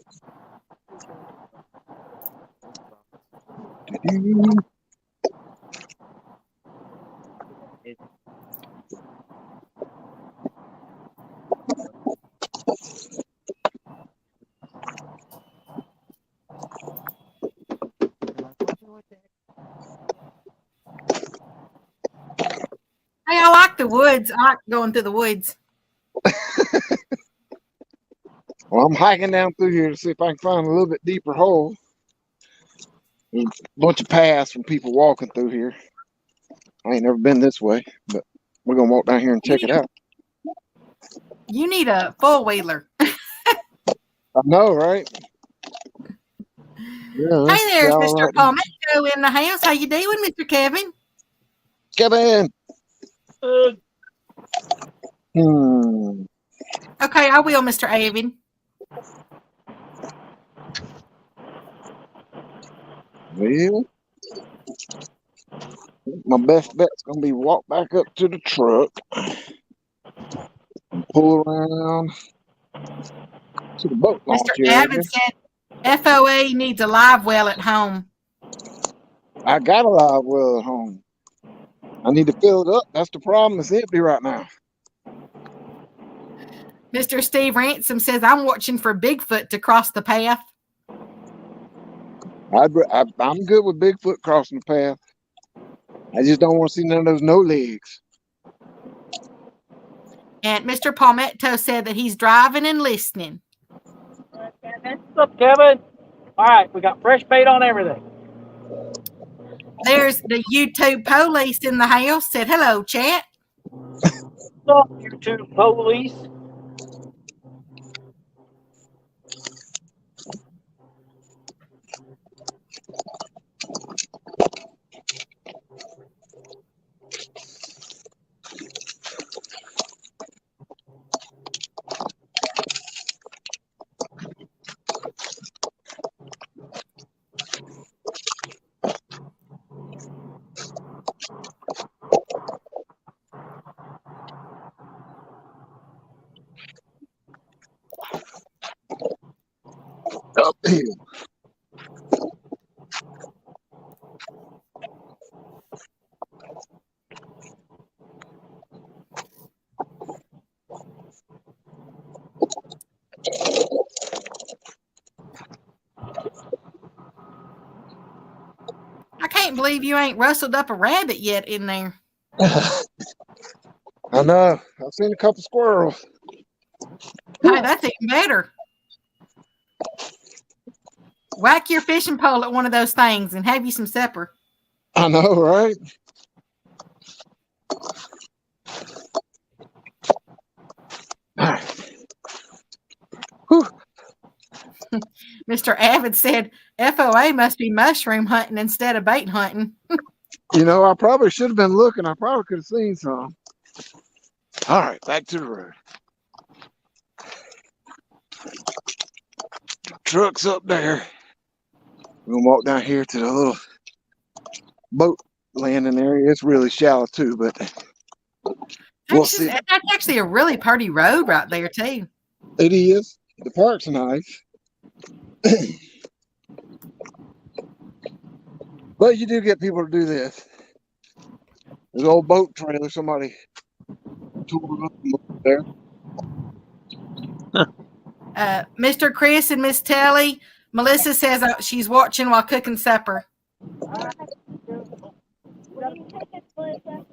Hey, I like the woods. I like going through the woods. Well, I'm hiking down through here to see if I can find a little bit deeper hole. There's a bunch of paths from people walking through here. I ain't never been this way, but we're gonna walk down here and check it out. You need a four-wheeler. I know, right? Yeah, Hey, there's shallow Mr. right there. Palmetto in the house. How you doing, Mr. Kevin? Kevin. Okay, I will, Mr. Avid. Well, my best bet's gonna be walk back up to the truck and pull around to the boat launch Mr. area. Avid said FOA needs a live well at home. I got a live well at home. I need to fill it up. That's the problem. It's empty right now. Mr. Steve Ransom says, I'm watching for Bigfoot to cross the path. I'm good with Bigfoot crossing the path. I just don't want to see none of those no legs. And Mr. Palmetto said that he's driving and listening. Kevin. What's up, Kevin? All right, we got fresh bait on everything. There's the YouTube police in the house. Said, hello, chat. What's up, YouTube police? Uphill. I can't believe you ain't rustled up a rabbit yet in there. I know. I've seen a couple squirrels. Hey, that's even better. Whack your fishing pole at one of those things and have you some supper. I know, right? Mr. Avid said FOA must be mushroom hunting instead of bait hunting. You know, I probably should have been looking. I probably could have seen some. All right, back to the road. Truck's up there. We're gonna walk down here to the little boat landing area. It's really shallow too, but we'll see. That's actually a really pretty road right there too. It is. The park's nice. But you do get people to do this. There's an old boat trailer. Somebody tore up there. Mr. Chris and Miss Telly, Melissa says she's watching while cooking supper. What are you taking, Melissa?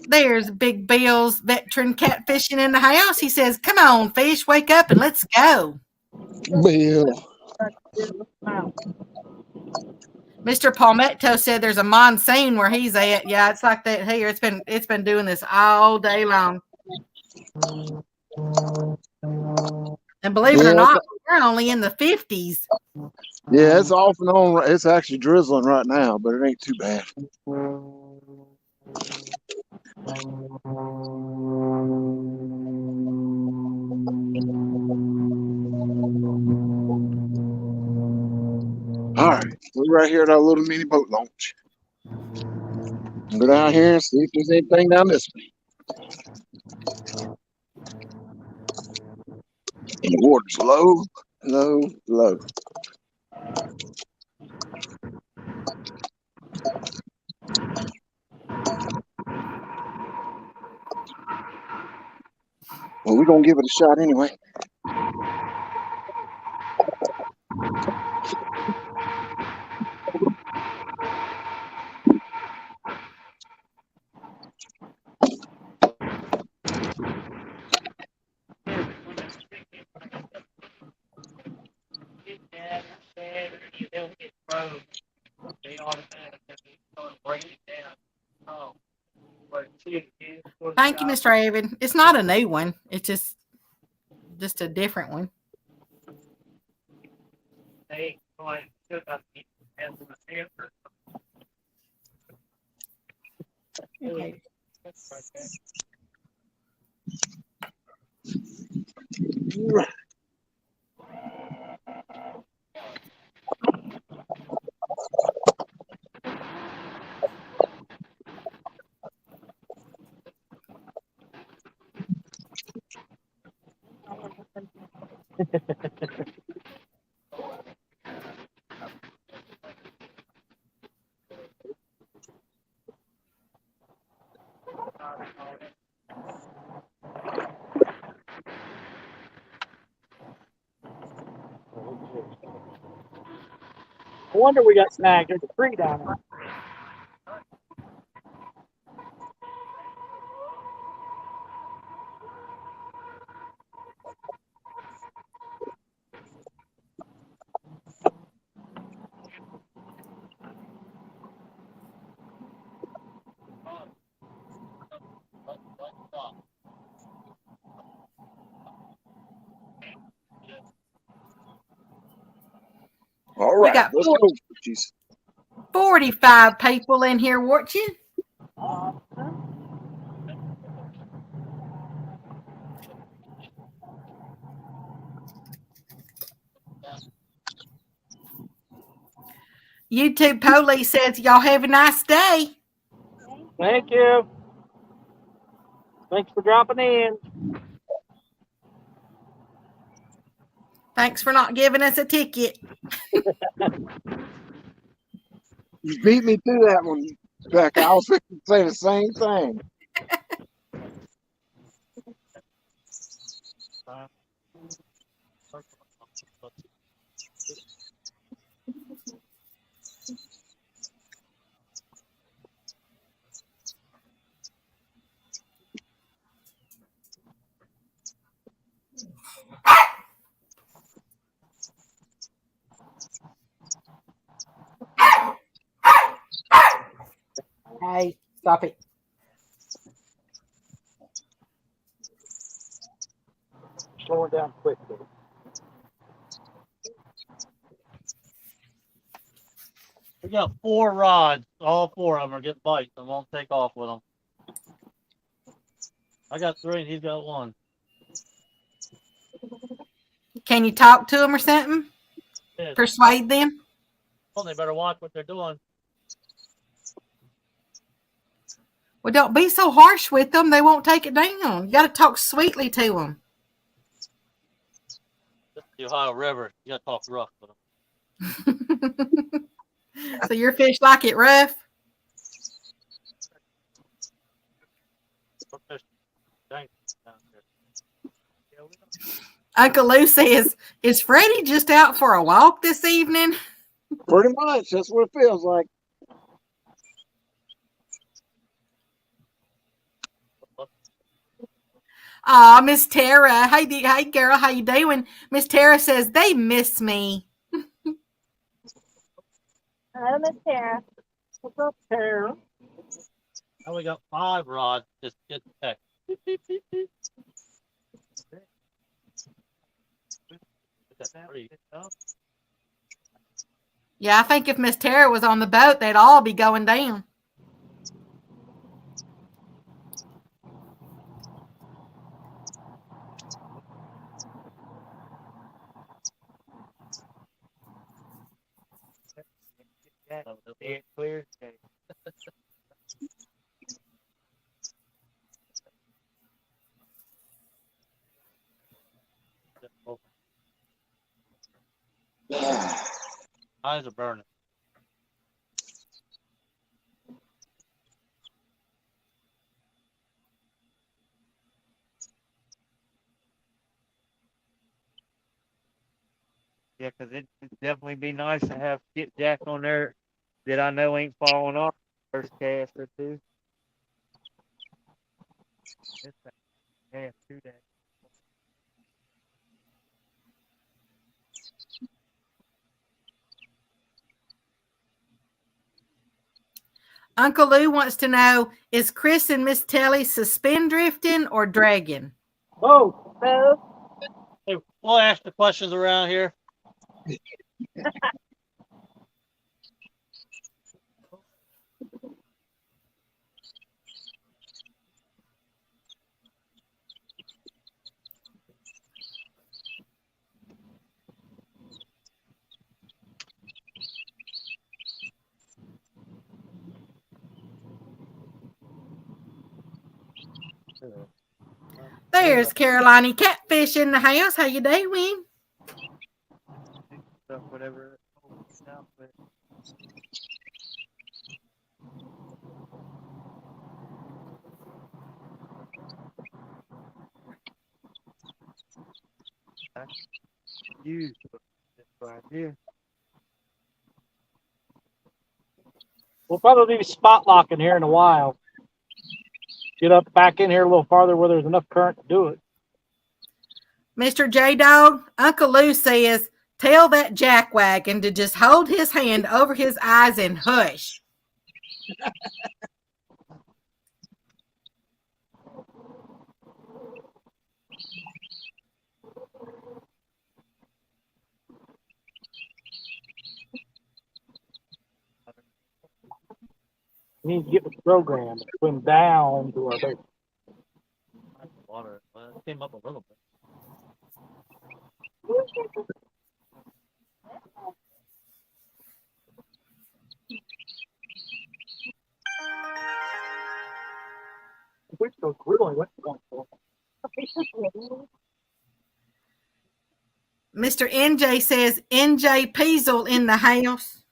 There's Big Bill's veteran catfishing in the house. He says, "Come on, fish, wake up and let's go." Bill. Mr. Palmetto said there's a monsoon where he's at. Yeah, it's like that here. It's been doing this all day long. And believe it or not, we're only in the 50s. Yeah, it's off and on. It's actually drizzling right now, but it ain't too bad. All right, we're right here at our little mini boat launch. Go down here and see if there's anything down this way. And the water's low, low, low. Well, we're going to give it a shot anyway. Thank you, Mr. Avid. It's not a new one. It's just a different one. Okay. No wonder we got snagged. There's a tree down there. All right, got let's go. Jeez. 45 people in here watching. YouTube Police says, y'all have a nice day. Thank you. Thanks for dropping in. Thanks for not giving us a ticket. You beat me to that one, Becca. I was going to say the same thing. Hey, stop it. slowing down quickly. We got 4 rods. All 4 of them are getting bites and won't take off with them. I got 3 and he's got 1. Can you talk to them or something? Yeah. Persuade them? Well, they better watch what they're doing. Well, don't be so harsh with them. They won't take it down. You got to talk sweetly to them. This is the Ohio River. You got to talk rough with them. So your fish like it rough? Uncle Lou says, is Freddie just out for a walk this evening? Pretty much. That's what it feels like. Aw, Miss Tara. Hey, girl, how you doing? Miss Tara says, they miss me. Hello, Miss Tara. What's up, Tara? Now we got 5 rods. Just get back. Yeah, I think if Miss Tara was on the boat, they'd all be going down. It clear. Eyes are burning. Yeah, because it'd definitely be nice to have skipjack on there that I know ain't falling off first cast or two. This thing half 2 days. Uncle Lou wants to know, is Chris and Miss Telly suspend drifting or dragging? Oh, Both. Hey, we'll ask the questions around here. There's Carolina Catfish in the house. How you doing? Stuff, whatever. Out, but use this right here. we'll probably be spot locking here in a while. Get up back in here a little farther where there's enough current to do it. Mr. J Dog, Uncle Lou says, tell that jackwagon to just hold his hand over his eyes and hush. We need to get with the program and swim down to our base. Water. Well, it came up a little bit. We really went to one for Mr. NJ says, NJ Peasel in the house.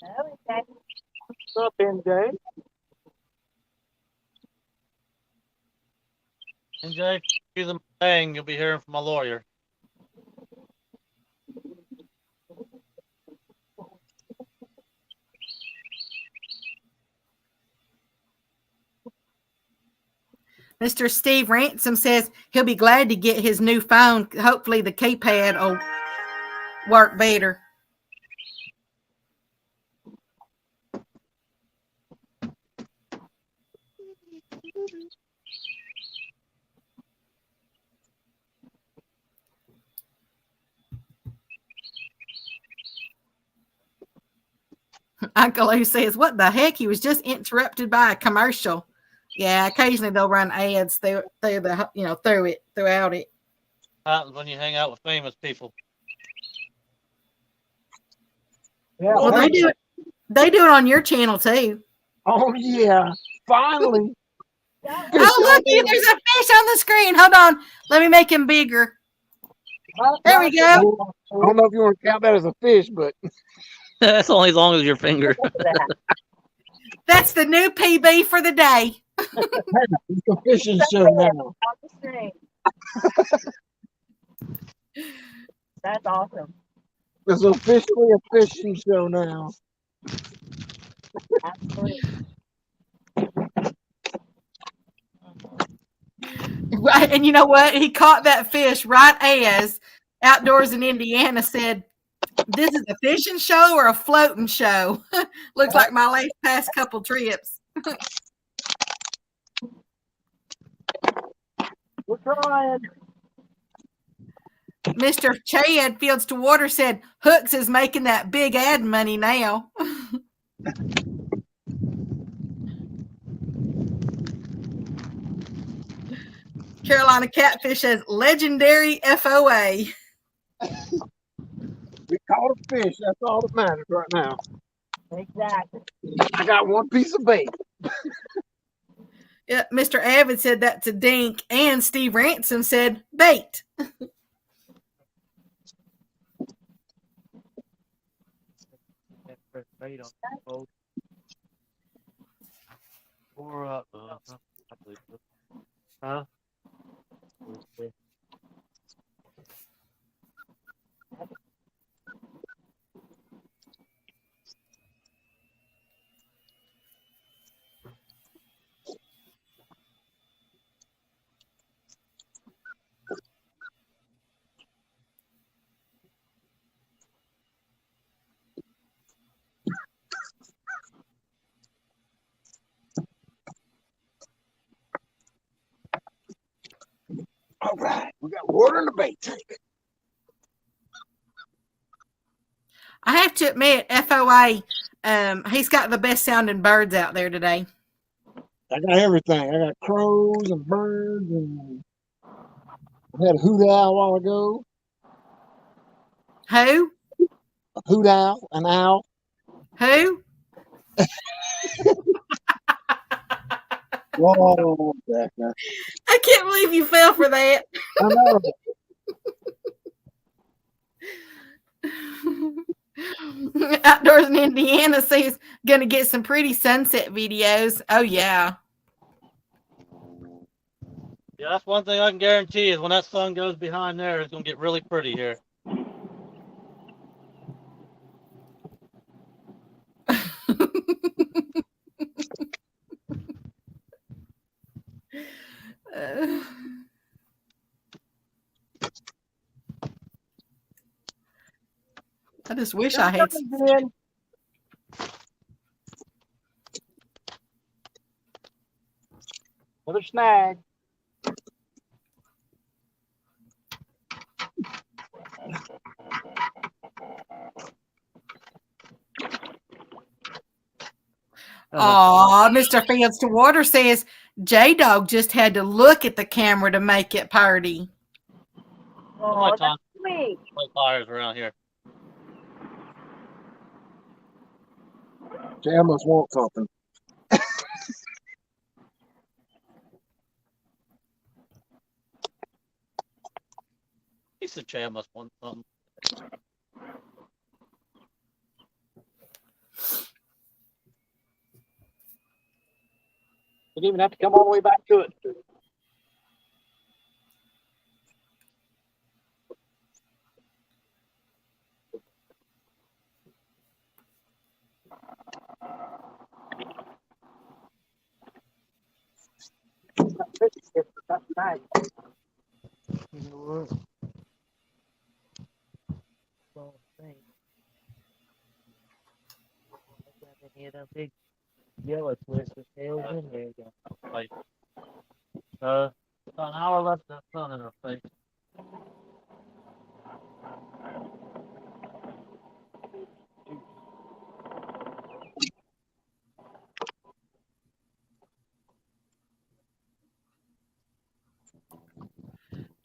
Oh, exactly. What's up, NJ? And Jay, do the thing. You'll be hearing from my lawyer. Mr. Steve Ransom says he'll be glad to get his new phone. Hopefully the keypad will work better. Uncle Lou says, "What the heck? He was just interrupted by a commercial." Yeah, occasionally they'll run ads through throughout it. Happens when you hang out with famous people. Yeah. Well, they do it. They do it on your channel too. Oh yeah. Finally. Oh, look, there's a fish on the screen. Hold on. Let me make him bigger. There we go. I don't know if you want to count that as a fish, but That's only as long as your finger. That's the new PB for the day. it's a fishing show now. On the screen. That's awesome. It's officially a fishing show now. Absolutely. Right, and you know what? He caught that fish right as Outdoors in Indiana said, "This is a fishing show or a floating show?" Looks like my last past couple trips. We're trying. Mr. Chad Fields to Water said, "Hooks is making that big ad money now." Carolina Catfish says, "Legendary FOA." We caught a fish. That's all that matters right now. Exactly. I got one piece of bait. Yeah, Mr. Avid said that to Dink, and Steve Ransom said, "Bait." Bait on the boat. Or up. Huh? All right, we got water in the bait tank. I have to admit, FOA, he's got the best sounding birds out there today. I got everything. I got crows and birds, and I had a hoot owl a while ago. Who? A hoot owl, an owl. Who? Whoa, Becca. I can't believe you fell for that. I know. Outdoors in Indiana says gonna get some pretty sunset videos. Oh yeah. Yeah, that's one thing I can guarantee is when that sun goes behind there, it's gonna get really pretty here. I just wish I had some. Another snag. Aw, Mr. Fields to Water says J-Dog just had to look at the camera to make it party. Oh, that's sweet. Like fires around here. Jay must want something. Piece of Chad must want something. Didn't even have to come all the way back to it. That's nice. You know what? Big yellow twist with tails in there. Like, an hour left of that sun in her face.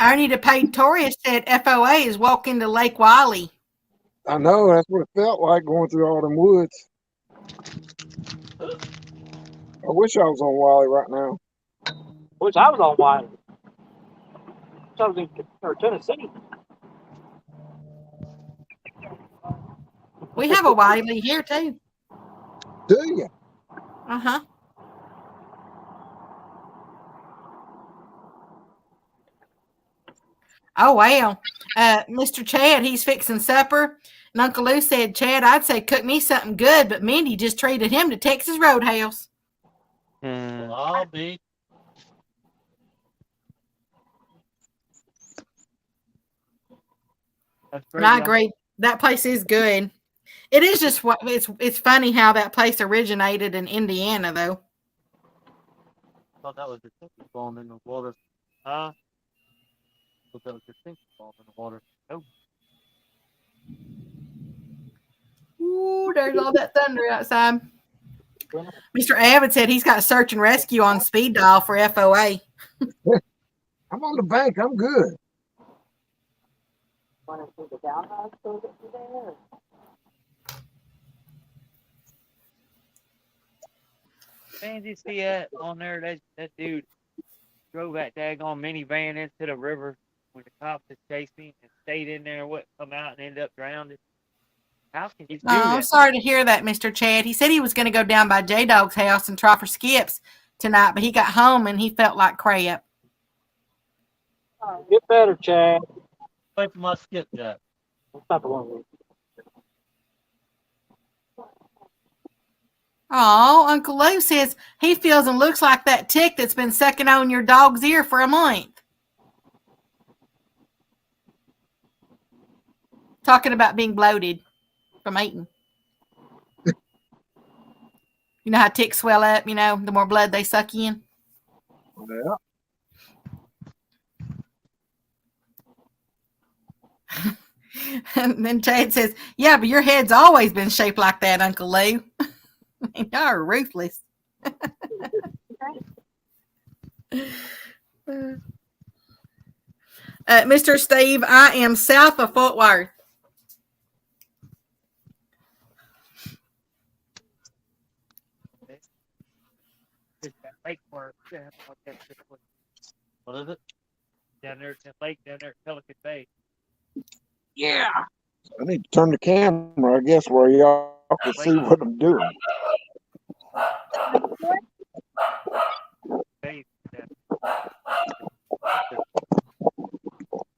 Ernie the paid tourist said FOA is walking to Lake Wiley. I know, that's what it felt like going through all them woods. I wish I was on Wiley right now. Wish I was on Wiley. Wish I was in Tennessee. We have a Wiley here too. Do you? Uh-huh. Oh, wow. Mr. Chad, he's fixing supper. And Uncle Lou said, Chad, I'd say cook me something good, but Mindy just treated him to Texas Roadhouse. Well, I'll be. That's And I agree. That place is good. It is just what it's funny how that place originated in Indiana, though. I thought that was the turkey bomb in the water. Huh? I thought that was the turkey bomb in the water. Oh. Ooh, there's all that thunder outside. Mr. Avid said he's got search and rescue on speed dial for FOA. I'm on the bank. I'm good. Want to see the downhouse so that you're there? Man, did you see that on there? That dude drove that daggone minivan into the river when the cops had chased him and stayed in there and wouldn't come out and ended up drowned. How can you do Oh, I'm that? sorry to hear that, Mr. Chad. He said he was going to go down by J-Dog's house and try for skips tonight, but he got home and he felt like crap. Get better, Chad. Wait for my skip jack. That's not the one. Oh, Uncle Lou says he feels and looks like that tick that's been sucking on your dog's ear for a month. Talking about being bloated from eating. You know how ticks swell up, the more blood they suck in? Yeah. And then Chad says, yeah, but your head's always been shaped like that, Uncle Lou. Y'all are ruthless. Mr. Steve, I am south of Fort Worth. Lake Worth. What is it? Down there at the lake, down there at Pelican Bay. Yeah. I need to turn the camera, I guess, where y'all can see what I'm doing. Bay.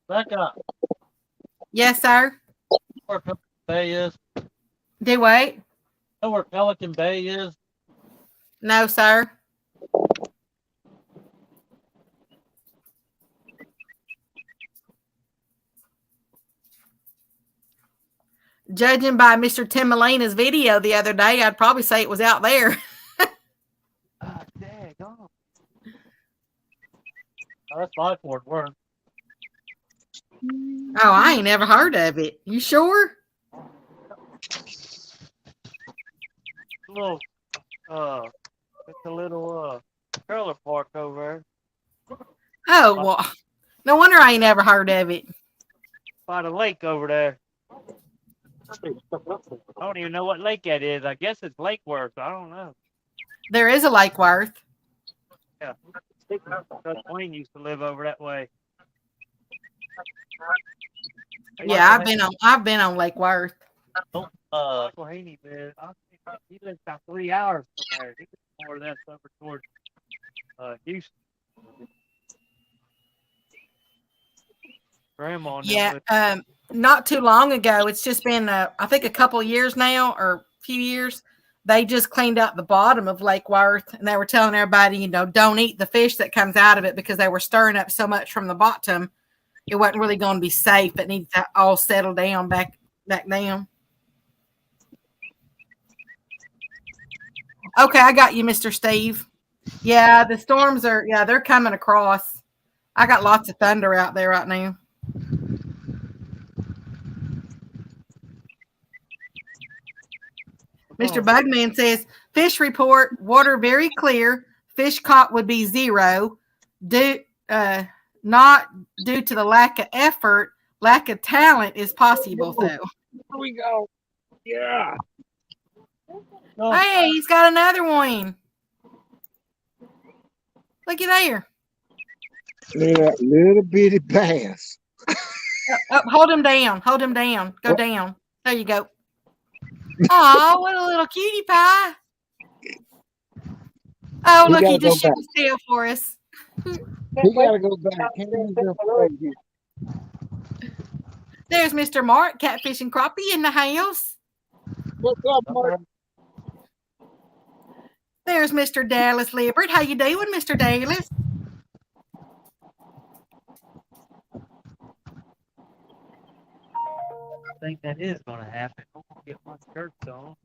Back up. Yes, sir. Where Pelican Bay is? Do wait. Know where Pelican Bay is? No, sir. Judging by Mr. Tim Molina's video the other day, I'd probably say it was out there. Dang on. Oh, that's my Fort Worth. Oh, I ain't never heard of it. You sure? Little, it's a little trailer park over there Oh, well, no wonder I ain't never heard of it. by the lake over there. I don't even know what lake that is. I guess it's Lake Worth. I don't know. There is a Lake Worth. Yeah. Because Wayne used to live over that way. Yeah, I've been on Lake Worth. Uncle Haney lives. He lives about 3 hours from there. He lives more or less over towards Houston. Grandma. Yeah, not too long ago. It's just been, I think, a couple of years now, or a few years. They just cleaned out the bottom of Lake Worth, and they were telling everybody, don't eat the fish that comes out of it because they were stirring up so much from the bottom. It wasn't really going to be safe. It needs to all settle down back down. Okay, I got you, Mr. Steve. Yeah, the storms they're coming across. I got lots of thunder out there right now. Mr. Bugman says, fish report, water very clear. Fish caught would be 0. not due to the lack of effort. Lack of talent is possible, though. Here we go. Yeah. No, Hey, he's got another one. Looky there. Look at that little bitty bass. Oh, hold him down. Hold him down. Go down. There you go. Oh, what a little cutie pie. Oh, He look, he gotta go just shook back. his tail for us. He gotta go back. Can't use this right here. There's Mr. Mark, catfishing crappie in the house. What's up, Mark? There's Mr. Dallas Libbert. How you doing, Mr. Dallas? I think that is going to happen. I'm going to get my skirts on.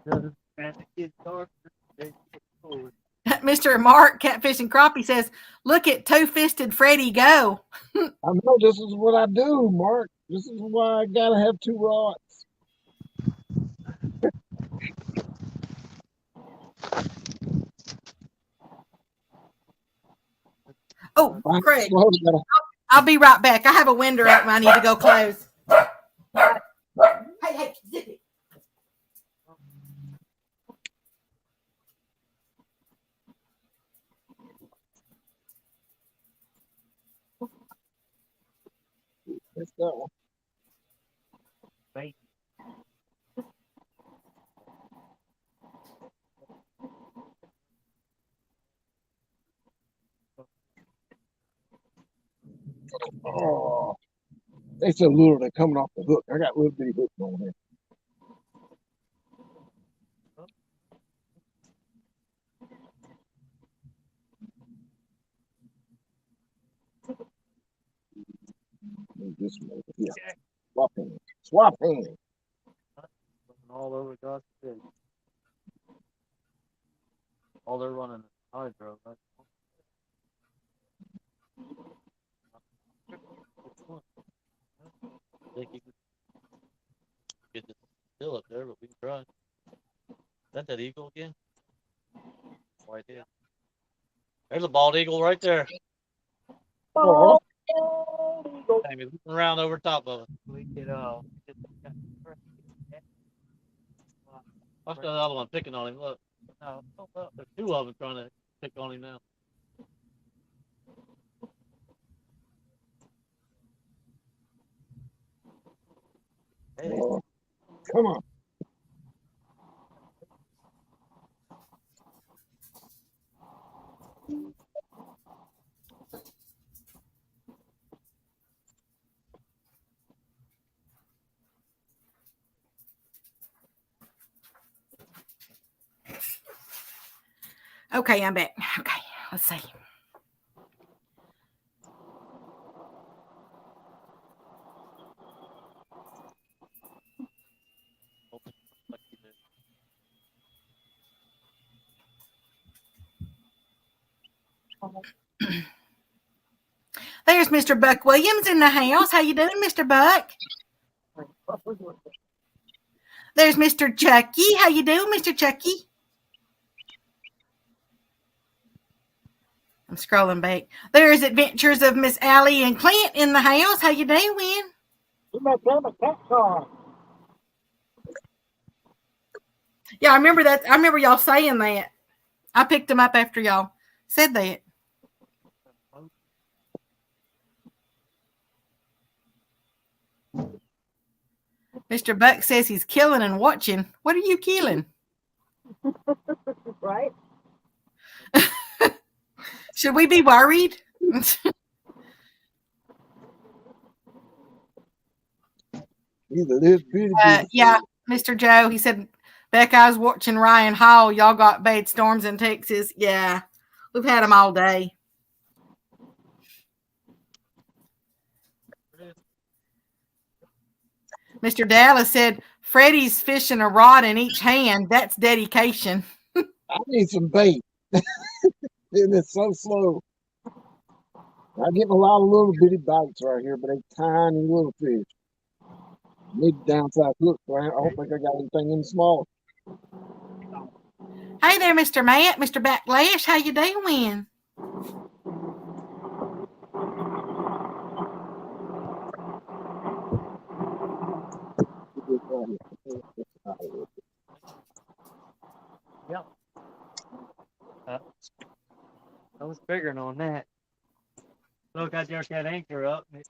Doesn't matter if it's dark. They get cold. Mr. Mark, catfishing crappie, says, look at two-fisted Freddy go. I know this is what I do, Mark. This is why I gotta have two rods. Oh, Craig, Slow, gotta- I'll be right back. I have a window open. I need to go close. Hey, zip it. Let's go. Bait. Oh, they so little they're coming off the hook. I got little bitty hooks on here. Move this one over here. Swap hands. Swap hands. All over God's fish. All they're running is hydro. That's think you could get this still up there, but we can try. Is that eagle again? Right there. There's a bald eagle right there. Oh, Maybe looking around over top of it. We could watch the other one picking on him. Look. No, there's two of them trying to pick on him now. Hey. oh, come on. Okay, I'm back. Okay, let's see. There's Mr. Buck Williams in the house. How you doing, Mr. Buck? There's Mr. Chucky. How you doing, Mr. Chucky? I'm scrolling back. There's Adventures of Miss Allie and Clint in the house. How you doing? Yeah, I remember that. I remember y'all saying that. I picked them up after y'all said that. Mr. Buck says he's killing and watching. What are you killing? Right? Should we be worried? Yeah, Mr. Joe, he said, Beck, I was watching Ryan Hall. Y'all got bad storms in Texas. Yeah, we've had them all day. Mr. Dallas said, Freddie's fishing a rod in each hand. That's dedication. I need some bait. And it's so slow. I get a lot of little bitty bites right here, but they tiny little fish. Need downside hook, so I don't think I got anything in the small. Hey there, Mr. Matt, Mr. Backlash. How you doing? figuring on that. Look, I jerked that anchor up and it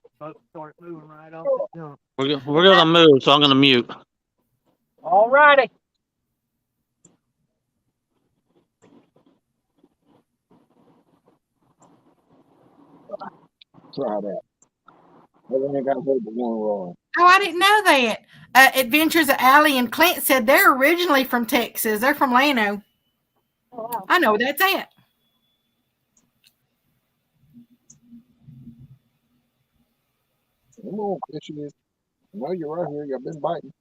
started moving right off the jump. We're gonna move, so I'm gonna mute. All righty. Try that. I ain't got to hold the one rod. Oh, I didn't know that. Adventures of Allie and Clint said they're originally from Texas. They're from Llano. Oh, wow. I know where that's at. Come on, fishing is. I know you're right here. You've been biting.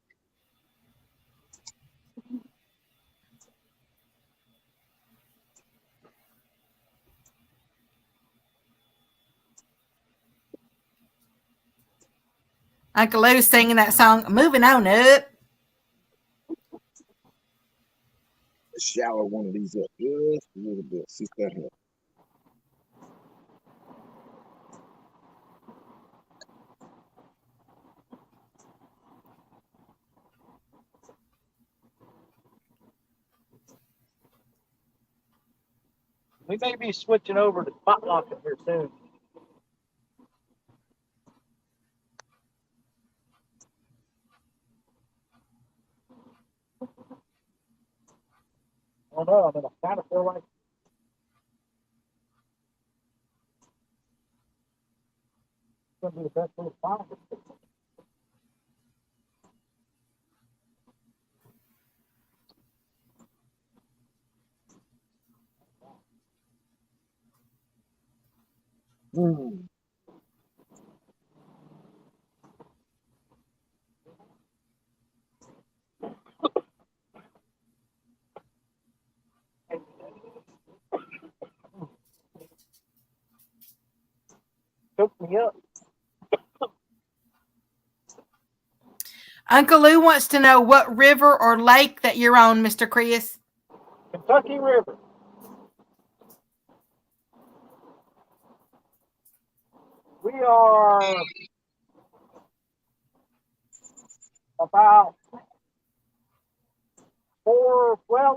Uncle Lou's singing that song, Moving On Up. Shallow one of these up just a little bit. See if that helps. We may be switching over to spot locking here soon. I don't know. I mean, I kind of feel like it's going to be the best little spot. Hmm. Choked me up. Uncle Lou wants to know what river or lake that you're on, Mr. Chris. Kentucky River. We are about we're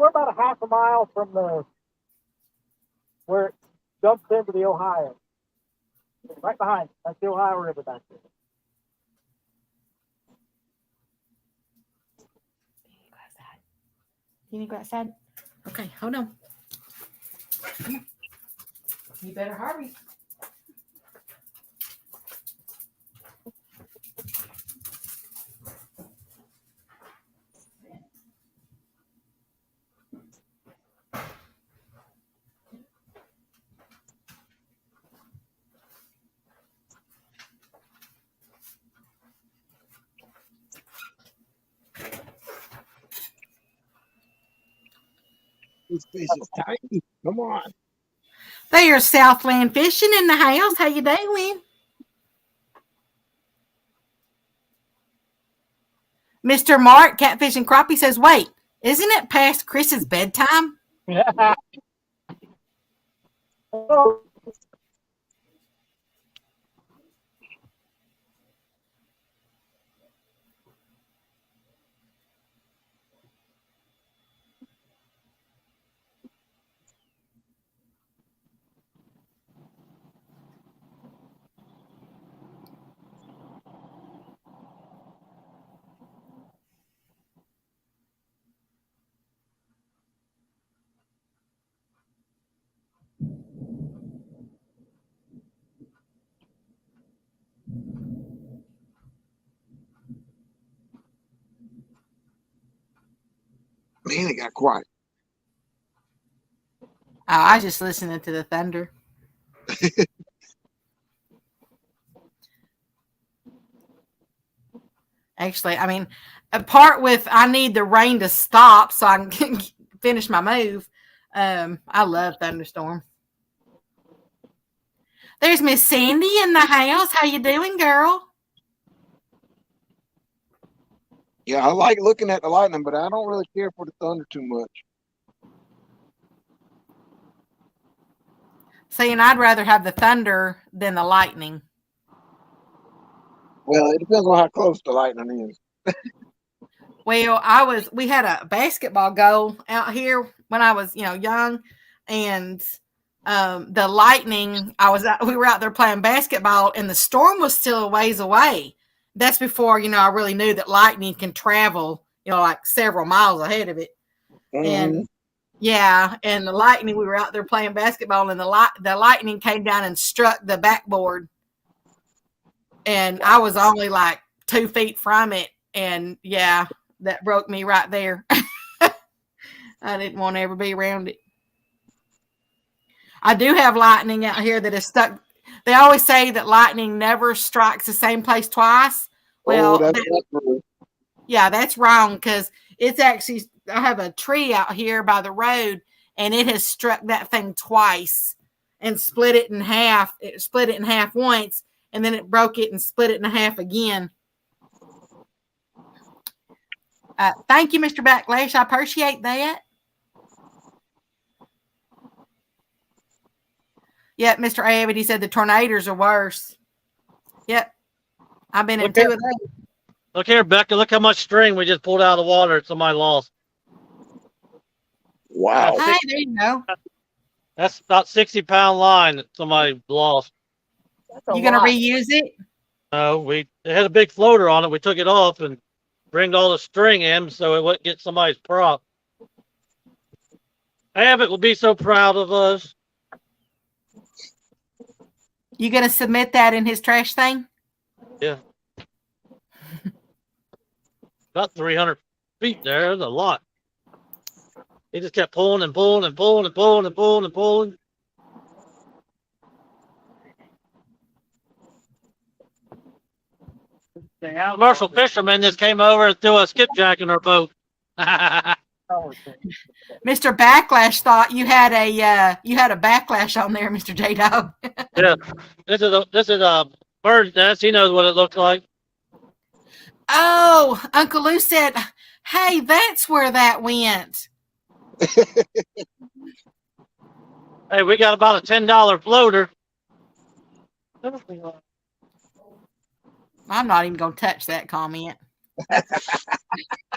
about a half a mile from where it jumps into the Ohio. Right behind. That's the Ohio River back there. You need to go outside? Okay, hold on. You better hurry. This fish is tiny. Come on. There's Southland Fishing in the house. How you doing? Mr. Mark, Catfishing Crappie says, wait, isn't it past Chris's bedtime? Oh, Man, it got quiet. Oh, I was just listening to the thunder. Actually, I mean, apart with I need the rain to stop so I can finish my move. I love thunderstorm. There's Miss Sandy in the house. How you doing, girl? Yeah, I like looking at the lightning, but I don't really care for the thunder too much. Saying I'd rather have the thunder than the lightning. Well, it depends on how close the lightning is. Well, we had a basketball goal out here when I was, young, and the lightning, we were out there playing basketball and the storm was still a ways away. That's before, I really knew that lightning can travel, like several miles ahead of it. And and the lightning, we were out there playing basketball and the lightning came down and struck the backboard. And I was only like 2 feet from it. And that broke me right there. I didn't want to ever be around it. I do have lightning out here that is stuck. They always say that lightning never strikes the same place twice. Well, that's not true. Yeah, that's wrong because it's actually, I have a tree out here by the road and it has struck that thing twice and split it in half. It split it in half once and then it broke it and split it in half again. Thank you, Mr. Backlash. I appreciate that. Yep, Mr. Abbott, he said the tornadoes are worse. Yep. I've been in 2 of those. Look here, Becca. Look how much string we just pulled out of the water. Somebody lost. Wow. Hey, there you go. That's about 60-pound line that somebody lost. You going to reuse it? No, it had a big floater on it. We took it off and bring all the string in so it wouldn't get somebody's prop. Abbott will be so proud of us. You going to submit that in his trash thing? Yeah. About 300 feet there. There's a lot. He just kept pulling and pulling and pulling and pulling and pulling and pulling. The commercial fisherman just came over and threw a skipjack in our boat. Mr. Backlash thought you had a backlash on there, Mr. J Dog. Yeah, this is a bird's nest. He knows what it looks like. Oh, Uncle Lou said, "Hey, that's where that went." Hey, we got about a $10 floater. I'm not even gonna touch that comment.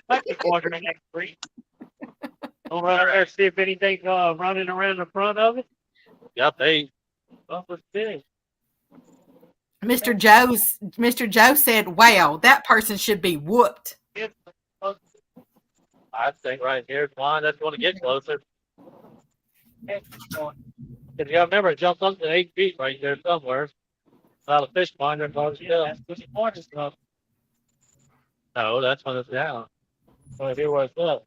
Might be wandering next week. Over there, see if anything's running around the front of it. Got bait. What was big? Mr. Joe said, "Wow, that person should be whooped." I think right here is fine. That's going to get closer. If you remember, it jumped up to 8 feet right there somewhere. Without a fish finder, That's what more stuff. No, that's when it's down. So here where it's up.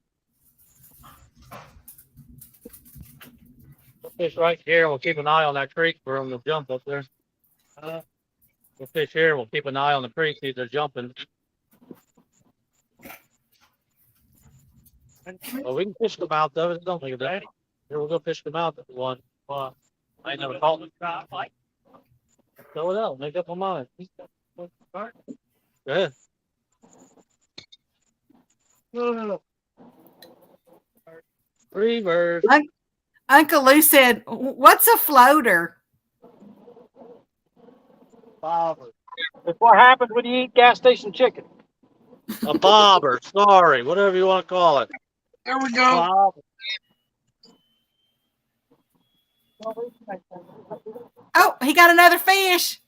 We'll fish right here. We'll keep an eye on that creek for them to jump up there. We'll fish here. We'll keep an eye on the creek, see if they're jumping. Well, we can fish them out though. Don't think of that. Here, we'll go fish them out. One. I ain't never caught them. Throw it out. Make up my mind. Go ahead. Reverse. Uncle Lou said, "What's a floater?" Bobber. It's what happens when you eat gas station chicken. A bobber. Sorry. Whatever you want to call it. There we go. Bobber. Oh, he got another fish.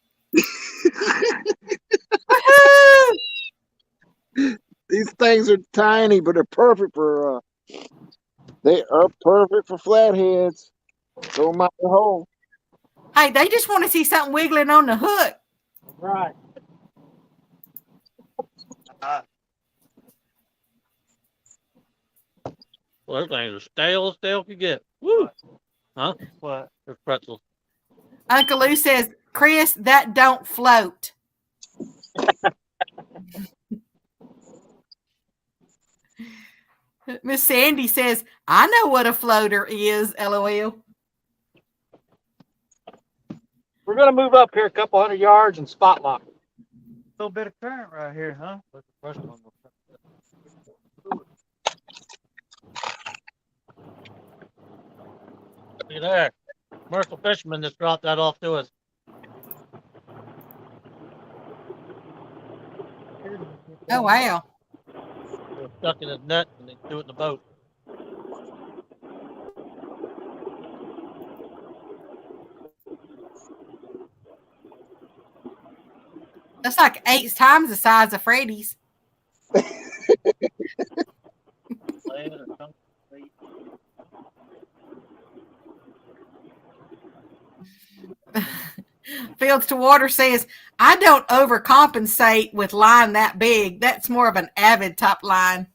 These things are tiny, but they're perfect for flatheads. Throw them out the hole. Hey, they just want to see something wiggling on the hook. Right. Well, those things are stale could get. Woo. Huh? What? They're pretzels. Uncle Lou says, "Chris, that don't float." Miss Sandy says, "I know what a floater is." LOL. We're gonna move up here a couple hundred yards and spot lock. A little bit of current right here, huh? What's the first one? See there. Commercial fisherman just dropped that off to us. Oh wow. It was stuck in his net and they threw it in the boat. That's like 8 times the size of Freddy's. Lead or something. Fields to Water says, I don't overcompensate with line that big. That's more of an avid type line.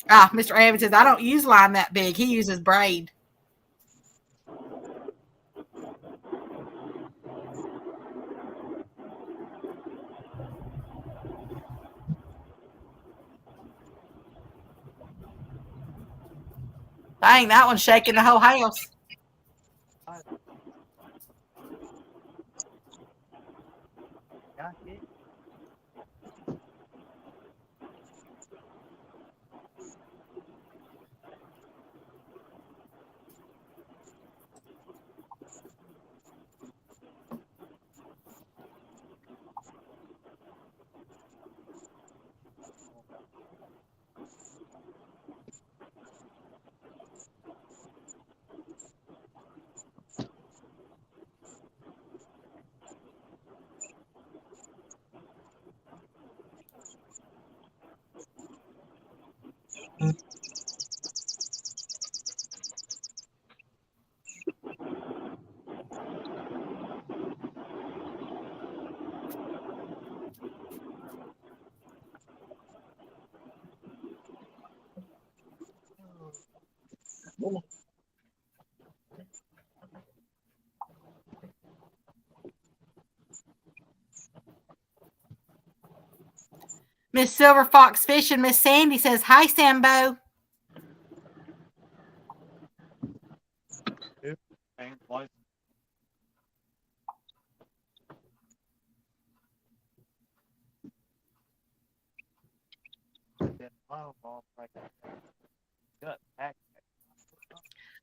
Mr. Avid says, I don't use line that big. He uses braid. Dang, that one's shaking the whole house. Got it. Miss Silver Fox Fishing, Miss Sandy says, hi, Sambo. Ain't like that love off like that. Gut pack.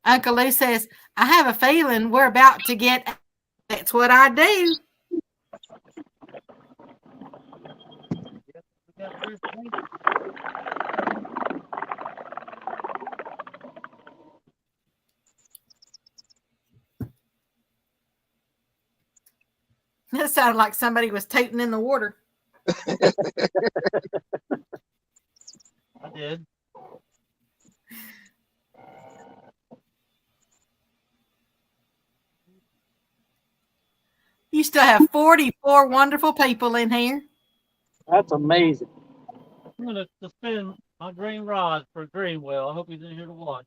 Uncle Lou says, I have a feeling we're about to get. That's what I do. Yes, we got three things. That sounded like somebody was tooting in the water. I did. You still have 44 wonderful people in here. That's amazing. I'm gonna suspend my green rod for Greenwell. I hope he's in here to watch.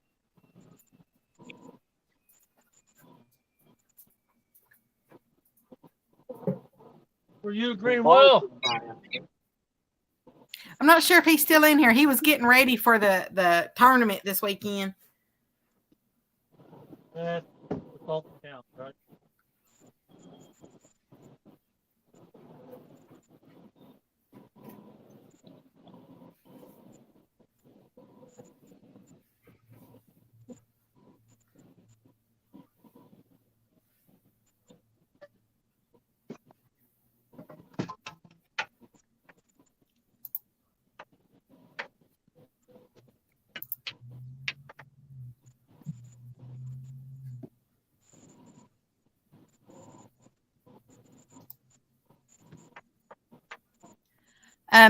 For you, Greenwell. I'm not sure if he's still in here. He was getting ready for the tournament this weekend. That's all that counts, right?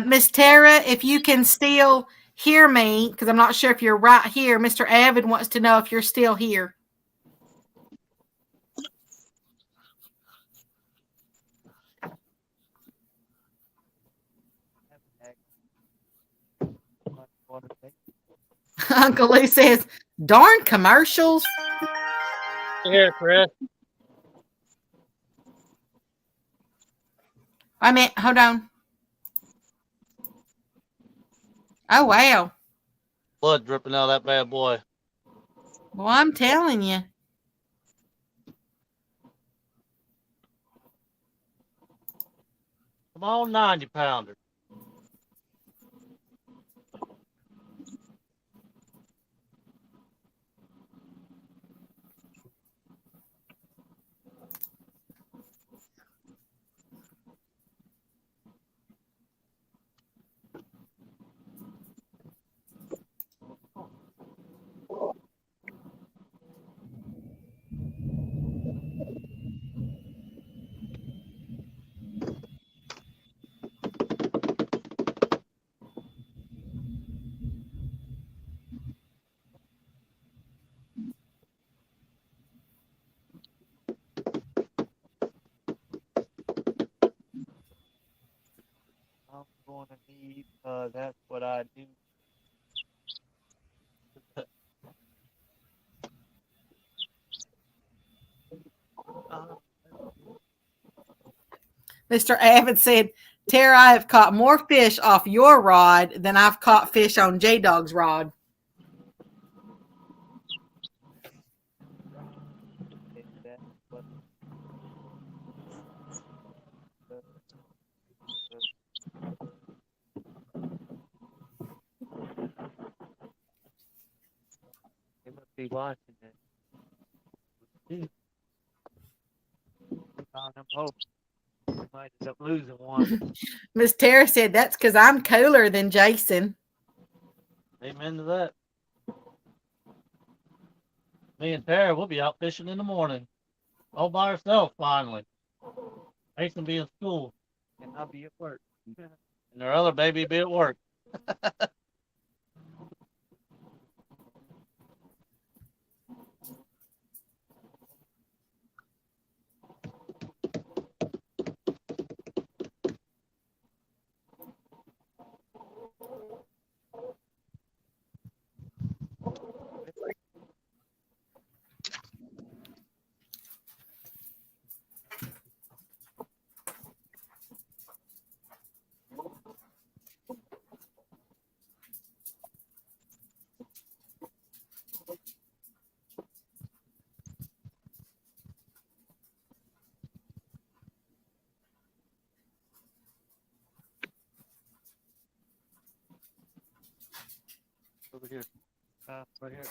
Miss Tara, if you can still hear me, because I'm not sure if you're right here. Mr. Avid wants to know if you're still here. Uncle Lou says, darn commercials. Here, Chris. I mean, hold on. Oh, wow. Blood dripping out of that bad boy. Well, I'm telling you. Come on, 90-pounder. I'm going to need, that's what I do. Mr. Abbott said, Tara, I have caught more fish off your rod than I've caught fish on J Dog's rod. That's what they must be watching it. On them hopes. We might end up losing one. Miss Tara said, that's because I'm cooler than Jason. Amen to that. Me and Tara will be out fishing in the morning. All by herself, finally. Mason be in school. And I'll be at work. And their other baby be at work. Over here. Right here.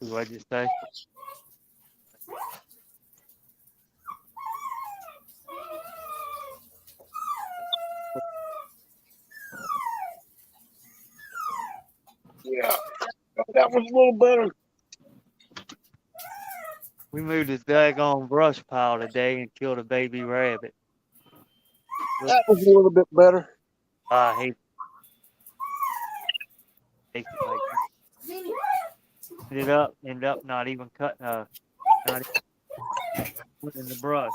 What'd you say? Yeah, that was a little better. We moved this daggone brush pile today and killed a baby rabbit. That was a little bit better. I hate it like ended up not even cutting not even putting in the brush.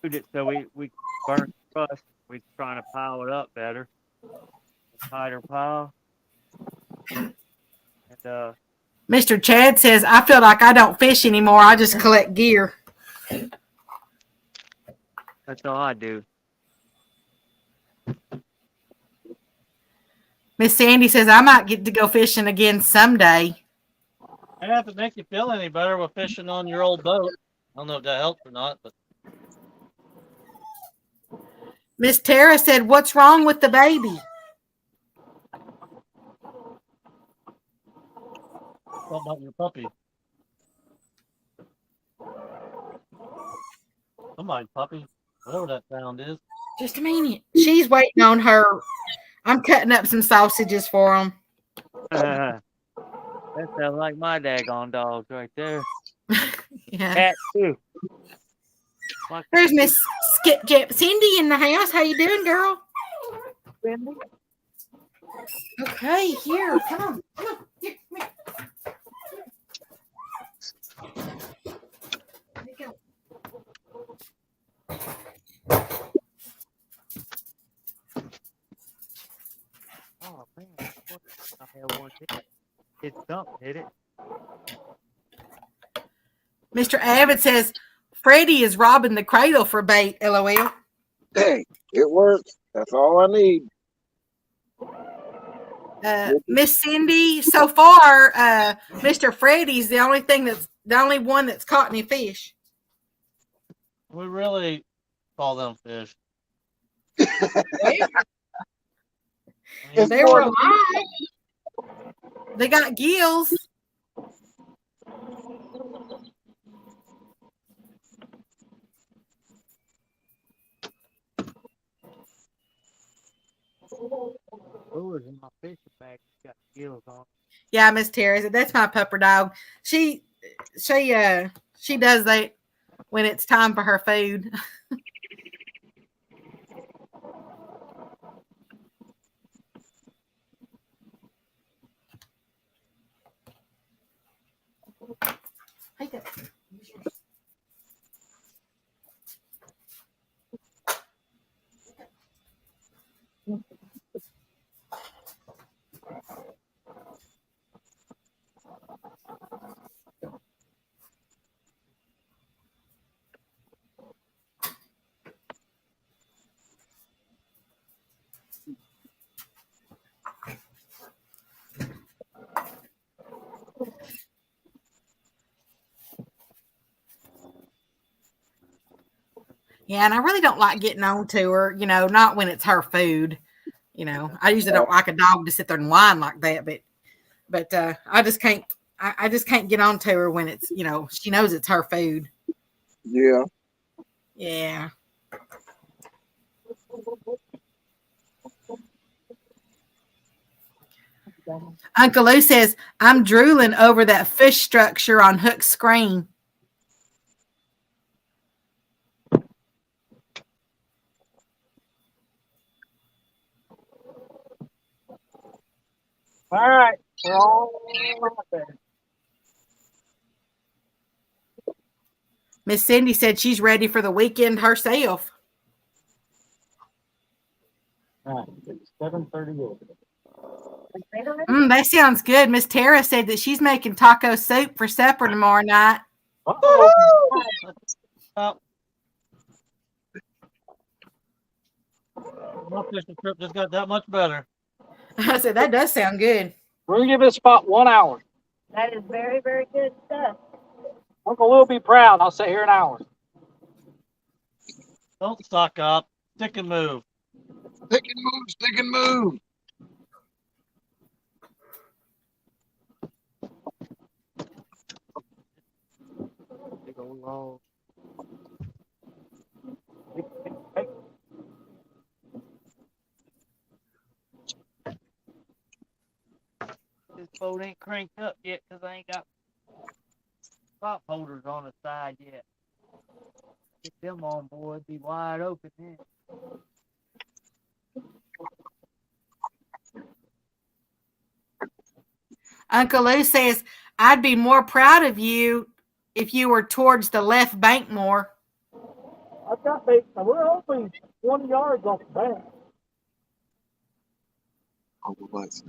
Moved it so we burnt the brush. We trying to pile it up better. Tighter pile. And Mr. Chad says, I feel like I don't fish anymore. I just collect gear. that's all I do. Miss Sandy says, I might get to go fishing again someday. And if it make you feel any better with fishing on your old boat. I don't know if that helps or not, but Miss Tara said, what's wrong with the baby? what about your puppy? Somebody's puppy, whatever that sound is. Just a minute. She's waiting on her. I'm cutting up some sausages for them. That sounds like my daggone dogs right there. Yeah. Cat too. There's Miss Skipjack Cindy in the house. How you doing, girl? Cindy? Okay, here. Come on. Come on. Here, come here. There you go. Oh man, I had one hit. It dumped, hit it. Mr. Abbott says, Freddie is robbing the cradle for bait, LOL. Hey, it works. That's all I need. Miss Cindy, so far, Mr. Freddie's the only one that's caught any fish. We really call them fish. They were alive. They got gills. Lures in my fishing bag got gills on. Yeah, Miss Terry said that's my pupper dog. She does that when it's time for her food. Take it. Yeah, and I really don't like getting on to her, not when it's her food. I usually don't like a dog to sit there and whine like that, but I just can't I just can't get on to her when it's, she knows it's her food. Yeah. Yeah. Uncle Lou says, I'm drooling over that fish structure on Hook's screen. All right, we're all out there. Miss Cindy said she's ready for the weekend herself. All right, it's 7:38. That sounds good. Miss Tara said that she's making taco soup for supper tomorrow night. Uh-oh. My fishing trip just got that much better. I said, that does sound good. We're gonna give this spot 1 hour. That is very, very good stuff. Uncle Lou will be proud. I'll sit here an hour. Don't suck up. Stick and move. Stick and move, stick and move. Big old log. This boat ain't cranked up yet because I ain't got pop holders on the side yet. Get them on board, be wide open then. Uncle Lou says, I'd be more proud of you if you were towards the left bank more. I've got bait. We're only 20 yards off the bank. Oh, what's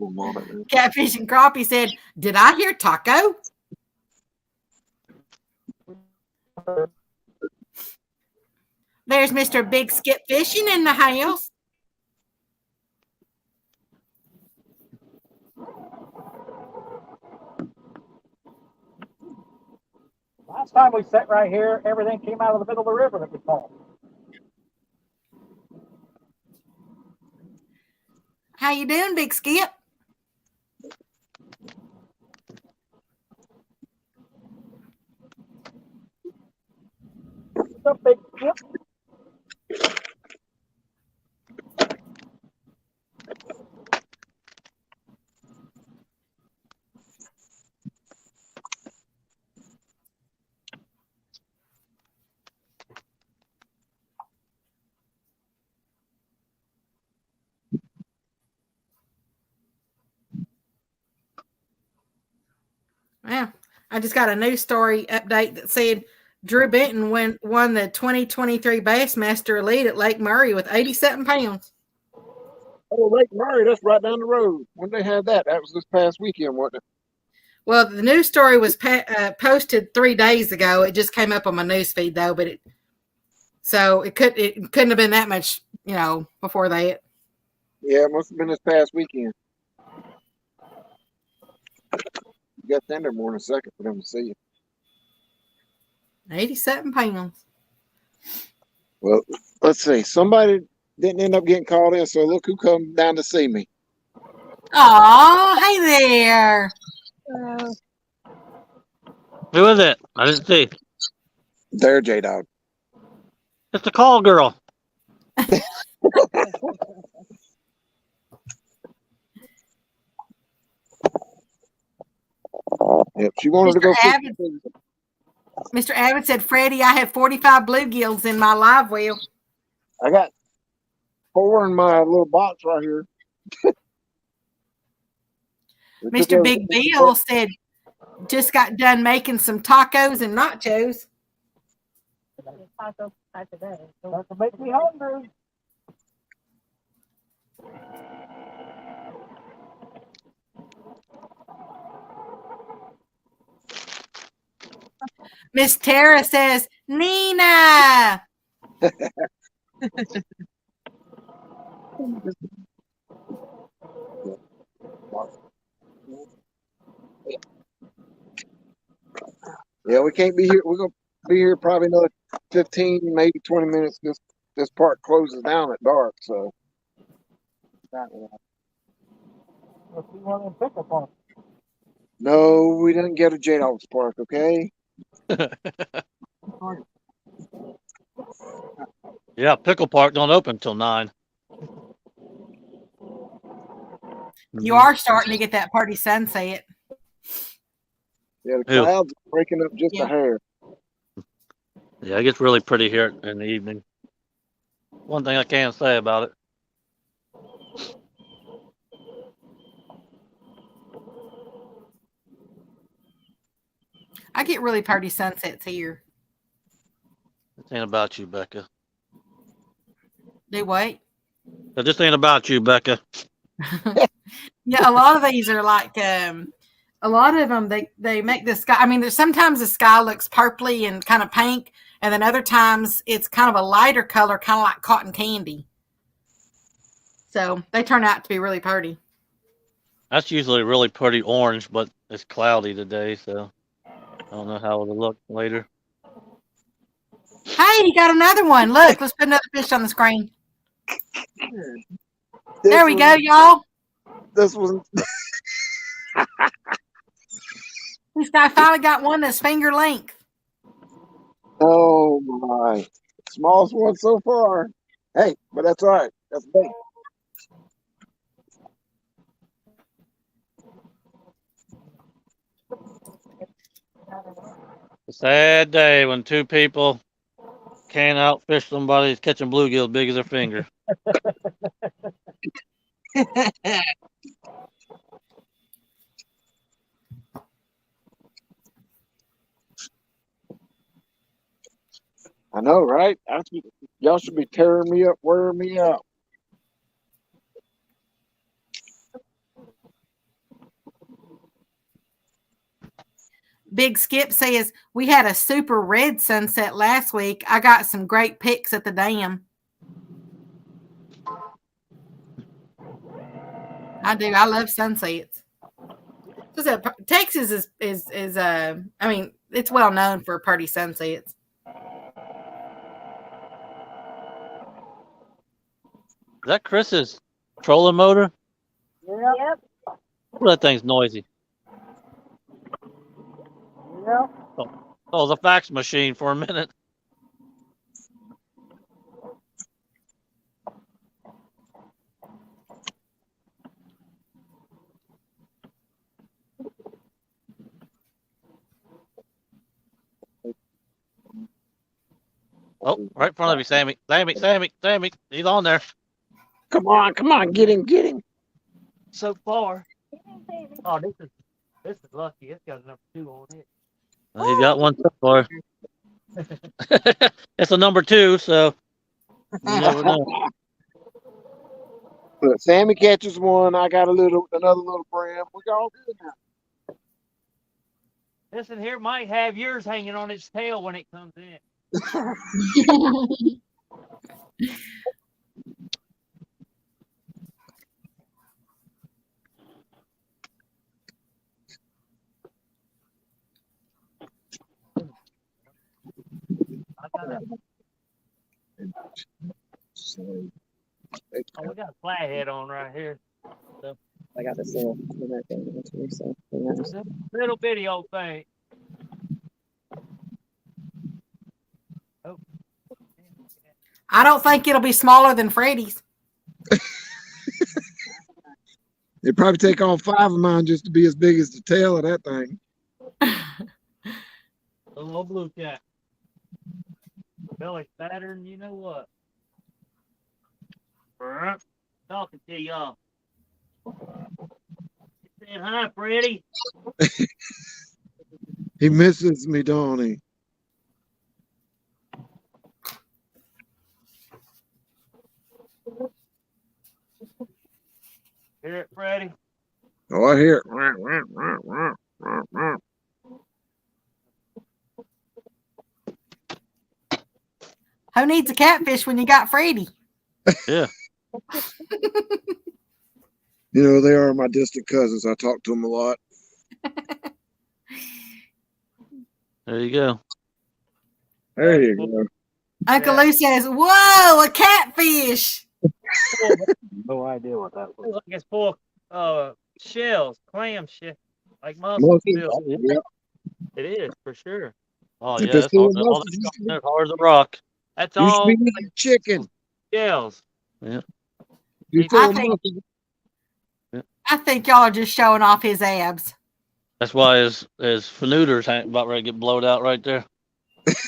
Catfishing Crappie said, did I hear taco? There's Mr. Big Skip Fishing in the house. Last time we sat right here, everything came out of the middle of the river that we caught. How you doing, Big Skip? What's up, Big Skip? Yeah, I just got a news story update that said Drew Benton won the 2023 Bassmaster Elite at Lake Murray with 87 pounds. Oh, Lake Murray, that's right down the road. When they had that, that was this past weekend, wasn't it? Well, the news story was posted 3 days ago. It just came up on my news feed though, but it couldn't have been that much, before that. Yeah, it must have been this past weekend. You got tender more than a second for them to see you. 87 pounds. Well, let's see. Somebody didn't end up getting called in, so look who come down to see me. Oh, hey there. Who is it? I didn't see. There, J-Dog. It's the call girl. Yep, she wanted to go. Mr. Abbott said, Freddie, I have 45 bluegills in my live well. I got 4 in my little box right here. We took Mr. Big everything. Bill said, just got done making some tacos and nachos. Taco pie today. That can make me hungry. Miss Tara says, Nina. Yeah, we can't be here. We're gonna be here probably another 15, maybe 20 minutes. This park closes down at dark, so. Let's see one in Pickle Park. No, we didn't get a J Dogs Park, okay? Yeah, Pickle Park don't open till 9. You are starting to get that party sunset. Yeah, the Who? clouds are breaking up just Yeah. a hair. Yeah, it gets really pretty here in the evening. One thing I can say about it. I get really party sunsets here. This ain't about you, Becca. Do what? This ain't about you, Becca. Yeah, a lot of these are like a lot of them they make the sky. I mean, there's sometimes the sky looks purpley and kind of pink, and then other times it's kind of a lighter color, kind of like cotton candy. So they turn out to be really pretty. That's usually really pretty orange, but it's cloudy today, so I don't know how it'll look later. Hey, you got another one. Look, let's put another fish on the screen. There we go, y'all. This was This guy finally got one that's finger length. oh my smallest one so far. Hey, but that's all right. That's big. A sad day when two people can't outfish somebody who's catching bluegill as big as their finger. I know, right? Y'all should be tearing me up, wearing me out. Big Skip says, we had a super red sunset last week. I got some great pics at the dam. I do. I love sunsets. Texas is I mean, it's well known for pretty sunsets. Is that Chris's trolling motor? Yep. Oh, that thing's noisy. Yeah. Oh, the fax machine for a minute. Oh, right in front of you, Sammy. Sammy. He's on there. Come on, get him. So far. Oh, this is lucky. It's got a number 2 on it. Well, he's got one so far. It's a number 2, so you never know. Look, Sammy catches one. I got another little brim. We all good now. This in here might have yours hanging on its tail when it comes in. Oh, we got a flathead on right here. I got this little thing too, so who knows? Little bitty old thing. Oh. I don't think it'll be smaller than Freddy's. It'd probably take all 5 of mine just to be as big as the tail of that thing. Little old blue cat. Belly's fatter than you know what. Talking to y'all. saying hi, Freddie. He misses me, don't he? Hear it, Freddie? Oh, I hear it. Who needs a catfish when you got Freddy? Yeah. You know, they are my distant cousins. I talk to them a lot. There you go. There you go. Uncle Yeah. Lou says, "Whoa, a catfish!" No idea what that was. Look, it's full of shells, clam shell, like mussels. Mussels. Bill. Yeah. It is for sure. Oh If yeah, it's that's full hard. of All mussels, that's hard as a rock. That's you should all be eating chicken. shells. Yeah. You I full of think- mussels. I think y'all are just showing off his abs. That's why his fanooters ain't about ready to get blowed out right there.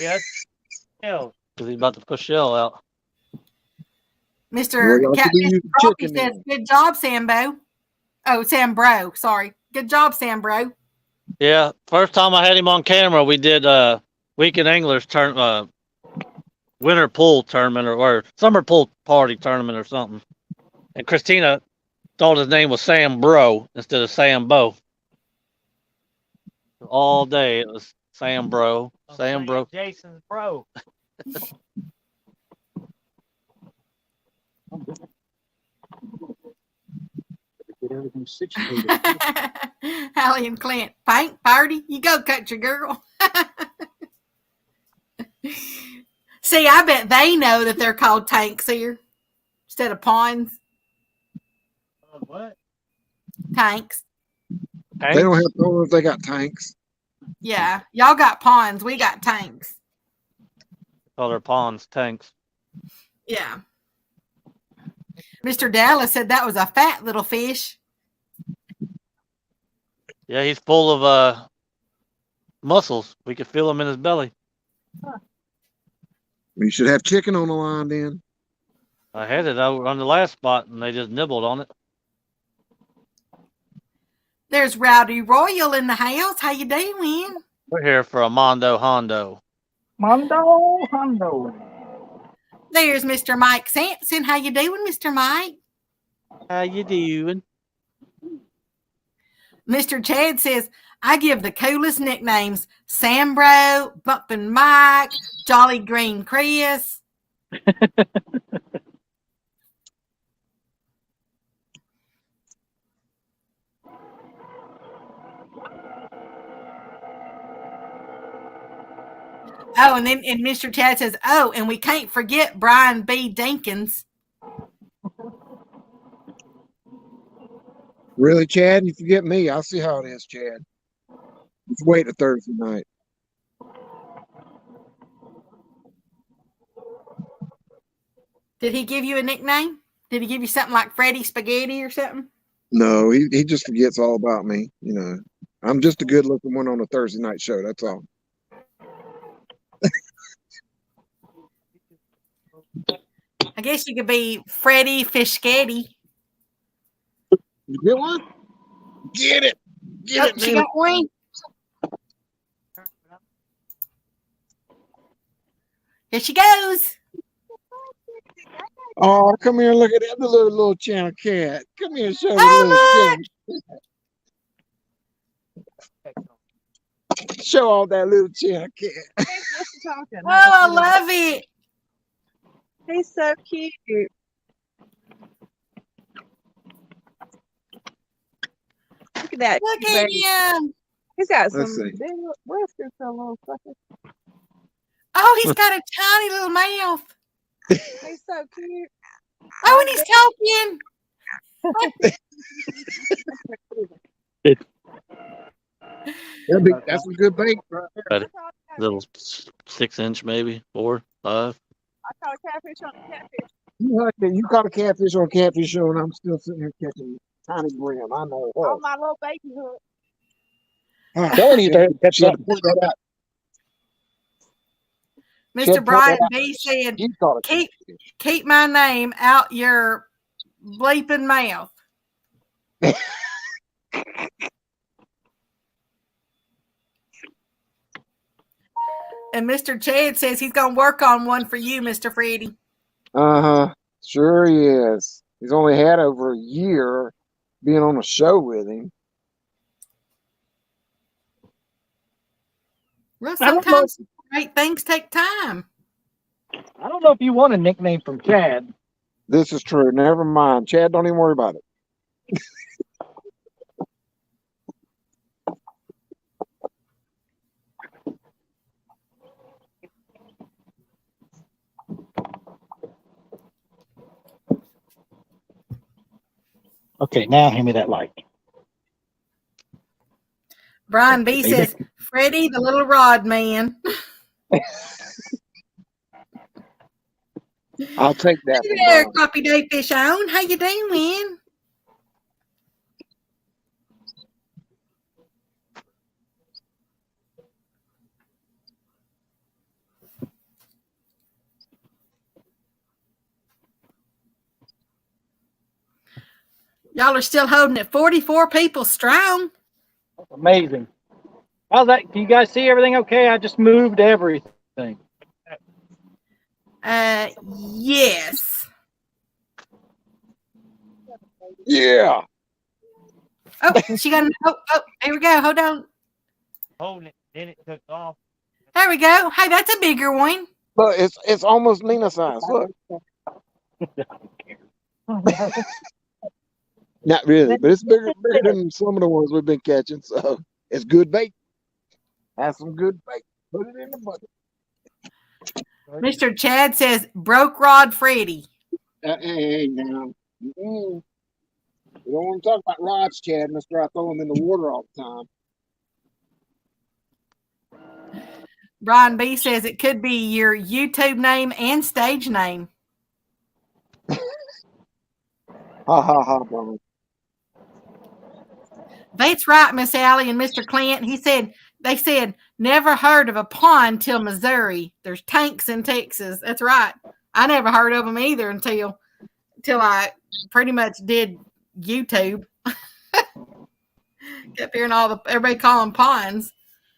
Yeah, that's shells. Because he's about to push shell out. Mr. Well, y'all should Catfish use Trophy chicken says, then. "Good job, Sambo." Oh, Sambro. Sorry. Good job, Sambro. Yeah. First time I had him on camera, we did Weekend Anglers winter pool tournament or summer pool party tournament or something. And Christina thought his name was Sam Bro instead of Sam Bo. All day it was Sam Bro, I'm Sam saying Bro. Jason's bro. Get everything situated. Hallie and Clint. Paint party. You go, country girl. See, I bet they know that they're called tanks here instead of ponds. What? Tanks. They don't have problems. They got tanks. Yeah. Y'all got ponds. We got tanks. Call their ponds tanks. Yeah. Mr. Dallas said that was a fat little fish. Yeah, he's full of muscles. We could feel them in his belly. You should have chicken on the line then. I had it over on the last spot and they just nibbled on it. There's Rowdy Royal in the house. How you doing? We're here for a Mondo Hondo. Mondo Hondo. There's Mr. Mike Sampson. How you doing, Mr. Mike? How you doing? Mr. Chad says, I give the coolest nicknames: Sambro, Bumpin' Mike, Jolly Green Chris. Oh, and Mr. Chad says, oh, and we can't forget Brian B. Dinkins. Really, Chad? You forget me. I'll see how it is, Chad. Let's wait a Thursday night. Did he give you a nickname? Did he give you something like Freddy Spaghetti or something? No, he just forgets all about me. You know, I'm just a good looking one on a Thursday night show. That's all. I guess you could be Freddy Fishgetti. You get one? Get it. Get Oh, it, she man. got one. Here she goes. Oh, come here and look at that little channel cat. Come here and show the Oh, little channel. Show all that little channel cat. Oh, I love it. He's so cute. Look at that. Look cute at baby. him. He's got Let's some see. big whiskers, a little sucker. Oh, he's got a tiny little mouth. He's so cute. Oh, and he's talking. That's a good bait. But little 6-inch maybe, 4, 5. I caught a catfish on a catfish. You caught a catfish on a catfish show, and I'm still sitting here catching tiny brim. I know. On my little baby hook. Telling you to catch She had to something. point that out. Mr. Brian B said, You caught a keep catfish. keep my name out your bleeping mouth. And Mr. Chad says he's going to work on one for you, Mr. Freddie. Uh-huh. Sure he is. He's only had over a year being on a show with him. Well, I don't know. sometimes great things take time. I don't know if you want a nickname from Chad. This is true. Never mind. Chad, don't even worry about it. Okay, now hand me that light. Brian B says, Freddie, the little rod man. I'll take that. Hey there, Copy Day Fish On. How you doing? Y'all are still holding it 44 people strong. That's amazing. How's that? Can you guys see everything okay? I just moved everything. Yes. Yeah. Oh, she got here we go. Hold on. Holding it, then it took off. There we go. Hey, that's a bigger one. Look, it's almost Nina size. Look. Not really, but it's bigger than some of the ones we've been catching. So it's good bait. Have some good bait. Put it in the bucket. Mr. Chad says, broke rod Freddy. Hey, now. You don't want to talk about rods, Chad, unless I throw them in the water all the time. Brian B says it could be your YouTube name and stage name. Ha ha ha, Brian. That's right, Miss Allie and Mr. Clint. They said, never heard of a pond till Missouri. There's tanks in Texas. That's right. I never heard of them either until I pretty much did YouTube. Kept hearing everybody call them ponds.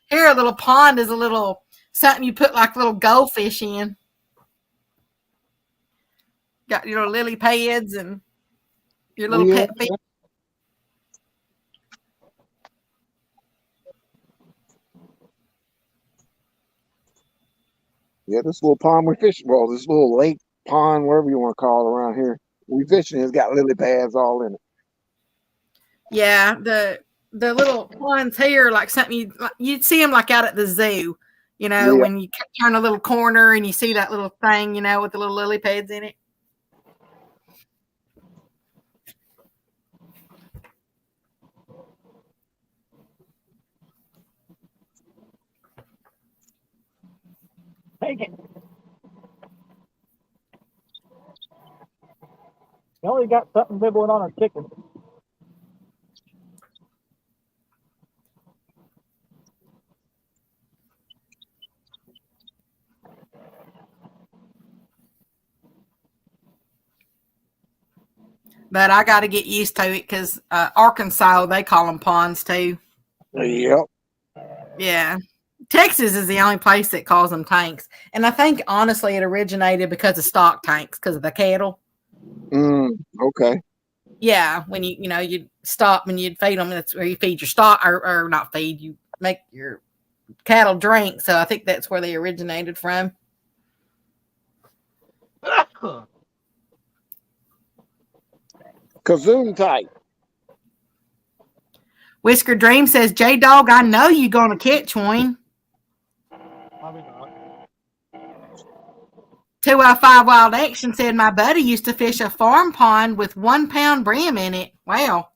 Here, a little pond is a little something you put like little goldfish in. Got your little lily pads and your little pet fish. Yeah, this little pond we fish, well, this little lake, pond, whatever you want to call it around here, we fishing, it's got lily pads all in it. Yeah, the little ponds here, like something you'd see them like out at the zoo, when you turn a little corner and you see that little thing, with the little lily pads in it. Take it. We only got something nibbling on our chicken. But I got to get used to it because Arkansas, they call them ponds too. Yep. Yeah. Texas is the only place that calls them tanks. And I think, honestly, it originated because of stock tanks, because of the cattle. Okay. Yeah. When you'd stop and you'd feed them. That's where you feed your stock, or not feed, you make your cattle drink. So I think that's where they originated from. Kazoon type. Whisker Dream says, J-Dog, I know you're going to catch one. Probably not. 205 Wild Action said, my buddy used to fish a farm pond with 1 pound brim in it. Wow.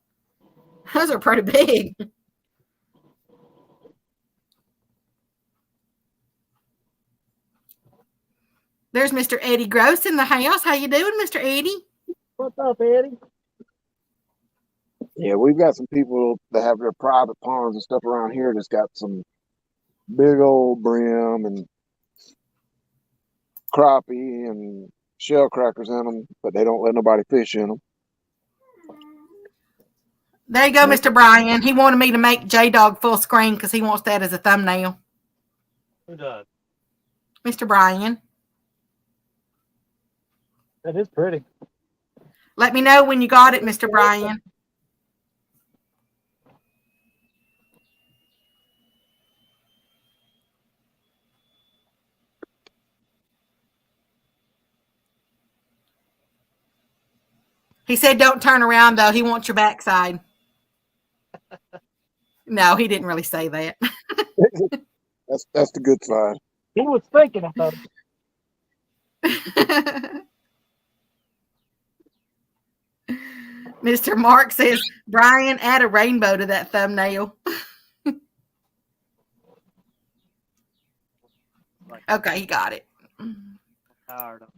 Those are pretty big. There's Mr. Eddie Gross in the house. How you doing, Mr. Eddie? What's up, Eddie? Yeah, we've got some people that have their private ponds and stuff around here that's got some big old brim and crappie and shell crackers in them, but they don't let nobody fish in them. There you go, Mr. Brian. He wanted me to make J-Dog full screen because he wants that as a thumbnail. Who does? Mr. Brian. That is pretty. Let me know when you got it, Mr. Brian. He said don't turn around, though. He wants your backside. No, he didn't really say that. That's the good side. He was thinking about Mr. Mark says, Brian, add a rainbow to that thumbnail. Okay, he got it. I'm tired of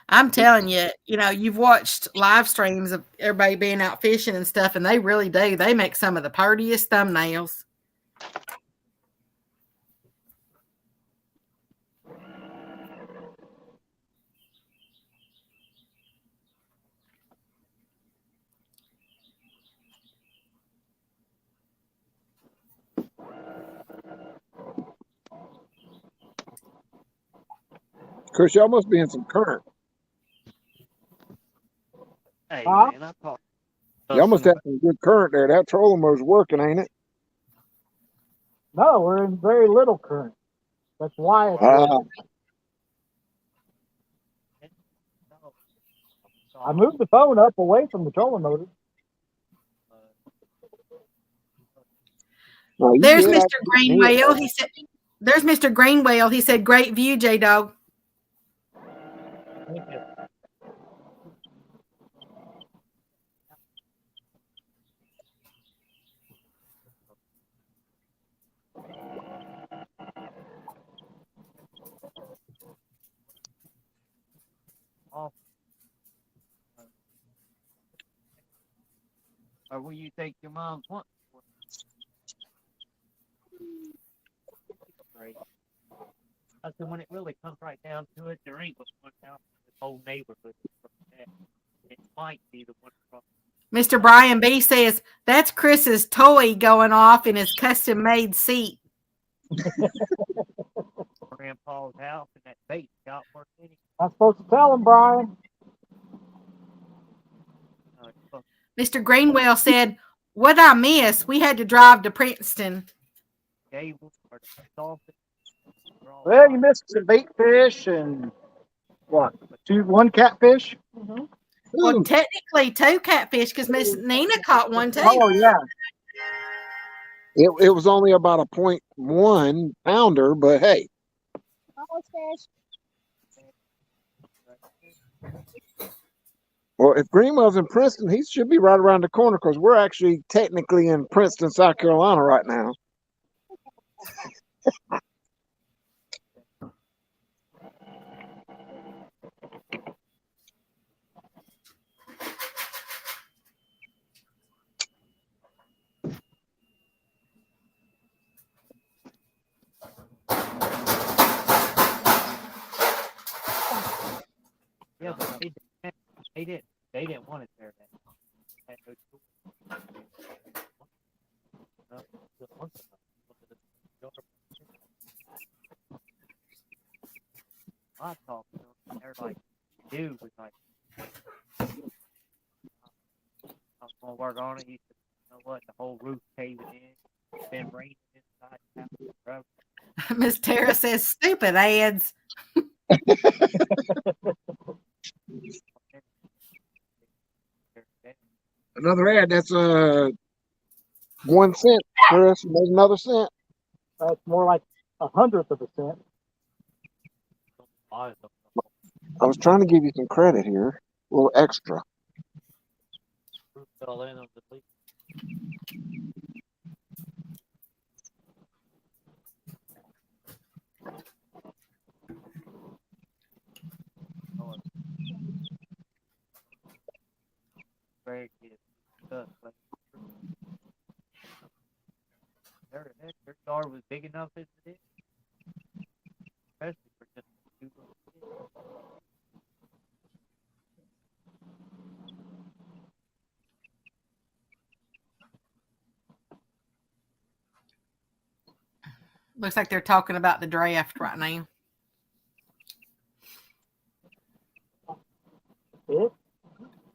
I'm telling you, you've watched live streams of everybody being out fishing and stuff, and they really do. They make some of the prettiest thumbnails. Chris, y'all must be in some current. Hey, Huh? man, I thought Y'all must have some good current there. That trolling motor's working, ain't it? No, we're in very little current. That's why it's I moved the phone up away from the trolling motor. No, you There's did. Mr. Greenwell. He said, "There's Mr. Greenwell." He said, "Great view, J-Dog." Thank you. Or will you take your mom's one? Great. I said, when it really comes right down to it, there ain't but one house in this whole neighborhood. It might be the one from Mr. Brian B says, "That's Chris's toy going off in his custom-made seat." Grandpa's house and that bait shop work any. I'm supposed to tell him, Brian. Mr. Greenwell said, "What I miss? We had to drive to Princeton." Gables or the dolphin. Well, you missed some bait fish and one catfish. Well, technically 2 catfish because Miss Nina caught one too. Oh yeah. It was only about a 0.1 pounder, but hey. Well, if Greenwell's in Princeton, he should be right around the corner because we're actually technically in Princeton, South Carolina right now. Yeah, but they didn't want it there. Had no choice. I talked to them. They're like, dude was like, I was gonna work on it. He said, you know what? The whole roof caving in. It's been raining inside the house forever. Miss Tara says, "Stupid ads." Another ad, that's 1 cent, Chris. There's another cent. That's more like 1/100 of a cent. I was trying to give you some credit here, a little extra. yard was big enough as it is, especially for just two little kids. Looks like they're talking about the draft right now.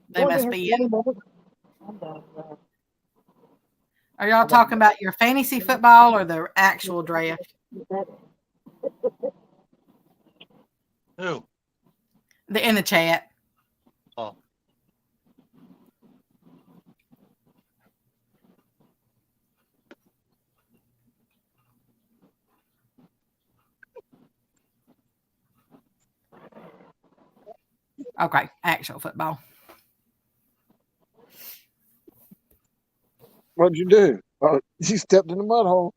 They must be. Are y'all talking about your fantasy football or the actual draft? Who? In the chat. Oh. Okay, actual football. What'd you do? Oh, you stepped in the mud hole.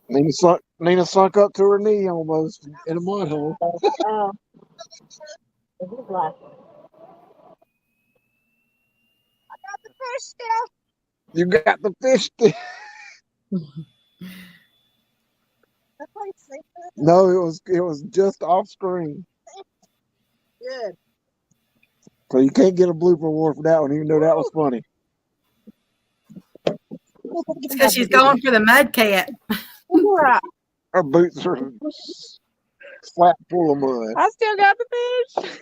Nina sunk up to her knee almost in a mud hole. You got the fish still. No, it was just off screen. Good. So you can't get a blooper award for that one, even though that was funny. It's because she's going for the mud cat. Her boots are flat full of mud. I still got the fish.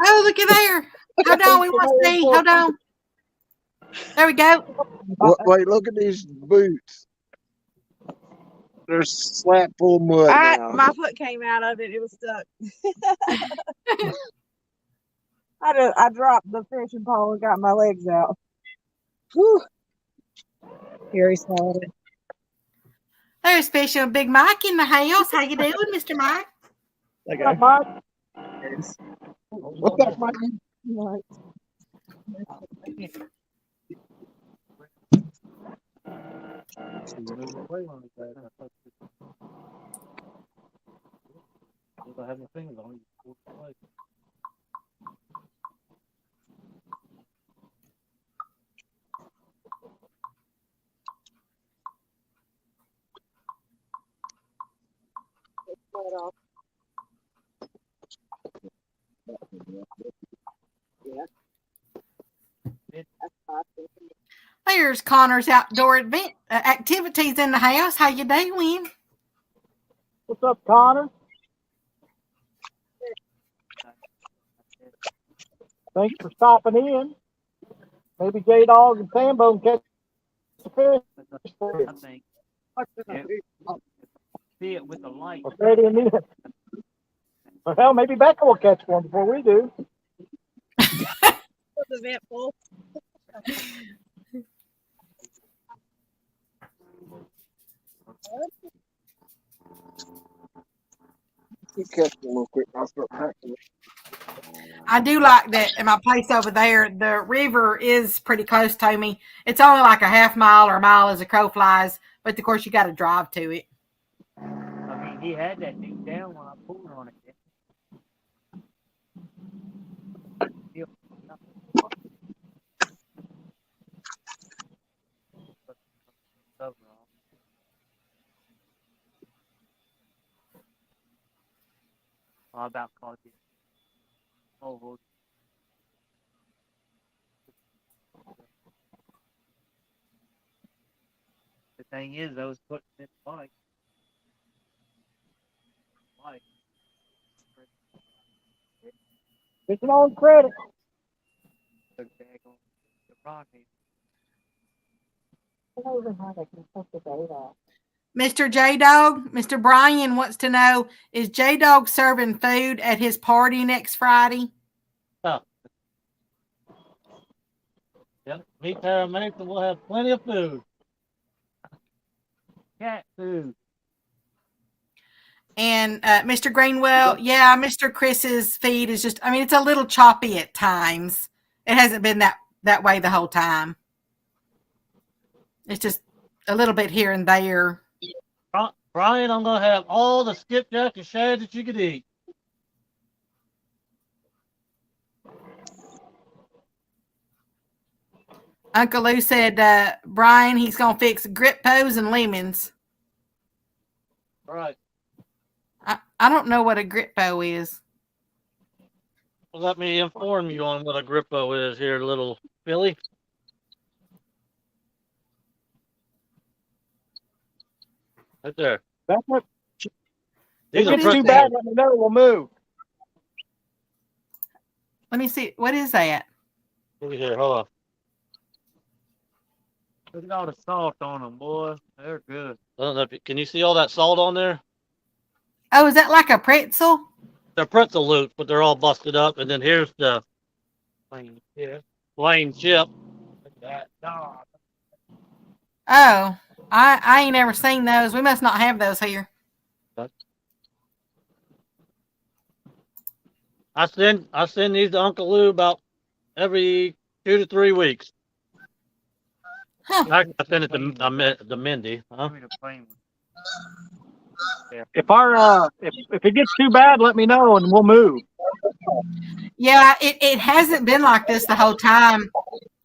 Oh, look at there. Hold on, we want to see. Hold on. There we go. Wait, look at these boots. They're slap full of mud now. My foot came out of it. It was stuck. I dropped the fishing pole and got my legs out. Whew. Gary swallowed it. There's special Big Mike in the house. How you doing, Mr. Mike? Okay. What's up, Mike? Right. I have my fingers on you. There's Connor's outdoor event activities in the house. How you doing? What's up, Connor? Thanks for stopping in. Maybe J-Dog and Sambo can catch the fish for you. I think. See it with the light. Or Freddie and me. Well, hell, maybe Becca will catch one before we do. Was eventful. You catch them real quick. I'll start practicing. I do like that in my place over there. The river is pretty close to me. It's only like a half mile or a mile as a crow flies, but of course you got to drive to it. I mean, he had that thing down when I pulled on it. I about caught it. Oh, the thing is, I was putting it in the bike. Fishing on credit. The rock. Mr. J-Dog, Mr. Brian wants to know, is J-Dog serving food at his party next Friday? Oh. Yep, meet Paramedics and we'll have plenty of food. Cat food. And Mr. Greenwell, yeah, Mr. Chris's feed is just, I mean, it's a little choppy at times. It hasn't been that way the whole time. It's just a little bit here and there. Brian, I'm going to have all the skipjack and shad that you could eat. Uncle Lou said, Brian, he's going to fix grip pose and lemons. Right. I don't know what a grip bow is. Well, let me inform you on what a grippo is here, little Billy. Right there. That's what. These If are it's What is too pretzels. bad, let me know. We'll move. Let me see. What is that? Look at here. Hold on. Look at all the salt on them, boy. They're good. I don't know if you, can you see all that salt on there? Oh, is that like a pretzel? They're pretzel loops, but they're all busted up. And then here's the Plain chip. plain chip. Look at that. Dog. Oh, I ain't ever seen those. We must not have those here. I send these to Uncle Lou about every 2 to 3 weeks. Huh. I send it to Mindy. Huh? Give me the plain one. If it gets too bad, let me know and we'll move. Yeah, it hasn't been like this the whole time.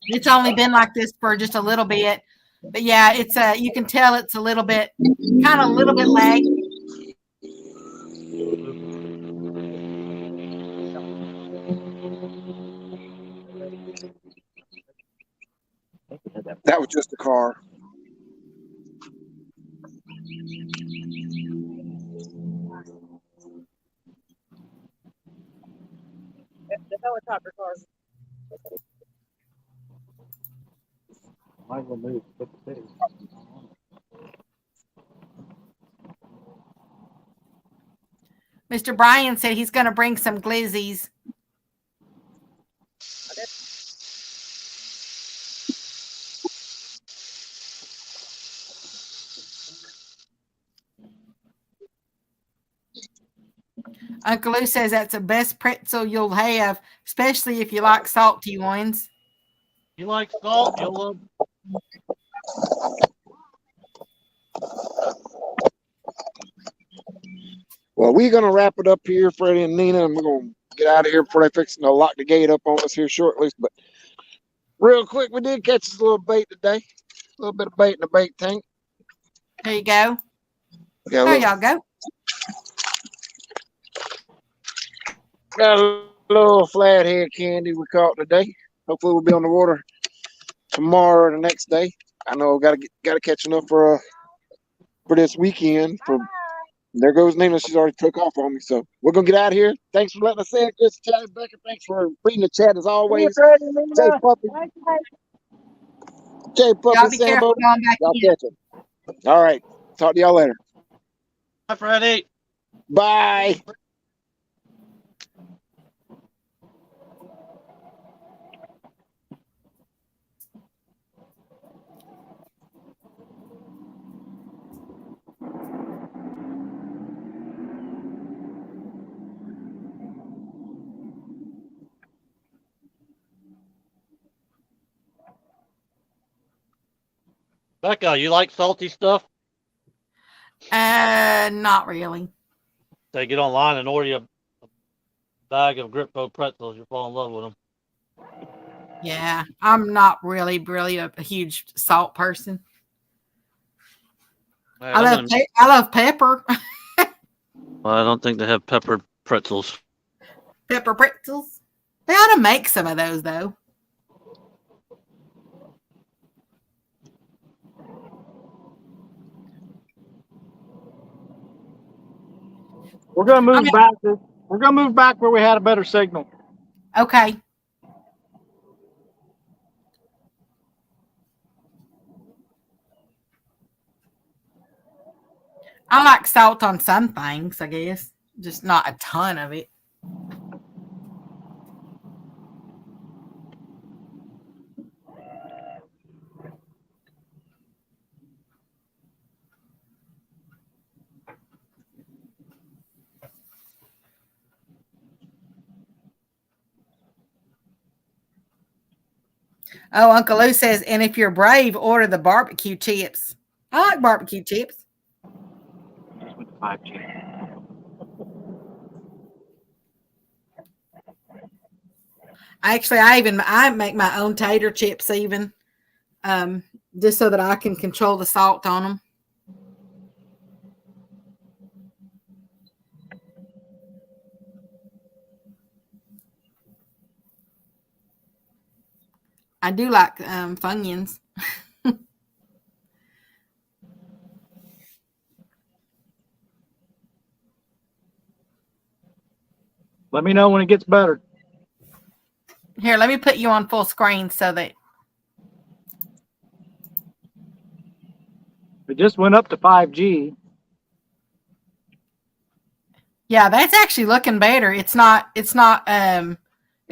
It's only been like this for just a little bit. But yeah, it's you can tell it's a little bit laggy. That was just a car. The helicopter cars. Might as well move. Mr. Brian said he's going to bring some glizzies. Uncle Lou says that's the best pretzel you'll have, especially if you like salty ones. You like salt? You'll love. Well, we're gonna wrap it up here, Freddie and Nina, and we're gonna get out of here before they fix to lock the gate up on us here shortly. But real quick, we did catch us a little bait today. A little bit of bait in the bait tank. There you go. Got a There little, y'all go. got a little flathead candy we caught today. Hopefully, we'll be on the water tomorrow or the next day. I know gotta catch enough for this weekend. There goes Nina. She's already took off on me. So we're gonna get out of here. Thanks for letting us in, Chris, Chad, Becker. Thanks for reading the chat as always. Jay Puppy, Y'all be Sambo. careful going back Y'all in. catch it. All right. Talk to y'all later. Hi, Freddie. Bye. Becca, you like salty stuff? Not really. Say, get online and order you a bag of Grippo pretzels. You'll fall in love with them. Yeah, I'm not really a huge salt person. Hey, I love pepper. Well, I don't think they have peppered pretzels. Pepper pretzels. They ought to make some of those though. We're gonna move back. We're gonna move back where we had a better signal. Okay. I like salt on some things, I guess. Just not a ton of it. Oh, Uncle Lou says, and if you're brave, order the barbecue chips. I like barbecue chips. Actually, I make my own tater chips even. just so that I can control the salt on them. I do like Funyuns. Let me know when it gets better. Here, let me put you on full screen so that It just went up to 5G. yeah, that's actually looking better. It's not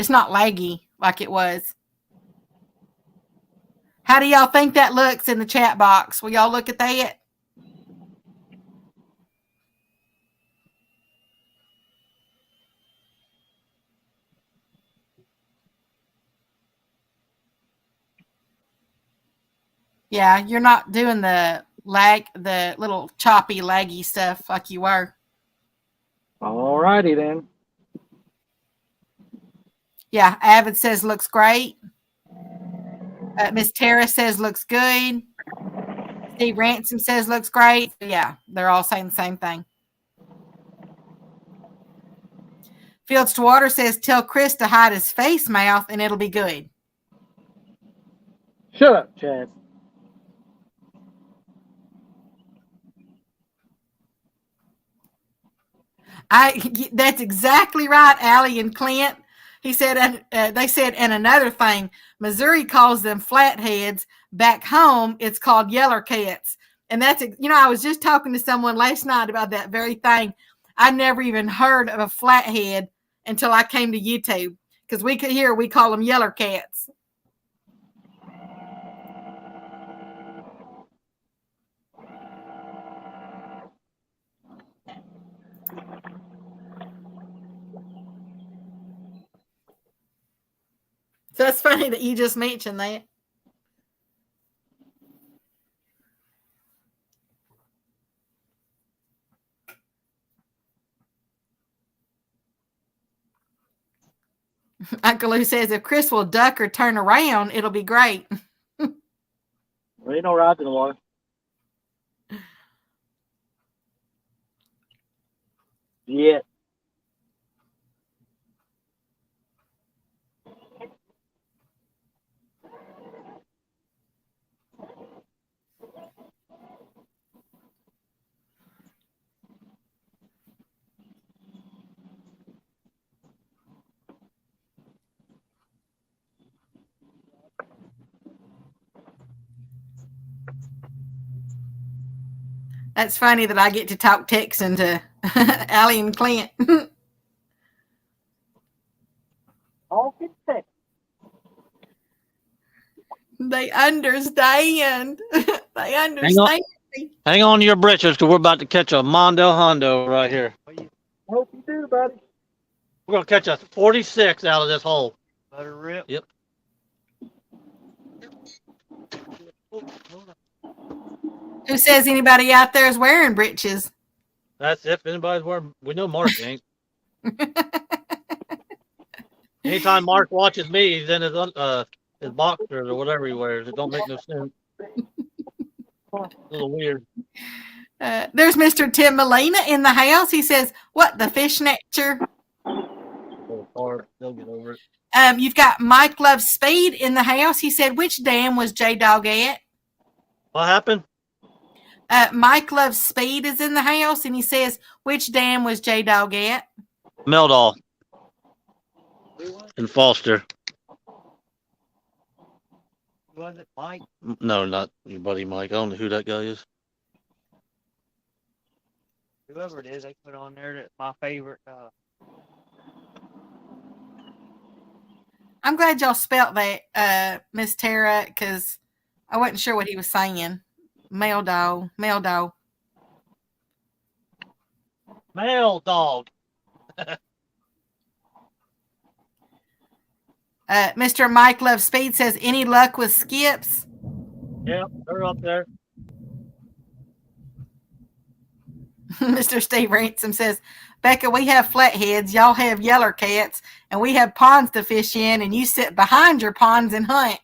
laggy like it was. How do y'all think that looks in the chat box? Will y'all look at that? Yeah, you're not doing the little choppy, laggy stuff like you were. All righty then. Yeah, Avid says looks great. Miss Tara says looks good. Steve Ransom says looks great. Yeah, they're all saying the same thing. Fields to Water says tell Chris to hide his face mouth and it'll be good. Shut up, Chad. That's exactly right, Allie and Clint. He said, they said, and another thing, Missouri calls them flatheads. Back home, it's called yeller cats. And that's, I was just talking to someone last night about that very thing. I never even heard of a flathead until I came to YouTube because we call them yeller cats. So it's funny that you just mentioned that. Uncle Lou says if Chris will duck or turn around, it'll be great. There ain't no rods in the water. Yeah. That's funny that I get to talk Texan to Allie and Clint. All good things. They understand. They understand. Hang on to your britches because we're about to catch a Mondo Hondo right here. Hope you do, buddy. We're going to catch a 46 out of this hole. Let her rip. Yep. Who says anybody out there is wearing breeches? That's if anybody's wearing. We know Mark ain't. Anytime Mark watches me, he's in his boxers or whatever he wears. It don't make no sense. A little weird. There's Mr. Tim Molina in the house. He says, "What the fishnetcher?" Hard. They'll get over it. You've got Mike Loves Speed in the house. He said, "Which dam was J Dog at?" What happened? Mike Loves Speed is in the house, and he says, "Which dam was J Dog at?" Meldal and Foster. Was it Mike? No, not your buddy Mike. I don't know who that guy is. Whoever it is, they put on there that's my favorite. I'm glad y'all spelt that, Miss Tara, because I wasn't sure what he was saying. Male dog. Male dog. Mr. Mike Love Speed says, "Any luck with skips?" Yeah, they're up there. Mr. Steve Ransom says, "Becca, we have flatheads, y'all have yeller cats, and we have ponds to fish in, and you sit behind your ponds and hunt."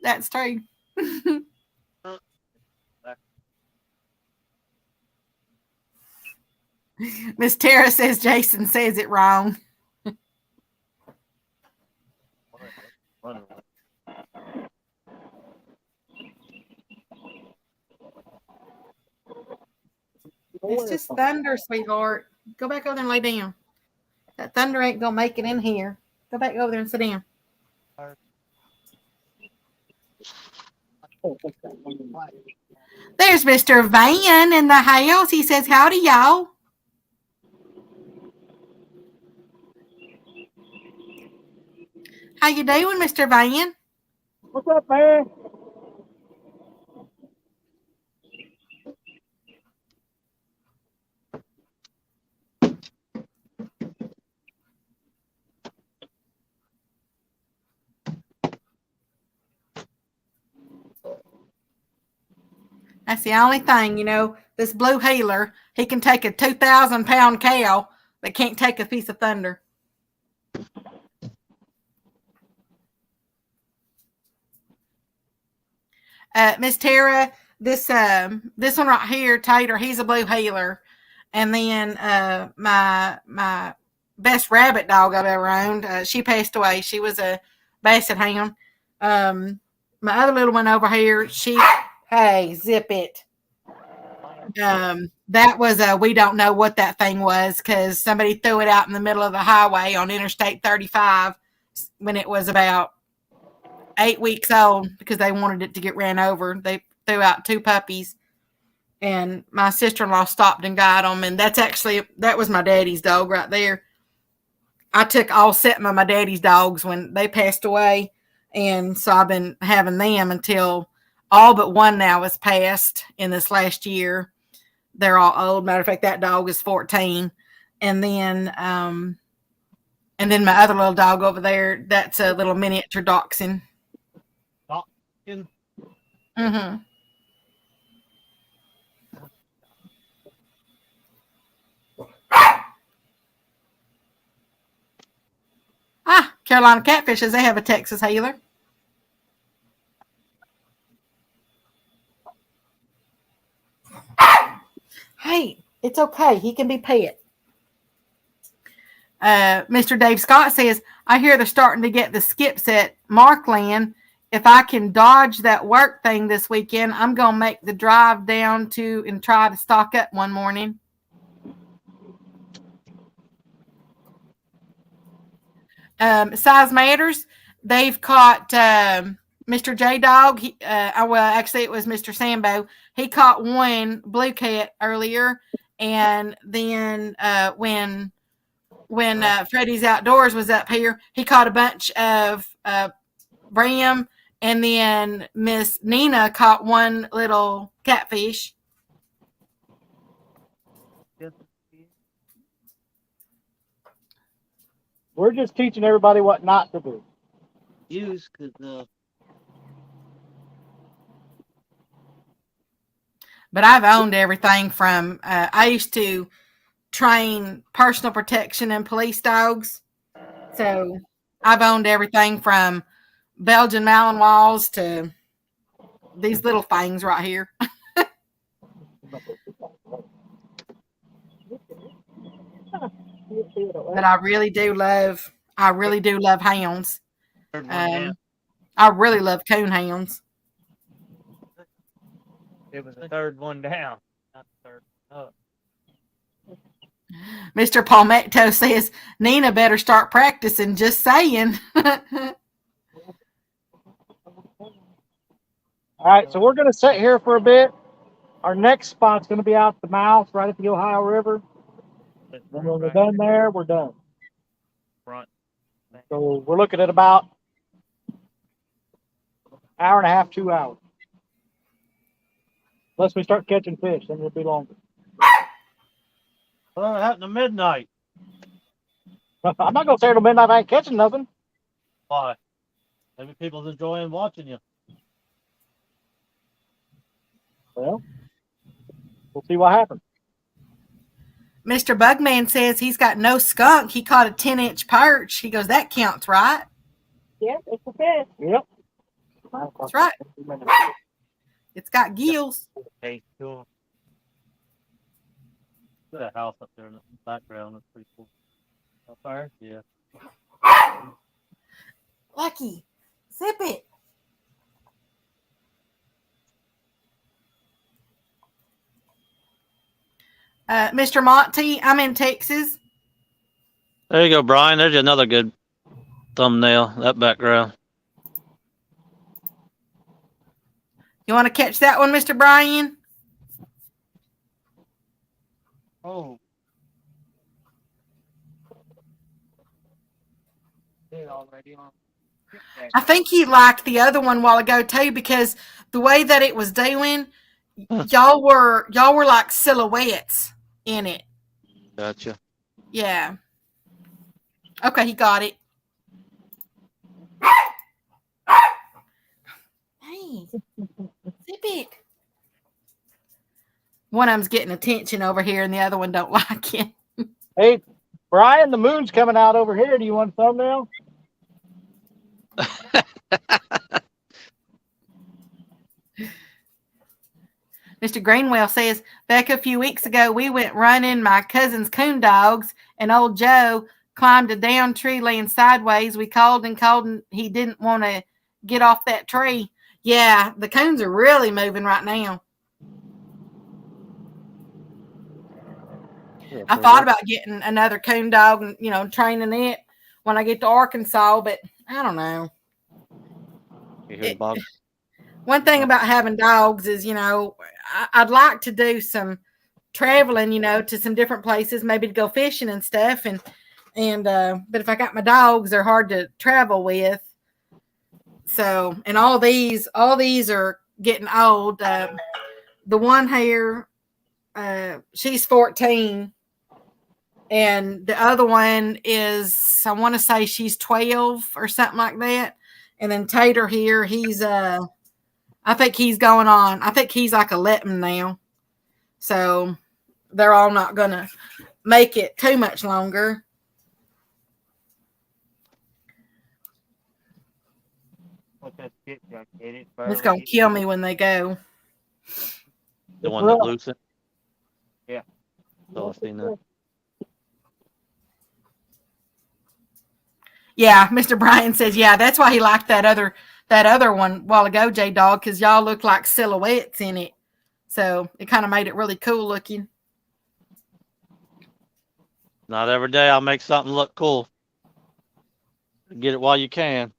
That's true. Miss Tara says Jason says it wrong. It's just thunder, sweetheart. Go back over there and lay down. That thunder ain't gonna make it in here. Go back over there and sit down. There's Mr. Van in the house. He says, howdy, y'all. How you doing, Mr. Van? What's up, man? That's the only thing, you know, this blue healer, he can take a 2,000-pound cow, but can't take a piece of thunder. Miss Tara, this one right here, Tater, he's a blue healer. And then my best rabbit dog I've ever owned, she passed away. She was a basset hound. My other little one over here, hey, zip it. That was we don't know what that thing was because somebody threw it out in the middle of the highway on Interstate 35 when it was about 8 weeks old because they wanted it to get ran over. They threw out 2 puppies, and my sister-in-law stopped and got them. And that was my daddy's dog right there. I took all 7 of my daddy's dogs when they passed away, and so I've been having them until all but one now has passed in this last year. They're all old. Matter of fact, that dog is 14. And then my other little dog over there, that's a little miniature dachshund. Dachshund? Mm-hmm. Carolina Catfishes, they have a Texas healer. Hey, it's okay. He can be pet. Mr. Dave Scott says, I hear they're starting to get the skips at Markland. If I can dodge that work thing this weekend, I'm going to make the drive down to and try to stock up one morning. Size matters. They've caught Mr. J Dog. Actually, it was Mr. Sambo. He caught one blue cat earlier, and then when Freddie's Outdoors was up here, he caught a bunch of brim, and then Miss Nina caught one little catfish. We're just teaching everybody what not to do. Use because But I've owned everything from I used to train personal protection and police dogs. So I've owned everything from Belgian Malinois to these little things right here. But I really do love hounds. I really love coon hounds. it was the third one down, not the third one up. Mr. Palmetto says Nina better start practicing. Just saying. All right, so we're going to sit here for a bit. Our next spot's going to be out the mouth, right at the Ohio River. When we're done there, we're done. Front. So we're looking at about hour and a half, 2 hours. Unless we start catching fish, then it'll be longer. Well, it happened to midnight. I'm not going to stay till midnight if I ain't catching nothing. Why? Maybe people's enjoying watching you. Well, we'll see what happens. Mr. Bugman says he's got no skunk. He caught a 10-inch perch. He goes, that counts, right? Yes, it's a fish. Yep. That's right. It's got gills. Taste to 'em. Got a house up there in the background. That's pretty cool. Up there? Yeah. Lucky, zip it. Mr. Monty, I'm in Texas. There you go, Brian. There's another good thumbnail. That background. You want to catch that one, Mr. Brian? Oh. They're already on. I think he liked the other one a while ago too, because the way that it was doing, y'all were like silhouettes in it. Gotcha. Yeah. Okay, he got it. Hey, zip it. One of them's getting attention over here, and the other one don't like it. Hey, Brian, the moon's coming out over here. Do you want a thumbnail? Mr. Greenwell says, back a few weeks ago, we went running my cousin's coon dogs, and old Joe climbed a down tree laying sideways. We called, and he didn't want to get off that tree. Yeah, the coons are really moving right now. I thought about getting another coon dog and, training it when I get to Arkansas, but I don't know. You hear Bob? One thing about having dogs is, I'd like to do some traveling, to some different places, maybe to go fishing and stuff. But if I got my dogs, they're hard to travel with. So, and all these are getting old. The one here, she's 14. And the other one is, I want to say she's 12 or something like that. And then Tater here, he's, I think he's going on. I think he's like 11 now. So they're all not going to make it too much longer. It's going to kill me when they go. The one that loose it? Yeah. So I've seen that. Yeah, Mr. Brian says, yeah, that's why he liked that other one a while ago, J-Dog, because y'all look like silhouettes in it. So it kind of made it really cool looking. Not every day I'll make something look cool. Get it while you can.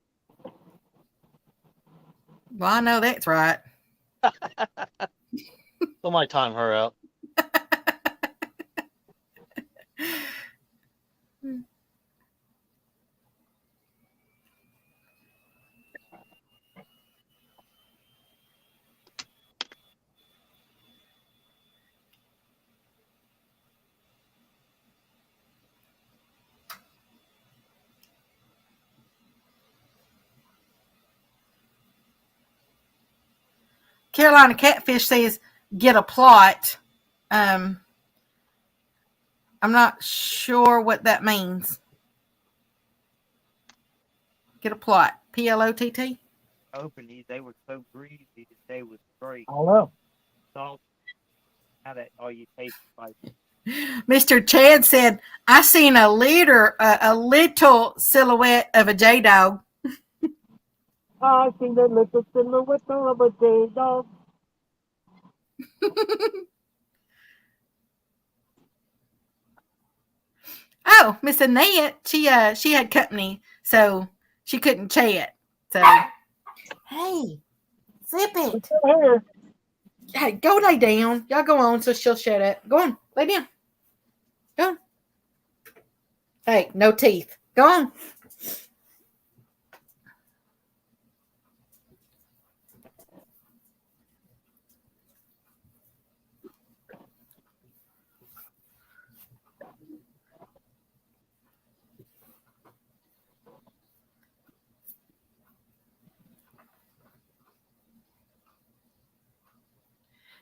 Well, I know that's right. Somebody time her out. Carolina Catfish says, get a plot. I'm not sure what that means. Get a plot. P-L-O-T-T? Open these, they were so greasy that they was great. I don't know. Salt. How that all you taste like. Mr. Chad said, I seen a little silhouette of a J-Dog. I seen the little silhouette of a J-Dog. Oh, Miss Annette, she had company, so she couldn't chat. So, hey, zip it. Here. Hey, go lay down. Y'all go on so she'll shut up. Go on, lay down. Go on. Hey, no teeth. Go on.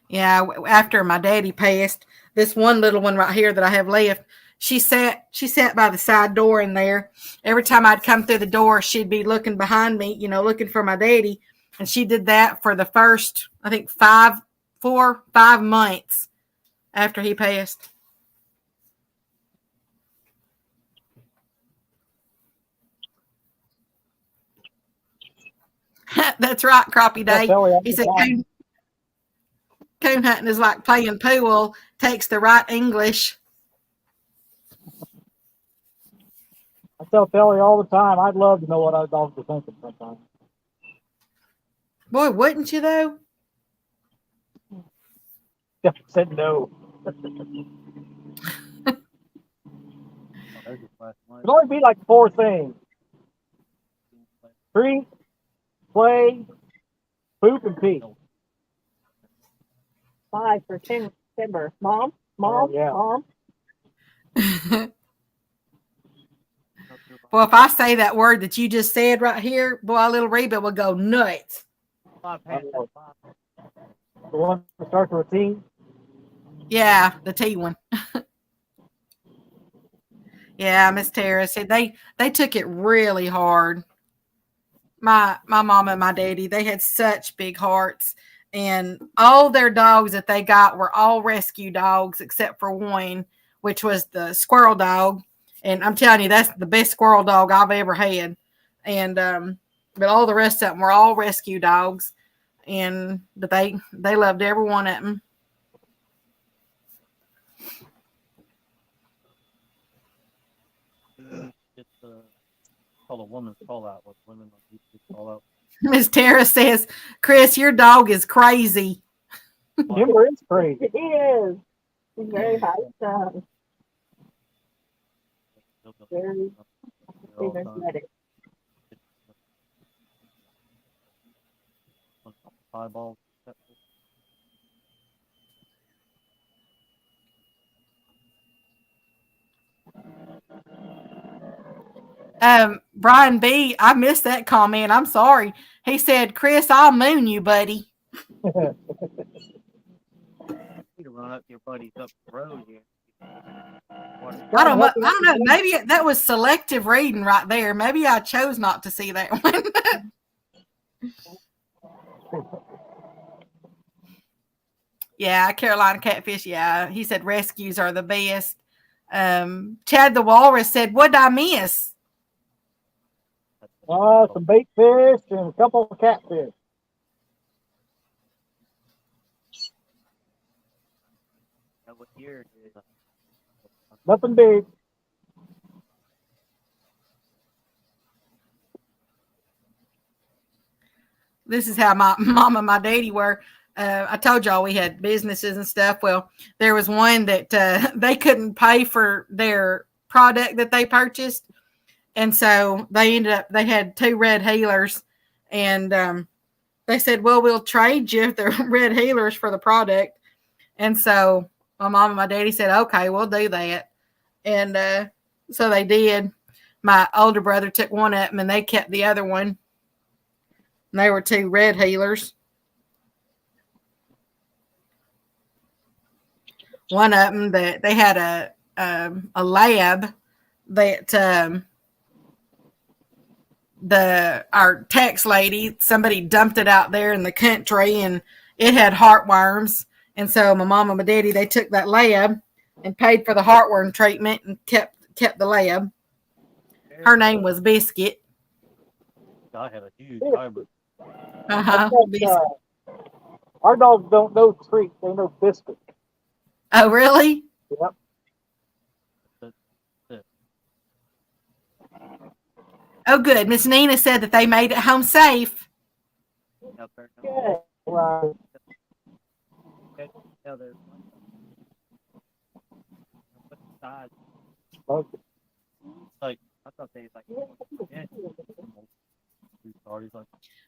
Yeah, after my daddy passed, this one little one right here that I have left, she sat by the side door in there. Every time I'd come through the door, she'd be looking behind me, looking for my daddy. And she did that for the first, I think, 5 months after he passed. That's right, Crappie Tell Day. Telly all He the said time. coon hunting is like playing pool, takes the right English. I tell Telly all the time. I'd love to know what our dogs are thinking sometimes. Boy, wouldn't you though? Jeff said no. There's a flashlight. It'd only be like 4 things: treat, play, poop, and pee. 5 for timber. Mom, Oh, yeah. mom. Well, if I say that word that you just said right here, boy, little Reba will go nuts. My pants. The one that starts with a T. Yeah, the T one. Yeah, Miss Tara said they took it really hard. My mom and my daddy, they had such big hearts, and all their dogs that they got were all rescue dogs except for one, which was the squirrel dog. And I'm telling you, that's the best squirrel dog I've ever had. And but all the rest of them were all rescue dogs, and but they loved every one of them. It's called a woman's call out. What women usually call out. Miss Tara says, "Chris, your dog is crazy." Timber is crazy. He is. He's very high stuff. Very energetic. Eyeball. Brian B, I missed that comment. I'm sorry. He said, "Chris, I'll moon you, buddy." You to run up your buddies up the road here. I don't know. Maybe that was selective reading right there. Maybe I chose not to see that one. Yeah, Carolina Catfish. Yeah, he said rescues are the best. Chad the Walrus said, "What did I miss?" Some bait fish and a couple of catfish. What year it is? Nothing big. This is how my mom and my daddy were. I told y'all we had businesses and stuff. Well, there was one that they couldn't pay for their product that they purchased. And so they had 2 red healers. And they said, well, we'll trade you the red healers for the product. And so my mom and my daddy said, okay, we'll do that. And so they did. My older brother took one of them and they kept the other one. And they were 2 red healers. One of them that they had a lab that our tax lady, somebody dumped it out there in the country and it had heartworms. And so my mom and my daddy, they took that lab and paid for the heartworm treatment and kept the lab. Her name was Biscuit. I had a huge hybrid. Our dogs don't know treats; they know biscuit. Oh, really? Yep. Oh, good. Miss Nina said that they made it home safe. Good. Right. Okay. Like I thought they like.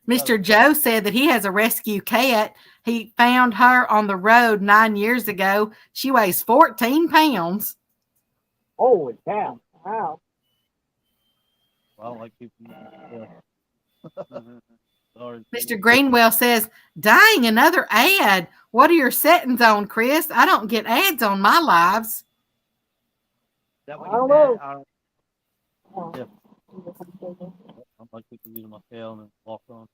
Mr. Joe said that he has a rescue cat. He found her on the road 9 years ago. She weighs 14 pounds. Holy cow! Wow. Well, I don't like people. Mr. Greenwell says, dang, another ad. What are your settings on, Chris? I don't get ads on my lives. That I don't know. Yeah. I'm like people using my tail and walk on.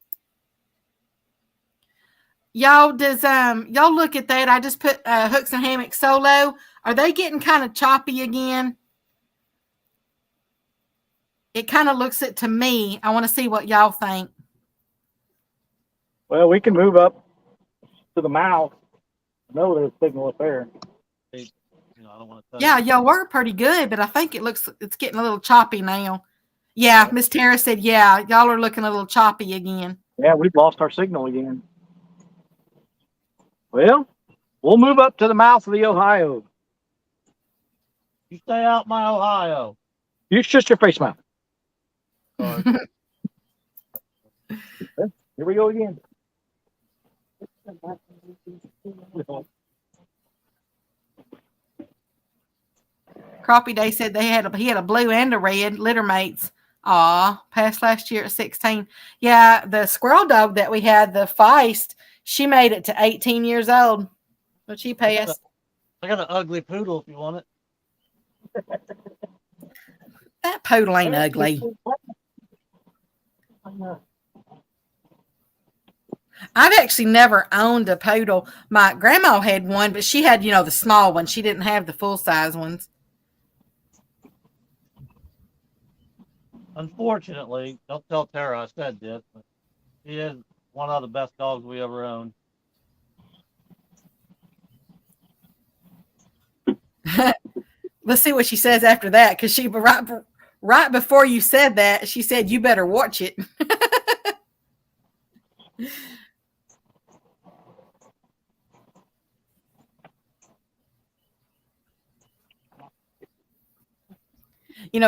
Y'all, does y'all look at that? I just put hooks and hammocks solo. Are they getting kind of choppy again? It kind of looks it to me. I want to see what y'all think. Well, we can move up to the mouth. I know there's a signal up there. You know, I don't want to. Yeah, y'all were pretty good, but I think it's getting a little choppy now. Yeah, Miss Tara said, yeah, y'all are looking a little choppy again. Yeah, we've lost our signal again. Well, we'll move up to the mouth of the Ohio. You stay out my Ohio. You shut your face mouth. Sorry. Here we go again. Crappie Day said he had a blue and a red litter mates. Aw, passed last year at 16. Yeah, the squirrel dog that we had, the Feist, she made it to 18 years old. But she passed. I got an ugly poodle if you want it. That poodle ain't ugly. I've actually never owned a poodle. My grandma had one, but she had, the small one. She didn't have the full size ones. Unfortunately, don't tell Tara I said this, but she is one of the best dogs we ever owned. Let's see what she says after that, because she right before you said that, she said you better watch it.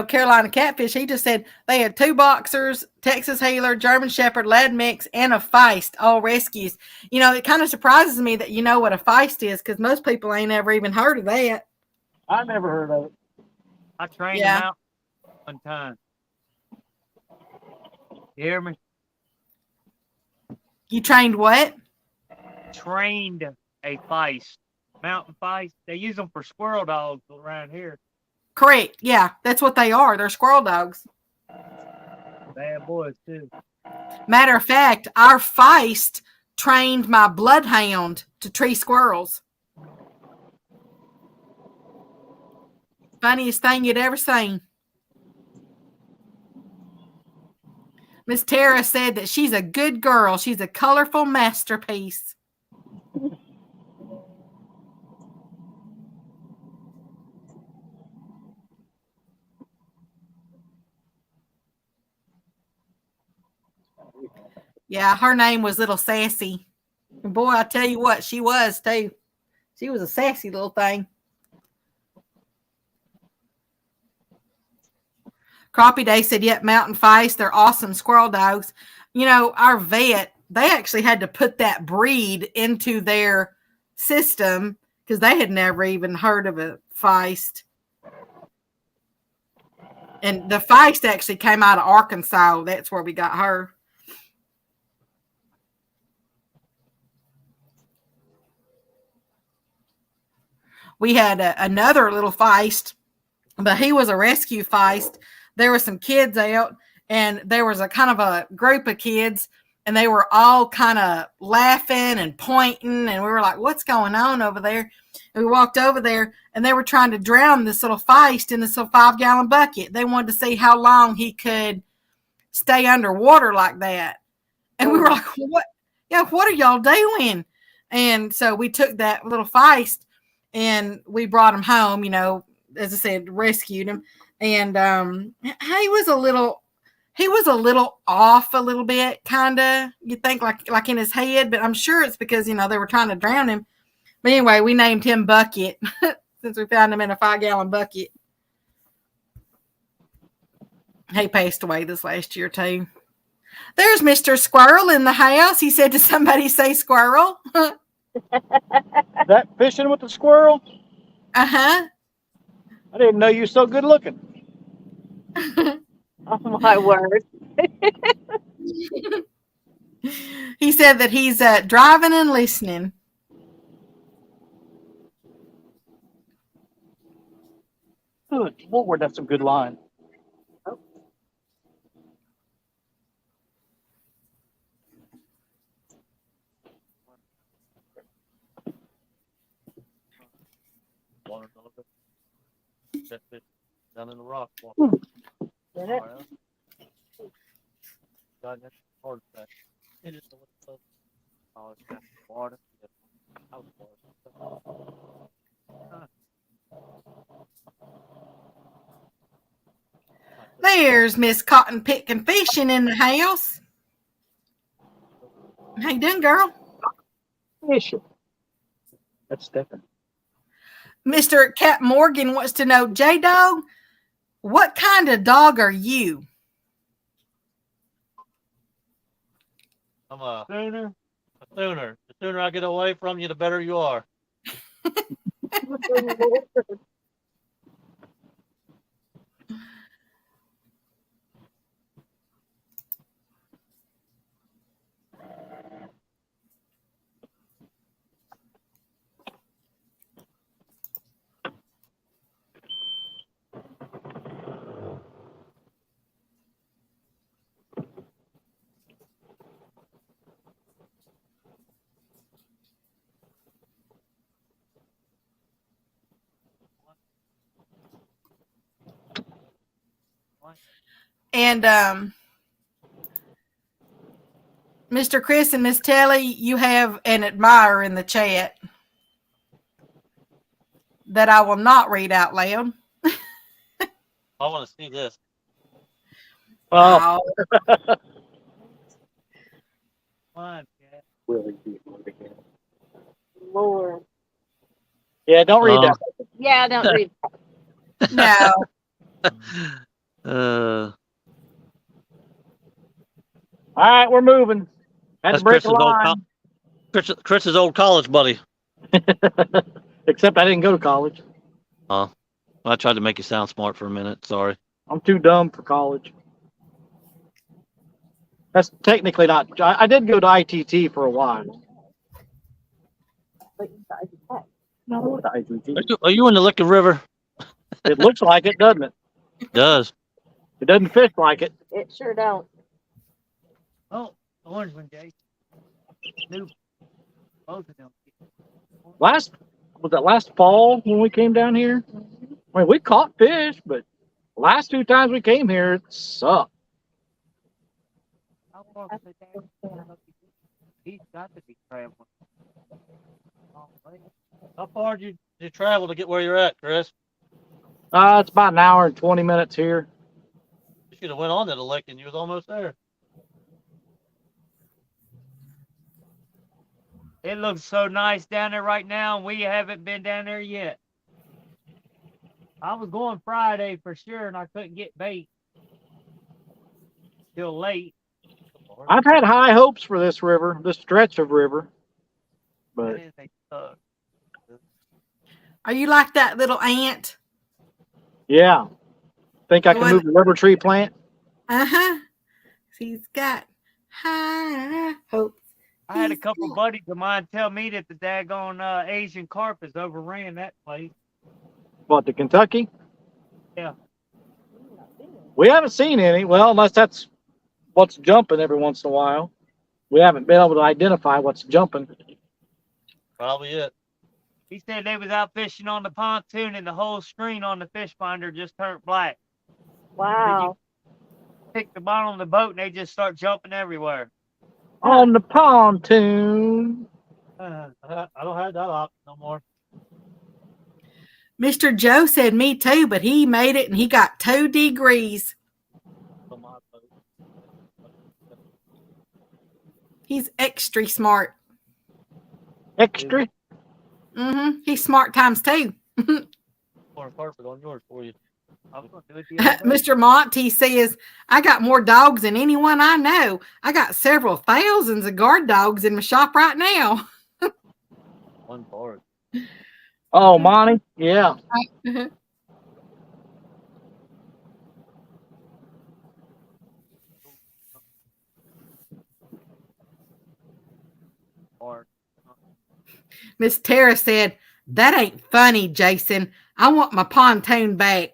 Carolina Catfish, he just said they had 2 boxers, Texas Healer, German Shepherd, Lad Mix, and a Feist, all rescues. It kind of surprises me that you know what a Feist is, because most people ain't ever even heard of that. I never heard of it. I trained him out one time. You hear me? You trained what? Trained a Feist. Mountain Feist. They use them for squirrel dogs around here. Correct. Yeah, that's what they are. They're squirrel dogs. Bad boys, too. Matter of fact, our Feist trained my bloodhound to tree squirrels. Funniest thing you'd ever seen. Miss Tara said that she's a good girl. She's a colorful masterpiece. Yeah, her name was Little Sassy. And boy, I tell you what, she was too. She was a sassy little thing. Crappie Day said, yep, Mountain Feist, they're awesome squirrel dogs. Our vet, they actually had to put that breed into their system because they had never even heard of a Feist. And the Feist actually came out of Arkansas. That's where we got her. We had another little Feist, but he was a rescue Feist. There were some kids out, and there was a kind of a group of kids, and they were all kind of laughing and pointing, and we were like, what's going on over there? And we walked over there, and they were trying to drown this little Feist in this little 5-gallon bucket. They wanted to see how long he could stay underwater like that. And we were like, what? Yeah, what are y'all doing? And so we took that little Feist, and we brought him home, as I said, rescued him. And he was a little off a little bit, kind of. You think like in his head, but I'm sure it's because, they were trying to drown him. But anyway, we named him Bucket since we found him in a 5-gallon bucket. He passed away this last year, too. There's Mr. Squirrel in the house. He said, did somebody say squirrel? That fishing with the squirrel? Uh-huh. I didn't know you were so good looking. Oh my word. He said that he's driving and listening. Good Lord, that's a good line. catfish down in the rock wall. Did it? God, that's hard fact. It is the one. Oh, it's got water. House water. There's Miss Cotton Picking Fishing in the house. How you doing, girl? Fishing. That's different. Mr. Cap Morgan wants to know, J-Dog, what kind of dog are you? I'm a sooner. The sooner I get away from you, the better you are. And Mr. Chris and Miss Telly, you have an admirer in the chat that I will not read out loud. I want to see this. Oh, Oh, Fun, cat. Willie be good again. Lord. Yeah, don't read that. Yeah, don't read. no. Uh, All right, we're moving. Had that's to break a Chris's old, line. Chris's old college buddy. Except I didn't go to college. I tried to make you sound smart for a minute. Sorry. I'm too dumb for college. That's technically not. I did go to ITT for a while. No, the ITT. Are you in the Licking River? It looks like it, doesn't it? It does. It doesn't fish like it. It sure don't. Oh, the orange one, Jay. New. Both of them. Was that last fall when we came down here? I mean, we caught fish, but last 2 times we came here, it sucked. How far was it down? He's got to be traveling. Oh, wait. How far did you travel to get where you're at, Chris? It's about an hour and 20 minutes here. You should have went on to the lake and you was almost there. It looks so nice down there right now, and we haven't been down there yet. I was going Friday for sure, and I couldn't get bait till late. I've had high hopes for this river, this stretch of river, but That is a tug. Are you like that little ant? yeah. Think I The can one- move the rubber tree plant? Uh-huh. He's got high hopes. I had a He's couple got- buddies of mine tell me that the daggone Asian carp has overran that place. What, the Kentucky? Yeah. We haven't seen any. Well, unless that's what's jumping every once in a while. We haven't been able to identify what's jumping. Probably it. He said they was out fishing on the pontoon, and the whole screen on the fish finder just turned black. Wow. Pick the bottom of the boat, and they just start jumping everywhere. On the pontoon. I don't have that option no more. Mr. Joe said me too, but he made it and he got 2 degrees. On my boat. He's extra smart. Extra. Mm-hmm. He's smart times 2. Corn carpet on yours for you. I was going to do it the other day. Mr. Monty says, I got more dogs than anyone I know. I got several thousands of guard dogs in my shop right now. One part. Oh, Monty. Yeah. Or Miss Tara said, that ain't funny, Jason. I want my pontoon back.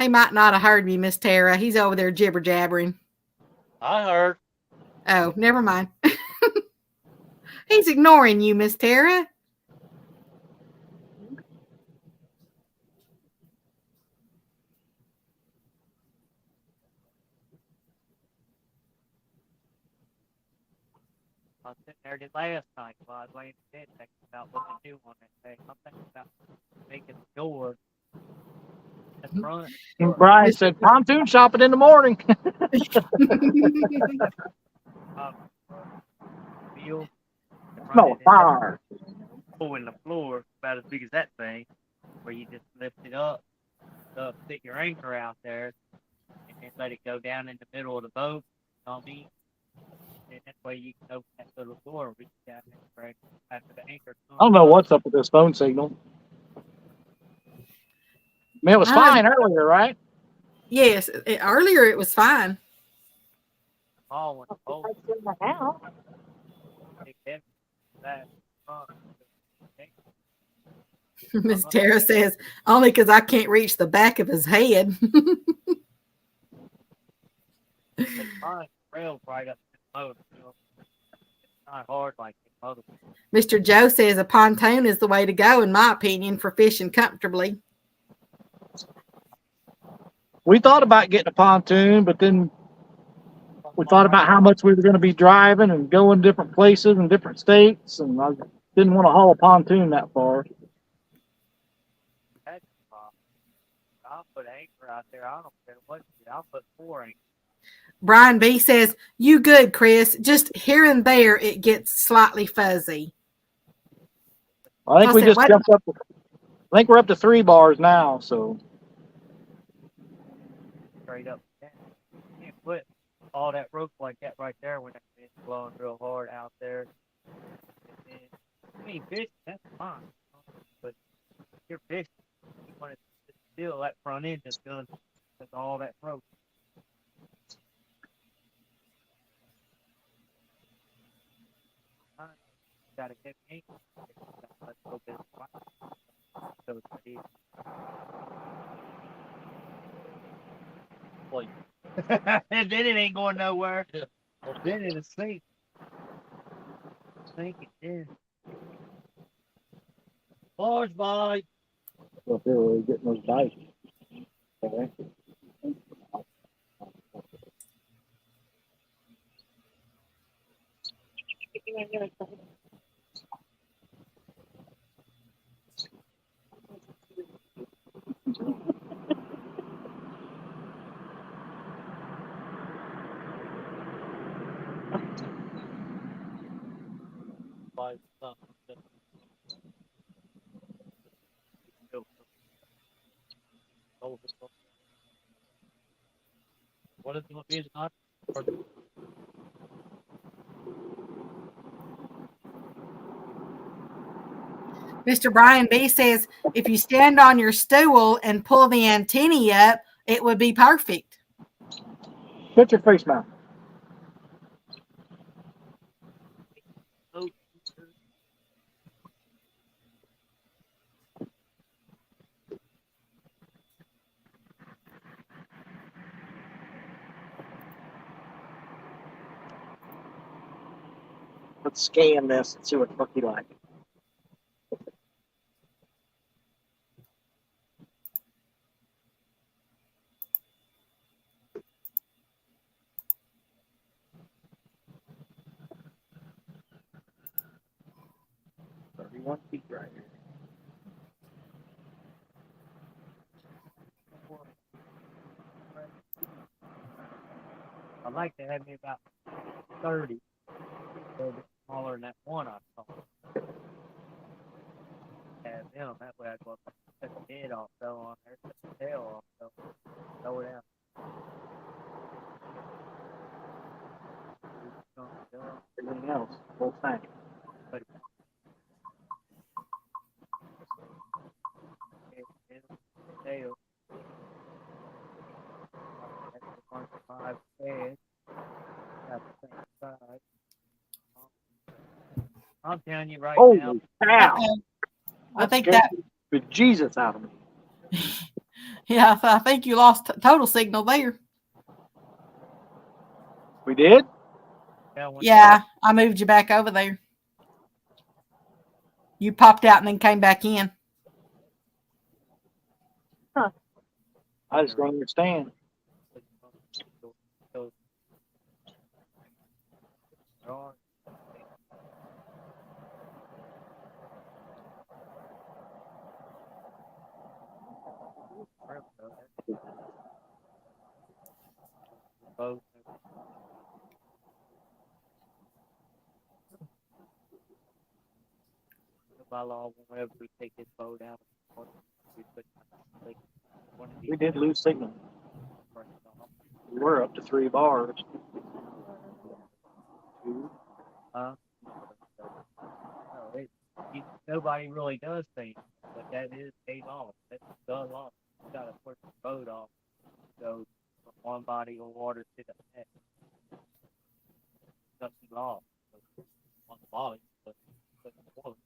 He might not have heard me, Miss Tara. He's over there jibber jabbering. I heard. Oh, never mind. He's ignoring you, Miss Tara. I was sitting there last night while I was laying in bed thinking about what to do on that thing. I'm thinking about making the door at the front. And Brian said, pontoon shopping in the morning. Wheel and Smell run of it fire. in the floor about as big as that thing, where you just lift it up, stick your anchor out there, and then let it go down in the middle of the boat. You know what I mean? And that way you can open that little door, reach down and break after the anchor. I don't know what's up with this phone signal. I mean, it was fine earlier, right? Yes, earlier it was fine. Small one, oh, It's in the house. big heavy, that. Miss Tara says, only because I can't reach the back of his head. Rail right up to the motor. You know? It's not hard like the motor. Mr. Joe says a pontoon is the way to go, in my opinion, for fishing comfortably. We thought about getting a pontoon, but then we thought about how much we were going to be driving and going different places and different states, and I didn't want to haul a pontoon that far. That's the problem. I'll put anchor out there. I don't care what. I'll put 4 anchors. Brian B says, you good, Chris. Just here and there, it gets slightly fuzzy. I think we just jumped up. I think we're up to 3 bars now, so. Straight up. You can't put all that rope like that right there when that wind's blowing real hard out there. And then, I mean, fishing, that's fine. But if you're fishing, you want to still that front end just doing all that rope. Got a heavy anchor. Let's go get it. So it's easy. And then it ain't going nowhere. Yeah. Well, then it'll sink. Sink it in. Large bite. So here we're getting those bites. Okay. Bite something. What is the reason not? Mr. Brian B says, if you stand on your stool and pull the antennae up, it would be perfect. Shut your face mouth. Let's scan this and see what the fuck you like. Feet right here. I'd like to have me about 30. A little bit smaller than that one I saw. Have them. That way I go up and cut the head off, though, on there, cut the tail off, so throw it out. Everything else, whole thing. But tail. That's the 1.5 head. Got the same size. I'm telling you right now. Holy cow! I think that But Jesus out of me. Yeah, I think you lost total signal there. We did? Yeah, I moved you back over there. You popped out and then came back in. I just don't understand. By law, whenever we take this boat out, we put one of these We did lose signal. We were up to 3 bars. no, nobody really does things, but that is a law. That's the law. You gotta push the boat off, go from one body of water to the next. That's the law. One body, but water.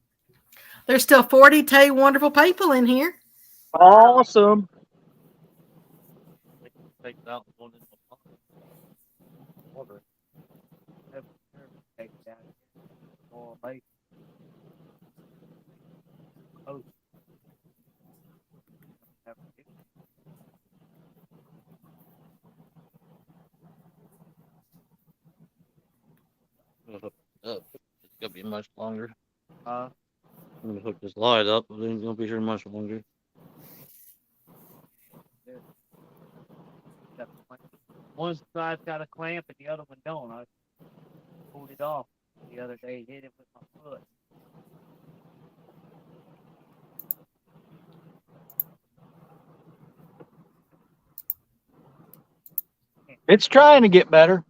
There's still 42 wonderful people in here. Awesome. Take it out one in the water. Take it down or lake. Oh. It's gonna be much longer. Uh, I'm gonna hook this light up, but it ain't gonna be here much longer. one side's got a clamp and the other one don't. I pulled it off the other day, hit it with my foot. It's trying to get better.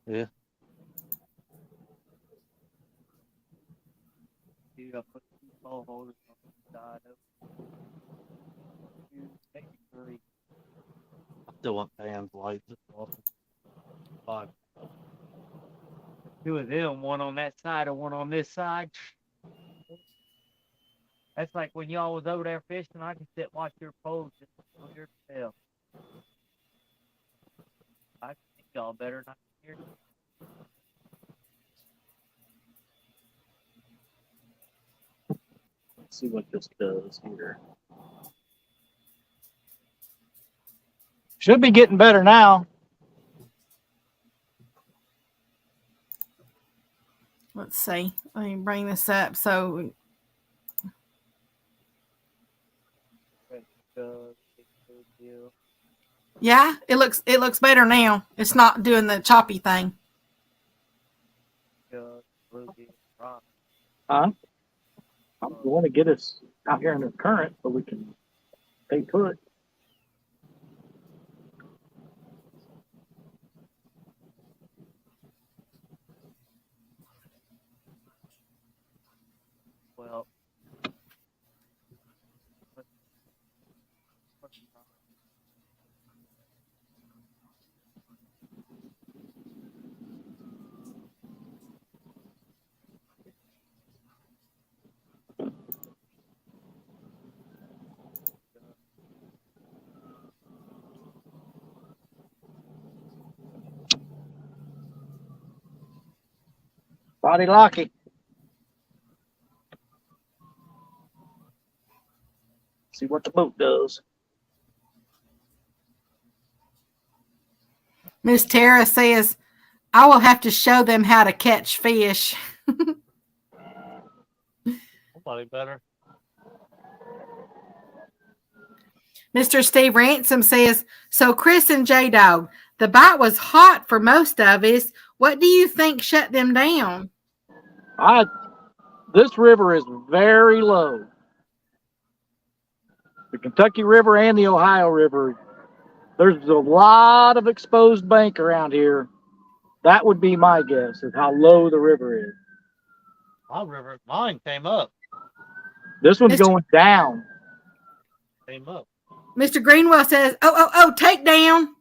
Yeah. Dude, I put 2 pole holders on the side of it. 2, maybe 3. I still want fans, lights. Five. 2 of them, one on that side and one on this side. That's like when y'all was over there fishing, I can sit and watch your poles just on your tail. I can think y'all better not hear you. Let's see what this does here. Should be getting better now. Let's see. Let me bring this up. So yeah, it looks better now. It's not doing the choppy thing. Huh? I'm going to get us out here in the current so we can stay put. Well, Body locky. See what the boat does. Miss Tara says, I will have to show them how to catch fish. Somebody better. Mr. Steve Ransom says, so Chris and J-Dog, the bite was hot for most of us. What do you think shut them down? This river is very low. The Kentucky River and the Ohio River. There's a lot of exposed bank around here. That would be my guess of how low the river is. Mine came up. This one's going down. Came up. Mr. Greenwell says, oh, take down.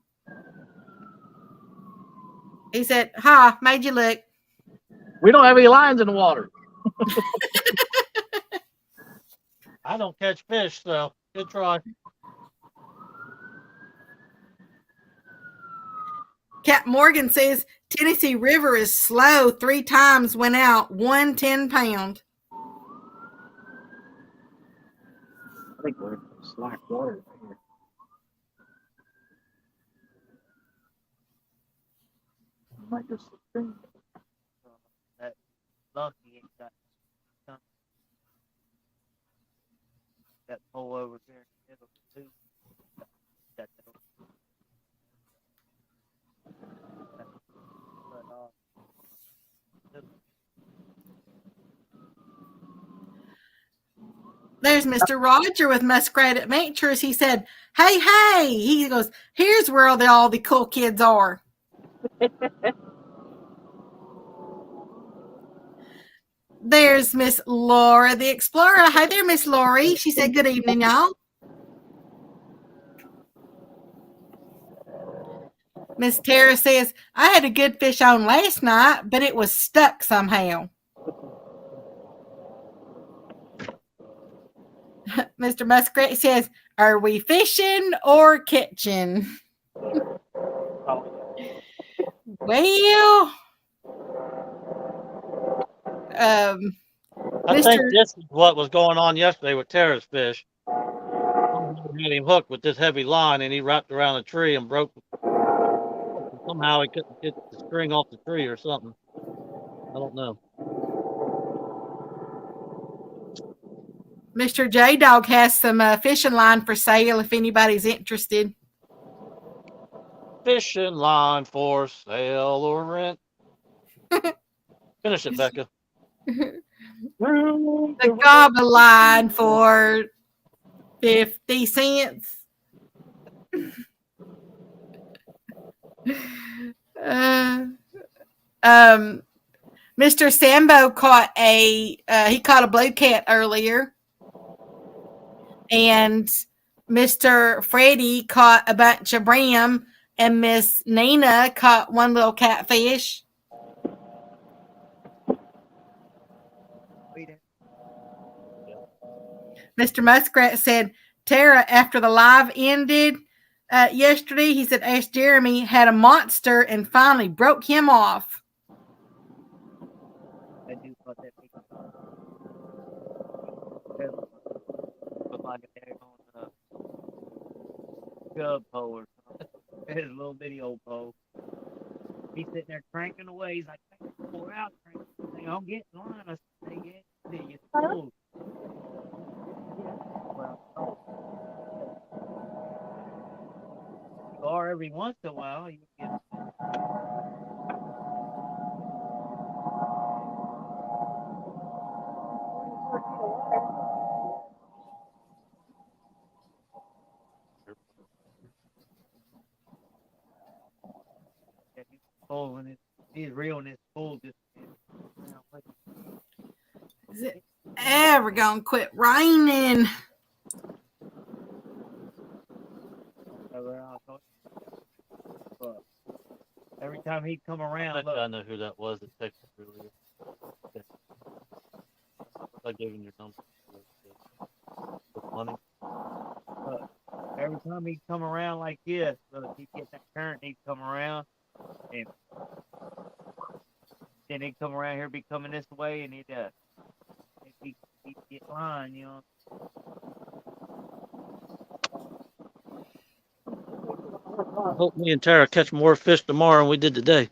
He said, ha, made you look. We don't have any lines in the water. I don't catch fish, so good try. Cap Morgan says Tennessee River is slow. 3 times went out. 1 10-pound. I think we're in slack water here. Might just That lucky ain't got some that pole over there in the middle too. That cut off. There's Mr. Roger with Muskrat Adventures. He said, hey, hey. He goes, here's where all the cool kids are. There's Miss Laura the Explorer. Hi there, Miss Lori. She said, good evening, y'all. Miss Tara says, I had a good fish on last night, but it was stuck somehow. Mr. Muskrat says, are we fishing or catching? Well, I Mr. think this is what was going on yesterday with Tara's fish. Somebody had him hooked with this heavy line, and he wrapped around a tree and broke. Somehow he couldn't get the string off the tree or something. I don't know. Mr. J Dog has some fishing line for sale if anybody's interested. Fishing line for sale or rent. Finish it, Becca. The gobble line for 50 cents. Mr. Sambo caught he caught a blue cat earlier, and Mr. Freddie caught a bunch of brim, and Miss Nina caught one little catfish. Mr. Muskrat said, Tara, after the live ended yesterday, he said, Ask Jeremy had a monster and finally broke him off. I do thought that big put like a tag on the gub pole or something. His little bitty old pole. He's sitting there cranking away. He's like, pour out, cranking. I'm getting line. I say, yeah, you pulled. You are every once in a while. You get. Oh, and he's real and it's full. Just Is it ever gonna quit raining? Every time he'd come around, look. I know who that was that texted earlier. I gave him your number. Money. Every time he'd come around like this, he'd get that current, he'd come around, and then he'd come around here, be coming this way, and he'd get line, you know. I hope me and Tara catch more fish tomorrow than we did today.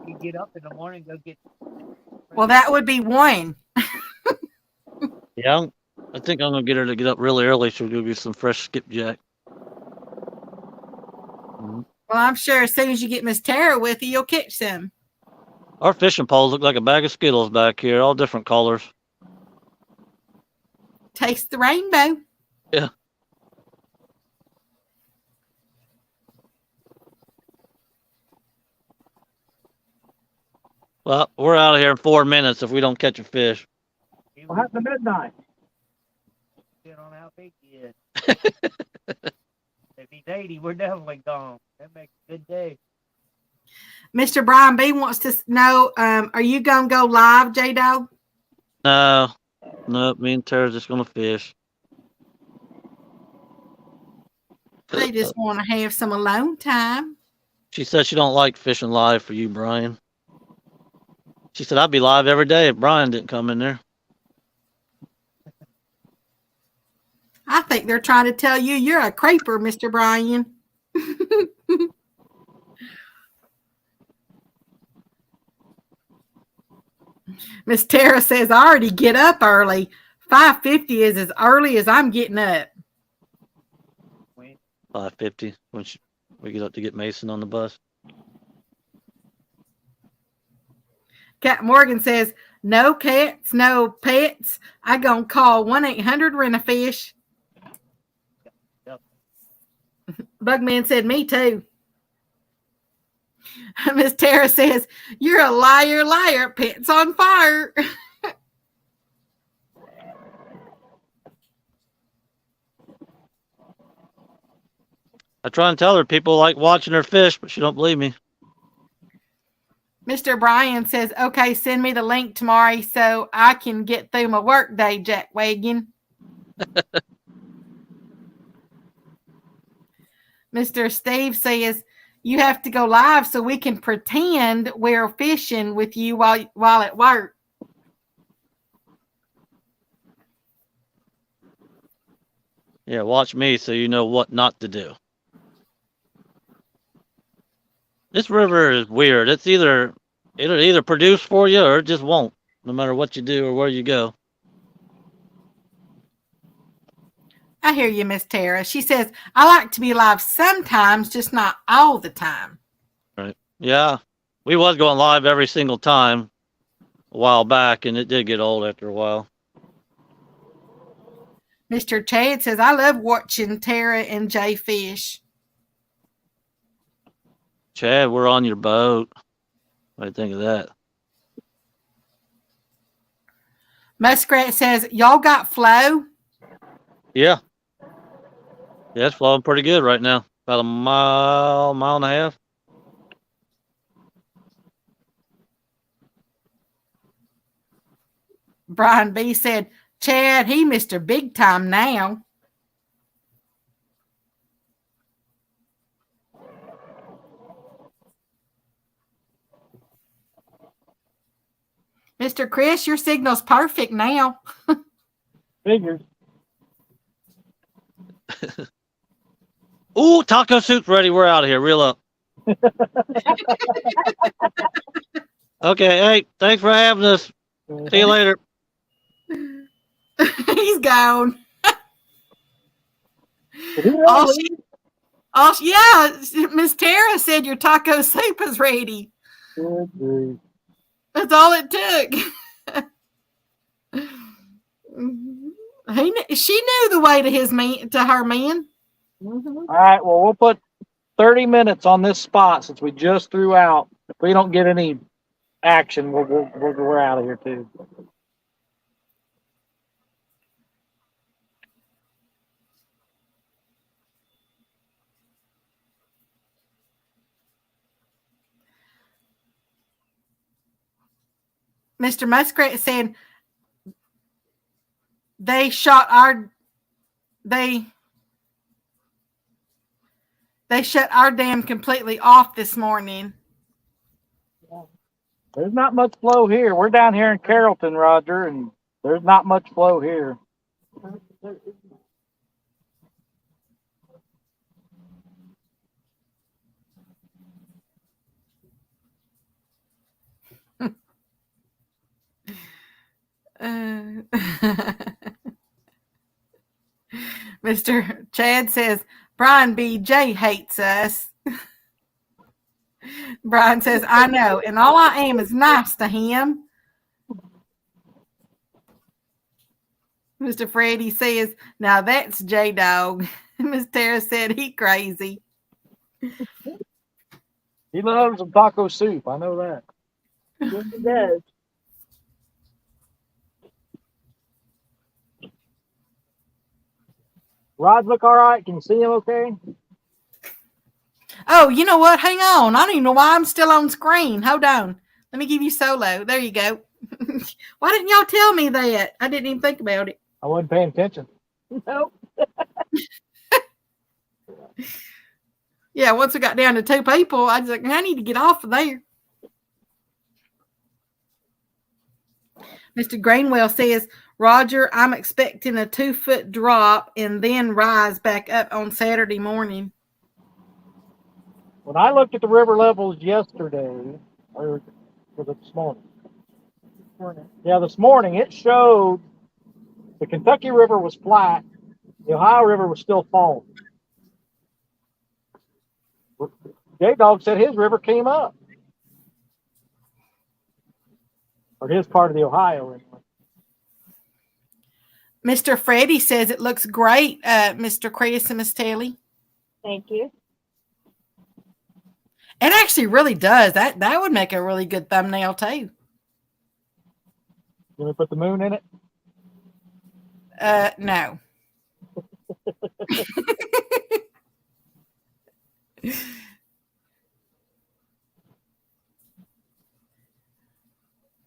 He'd get up in the morning, go get. Well, that would be one. Yeah, I think I'm gonna get her to get up really early. She'll give you some fresh skipjack. Well, I'm sure as soon as you get Miss Tara with you, you'll catch some. Our fishing poles look like a bag of Skittles back here, all different colors. Taste the rainbow. Yeah. Well, we're out of here in 4 minutes if we don't catch a fish. What happened to midnight? On how big he is. If he's 80, we're definitely gone. That makes a good day. Mr. Brian B wants to know, are you going to go live, J-Dog? No, me and Tara's just going to fish. They just want to have some alone time. She said she don't like fishing live for you, Brian. She said I'd be live every day if Brian didn't come in there. I think they're trying to tell you you're a creeper, Mr. Brian. Miss Tara says, I already get up early. 5:50 is as early as I'm getting up. 5:50 when we get up to get Mason on the bus. Cat Morgan says, no cats, no pets. I gonna call 1-800-RENT-A-FISH. Yep. Bugman said, me too. Miss Tara says, you're a liar, liar. Pets on fire. I try and tell her people like watching her fish, but she don't believe me. Mr. Brian says, okay, send me the link tomorrow so I can get through my work day, Jack Wagon. Mr. Steve says, you have to go live so we can pretend we're fishing with you while at work. Yeah, watch me so you know what not to do. This river is weird. It'll either produce for you or it just won't, no matter what you do or where you go. I hear you, Miss Tara. She says, I like to be live sometimes, just not all the time. Right. Yeah. We was going live every single time a while back, and it did get old after a while. Mr. Chad says, I love watching Tara and Jay fish. Chad, we're on your boat. What do you think of that? Muskrat says, y'all got flow? Yeah. Yeah, it's flowing pretty good right now. About a mile and a half. Brian B said, Chad, he Mr. Big Time now. Mr. Chris, your signal's perfect now. Figures. Ooh, taco soup's ready. We're out of here. Reel up. Okay, hey, thanks for having us. See you later. He's gone. Yeah, Miss Tara said your taco soup is ready. That's all it took. She knew the way to her man. All right, well, we'll put 30 minutes on this spot since we just threw out. If we don't get any action, we're out of here too. Mr. Muskrat said they shut our dam completely off this morning. There's not much flow here. We're down here in Carrollton, Roger, and there's not much flow here. Mr. Chad says, Brian B.J. hates us. Brian says, I know, and all I am is nice to him. Mr. Freddie says, now that's J-Dog. Miss Tara said, he crazy. He loves some taco soup. I know that. Yes, it does. Rods look all right. Can you see him okay? Oh, you know what? Hang on. I don't even know why I'm still on screen. Hold on. Let me give you solo. There you go. Why didn't y'all tell me that? I didn't even think about it. I wasn't paying attention. Nope. Yeah, once we got down to 2 people, I was like, I need to get off of there. Mr. Grainwell says, Roger, I'm expecting a 2-foot drop and then rise back up on Saturday morning. When I looked at the river levels yesterday, or was it this morning? Yeah, this morning it showed the Kentucky River was flat, the Ohio River was still falling. J-Dog said his river came up, or his part of the Ohio anyway. Mr. Freddie says it looks great, Mr. Chris and Miss Telly. Thank you. It actually really does. That would make a really good thumbnail too. You want to put the moon in it? No.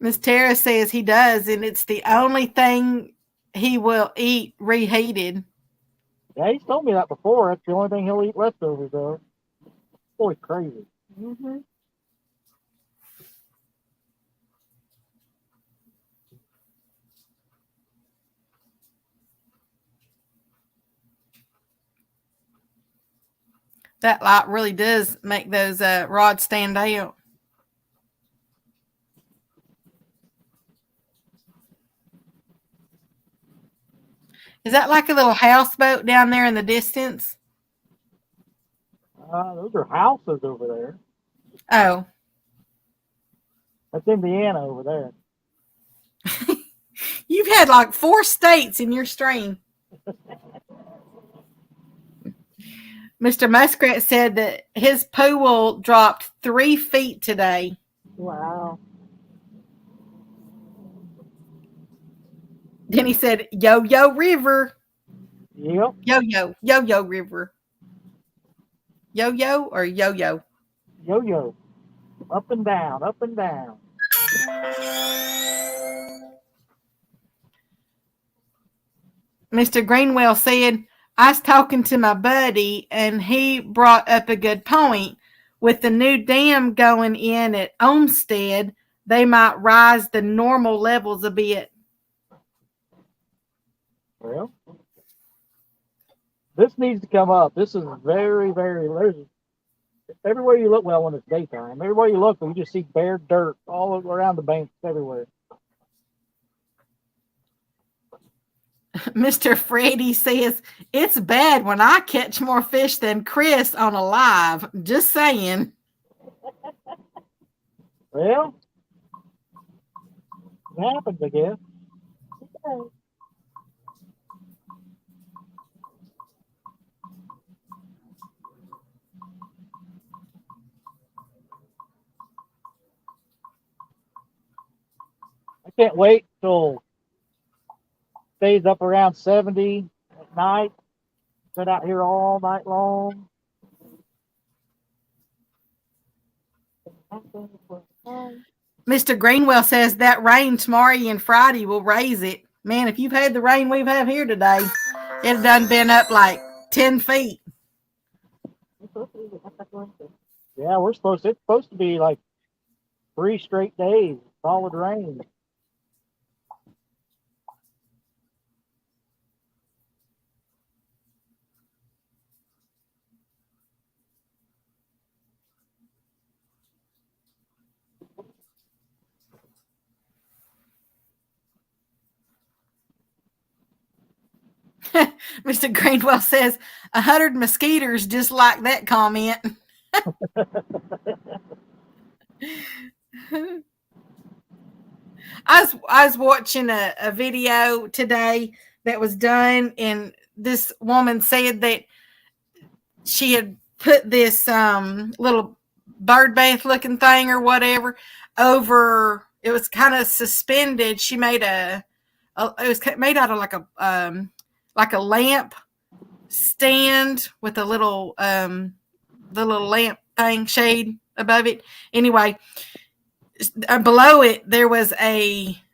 Miss Tara says he does, and it's the only thing he will eat reheated. Yeah, he's told me that before. That's the only thing he'll eat leftovers though. Boy, crazy. Mm-hmm. That light really does make those rods stand out. Is that like a little houseboat down there in the distance? Those are houses over there. Oh. That's Indiana over there. You've had like 4 states in your stream. Mr. Muskrat said that his pool dropped 3 feet today. Wow. Then he said, Yo-Yo River. Yep. Yo-Yo River. Yo-Yo or yo-yo? Yo-yo. Up and down, up and down. Mr. Greenwell said, I was talking to my buddy, and he brought up a good point. With the new dam going in at Olmsted, they might rise the normal levels a bit. Well, this needs to come up. This is very, very, everywhere you look, well, when it's daytime, everywhere you look, you just see bare dirt all around the banks everywhere. Mr. Freddie says, it's bad when I catch more fish than Chris on a live. Just saying. Well, it happens, I guess. I can't wait till stays up around 70 at night. Sit out here all night long. Mr. Greenwell says that rain tomorrow and Friday will raise it. Man, if you've had the rain we've had here today, it done been up like 10 feet. Yeah, it's supposed to be like 3 straight days, solid rain. Mr. Greenwell says 100 mosquitoes just like that comment. I was watching a video today that was done, and this woman said that she had put this little bird bath looking thing or whatever over. It was kind of suspended. She made it was made out of like a lamp stand with a little the little lamp thing shade above it. Anyway, below it there was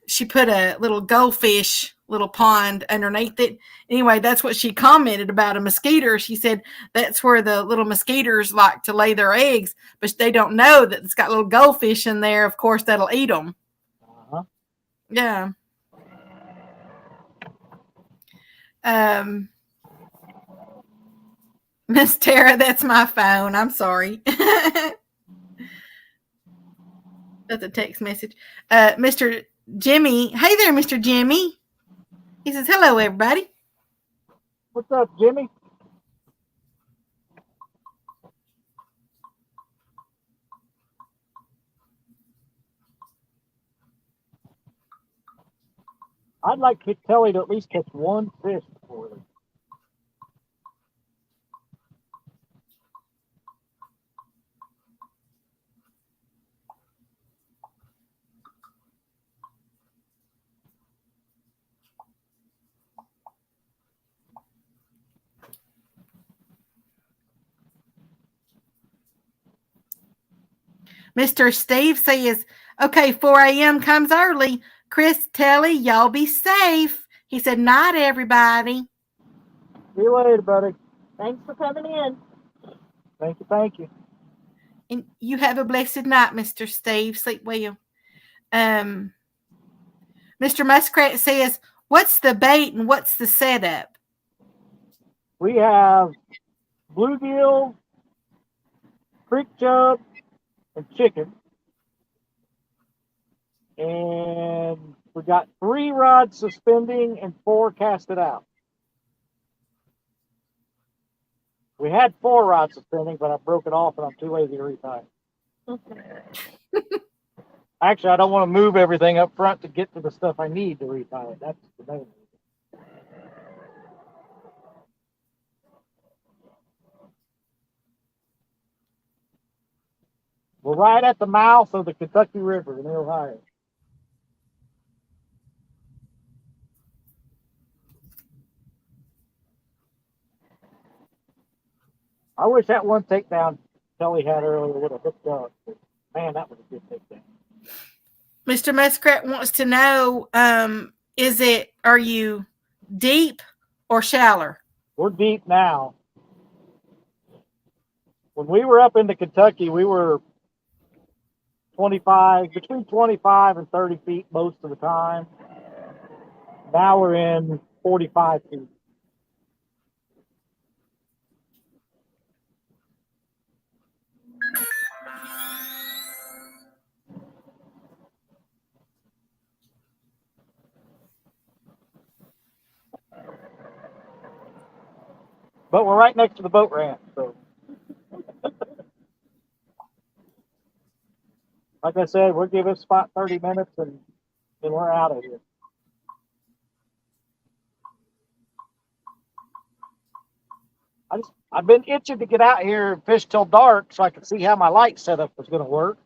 she put a little goldfish little pond underneath it. Anyway, that's what she commented about a mosquito. She said that's where the little mosquitoes like to lay their eggs, but they don't know that it's got little goldfish in there. Of course, that'll eat them. Uh-huh. Yeah. Miss Tara, that's my phone. I'm sorry. That's a text message. Mr. Jimmy. Hey there, Mr. Jimmy. He says, hello, everybody. What's up, Jimmy? I'd like Telly to at least catch one fish before then. Mr. Steve says, okay, 4 a.m. comes early. Chris, Telly, y'all be safe. He said, night, everybody. See you later, buddy. Thanks for coming in. Thank you, thank you. And you have a blessed night, Mr. Steve. Sleep well. Mr. Muskrat says, what's the bait and what's the setup? We have bluegill, creek chub, and chicken. And we got 3 rods suspending and 4 casted out. We had 4 rods suspending, but I broke it off and I'm too lazy to retie it. Actually, I don't want to move everything up front to get to the stuff I need to retie it. That's the main reason. We're right at the mouth of the Kentucky River in Ohio. I wish that one takedown Telly had earlier would have hooked up. Man, that was a good takedown. Mr. Muskrat wants to know, are you deep or shallow? We're deep now. When we were up into Kentucky, we were between 25 and 30 feet most of the time. Now we're in 45 feet. But we're right next to the boat ramp, so. Like I said, we'll give this spot 30 minutes and then we're out of here. I've been itching to get out here and fish till dark so I can see how my light setup was going to work.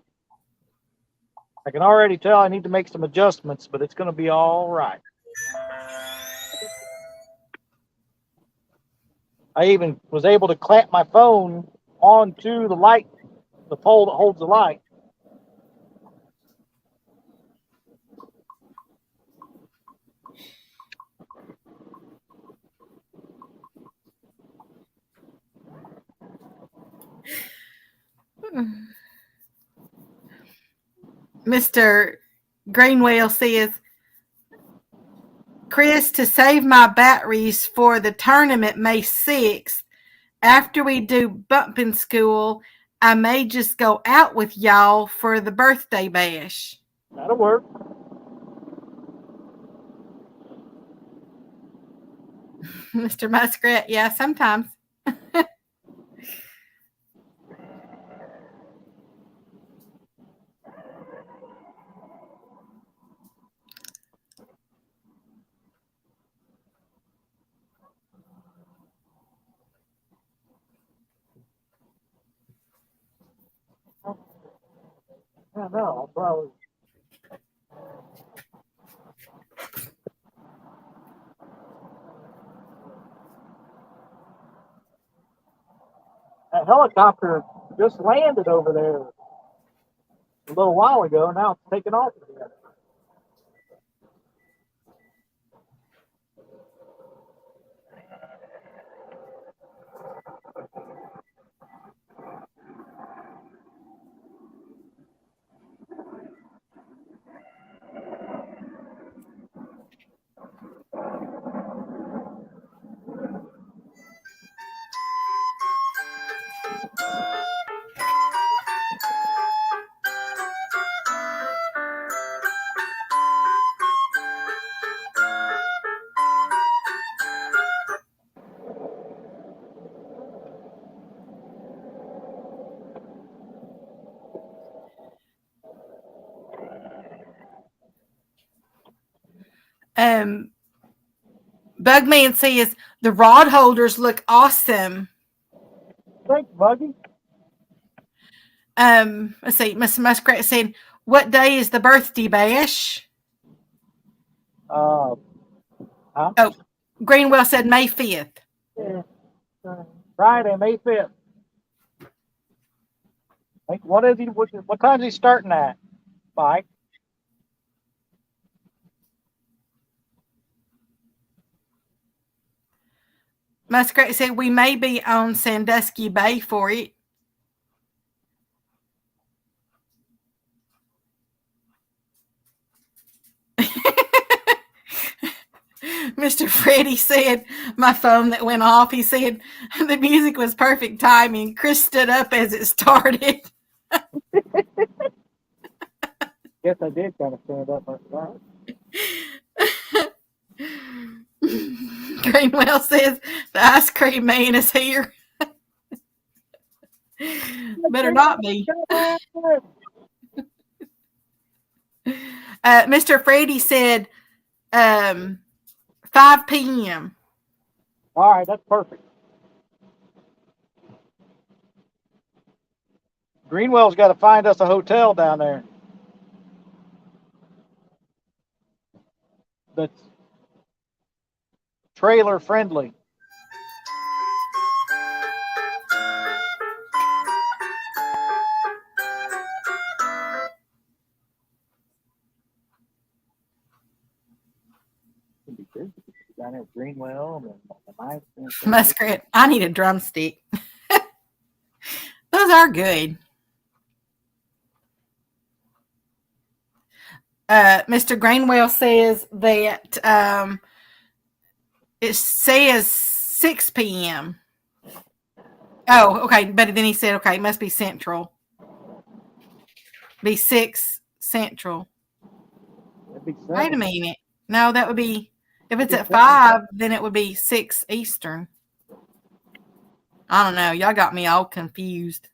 I can already tell I need to make some adjustments, but it's going to be all right. I even was able to clamp my phone onto the light, the pole that holds the light. Mr. Greenwell says, Chris, to save my batteries for the tournament May 6th, after we do bumping school, I may just go out with y'all for the birthday bash. That'll work. Mr. Muskrat, yeah, sometimes. Yeah, no, I'll probably. That helicopter just landed over there a little while ago. Now it's taking off again. Bugman says the rod holders look awesome. Thanks, Buggy. Let's see. Miss Muskrat said, "What day is the birthday bash?" Greenwell said May 5th. Yeah. Friday, May 5th. What is he? What time is he starting at, Mike? Muskrat said we may be on Sandusky Bay for it. Mr. Freddie said, my phone that went off, he said, the music was perfect timing. Chris stood up as it started. Yes, I did kind of stand up like that. Greenwell says, the ice cream man is here. Better not be. Mr. Freddie said 5 p.m. All right, that's perfect. Greenwell's got to find us a hotel down there that's trailer friendly. Down there at Greenwell and the Muskrat, I need a drumstick. Those are good. Mr. Greenwell says that it says 6 p.m. Oh, okay. But then he said, okay, it must be Central. Be 6 Central. Wait a minute. No, that would be, if it's at 5, then it would be 6 Eastern. I don't know. Y'all got me all confused.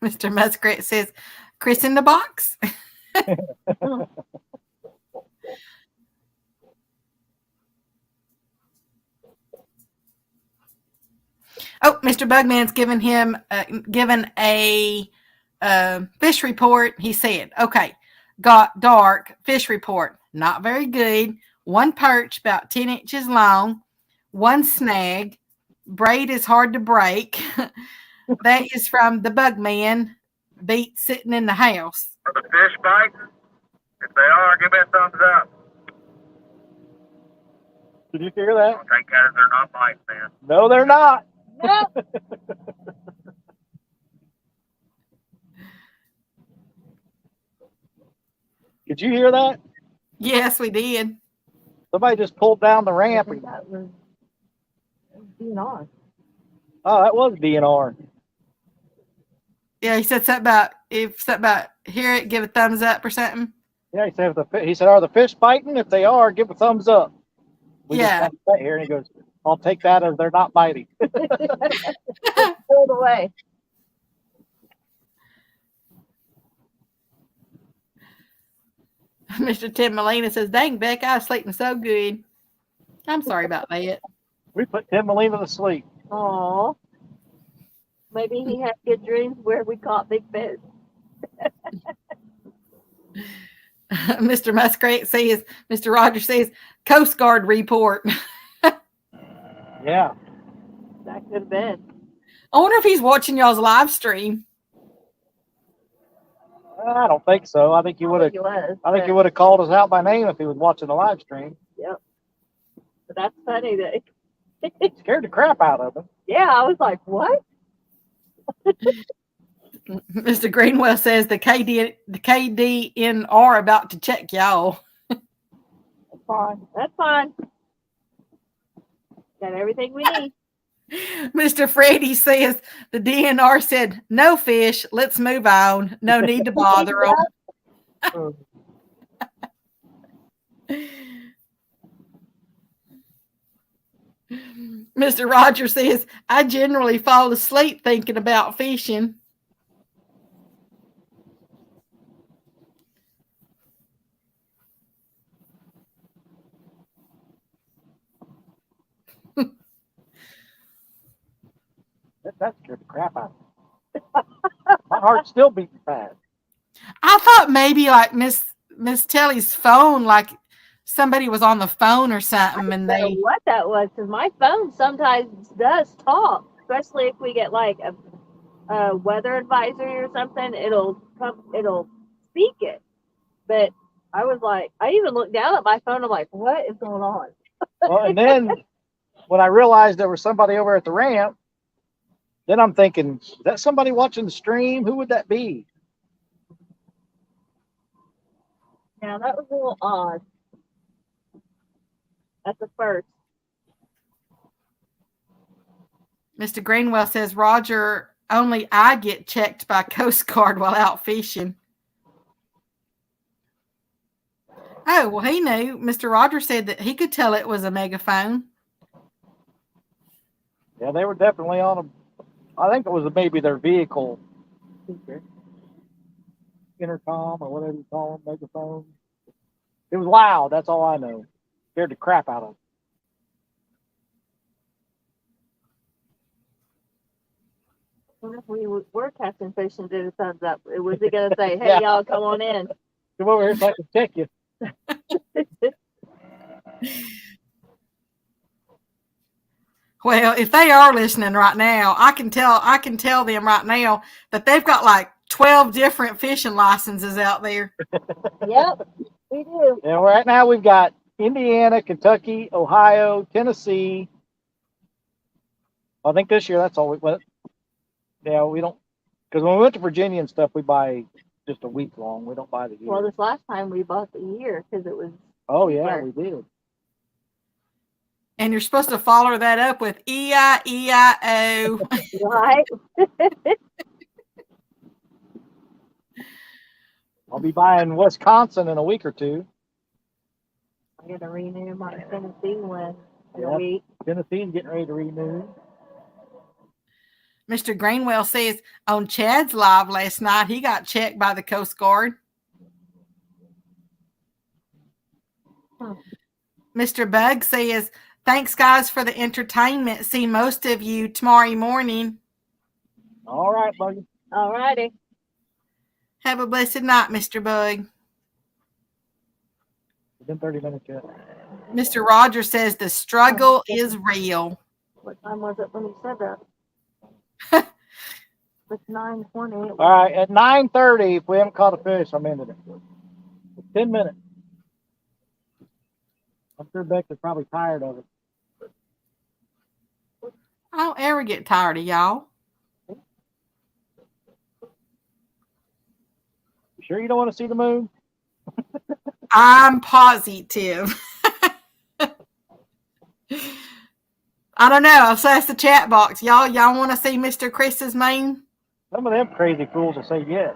Mr. Muskrat says, Chris in the box. Oh, Mr. Bugman's given a fish report. He said, okay, got dark, fish report, not very good. 1 perch about 10 inches long, 1 snag, braid is hard to break. That is from the Bugman, beat sitting in the house. Are the fish biting? If they are, give me a thumbs up. Did you hear that? I'll take that as they're not biting, man. No, they're not. No. Did you hear that? Yes, we did. Somebody just pulled down the ramp. That was DNR. Oh, that was DNR. Yeah, he said something about hear it, give a thumbs up or something. Yeah, he said, are the fish biting? If they are, give a thumbs up. We Yeah. just sat here and he goes, I'll take that as they're not biting. Pulled away. Mr. Tim Molina says, dang, Beck, I was sleeping so good. I'm sorry about that. We put Tim Molina to sleep. Aw. Maybe he had good dreams where we caught big fish. Mr. Muskrat says, Mr. Rogers says, Coast Guard report. Yeah. That could have been. I wonder if he's watching y'all's live stream. I don't think so. I think he would have. I think he would have called us out by name if he was watching the live stream. Yep. But that's funny that. Scared the crap out of him. Yeah, I was like, what? Mr. Greenwell says the KDNR about to check y'all. That's fine. That's fine. Got everything we need. Mr. Freddie says the DNR said, no fish, let's move on. No need to bother them. Mr. Rogers says, I generally fall asleep thinking about fishing. That scared the crap out of me. My heart's still beating fast. I thought maybe like Miss Tellie's phone, like somebody was on the phone or something, and I don't know they. what that was, because my phone sometimes does talk, especially if we get like a weather advisory or something. It'll speak it. But I was like, I even looked down at my phone. I'm like, what is going on? Well, and then when I realized there was somebody over at the ramp, then I'm thinking, is that somebody watching the stream? Who would that be? Now that was a little odd at the first. Mr. Greenwell says, Roger, only I get checked by Coast Guard while out fishing. Oh, well, he knew. Mr. Roger said that he could tell it was a megaphone. Yeah, they were definitely on a, I think it was maybe their vehicle intercom or whatever you call them, megaphone. It was loud, that's all I know. Scared the crap out of me. What if we were catching fish and did a thumbs up? Was he going to say, hey, Yeah. y'all, come on in? Come over here so I can check you. Well, if they are listening right now, I can tell them right now that they've got like 12 different fishing licenses out there. Yep, we do. And right now we've got Indiana, Kentucky, Ohio, Tennessee. I think this year that's all we went. Yeah, we don't, because when we went to Virginia and stuff, we buy just a week long. We don't buy the year. Well, this last time we bought the year because it was. Oh yeah, cheaper. we did. And you're supposed to follow that up with E-I-E-I-O. Right? I'll be buying Wisconsin in a week or two. I'm going to renew my Tennessee one in a Yep. week. Tennessee's getting ready to renew. Mr. Greenwell says on Chad's live last night, he got checked by the Coast Guard. Mr. Bug says, thanks, guys, for the entertainment. See most of you tomorrow morning. All right, buddy. All righty. Have a blessed night, Mr. Bug. It's been 30 minutes yet. Mr. Rogers says the struggle is real. What time was it when you said that? It's 9:20. All right, at 9:30, if we haven't caught a fish, I'm into it. 10 minutes. I'm sure Becca's probably tired of it. I don't ever get tired of y'all. You sure you don't want to see the moon? I'm positive. I don't know. I'll ask the chat box. Y'all want to see Mr. Chris's moon? Some of them crazy fools will say yes.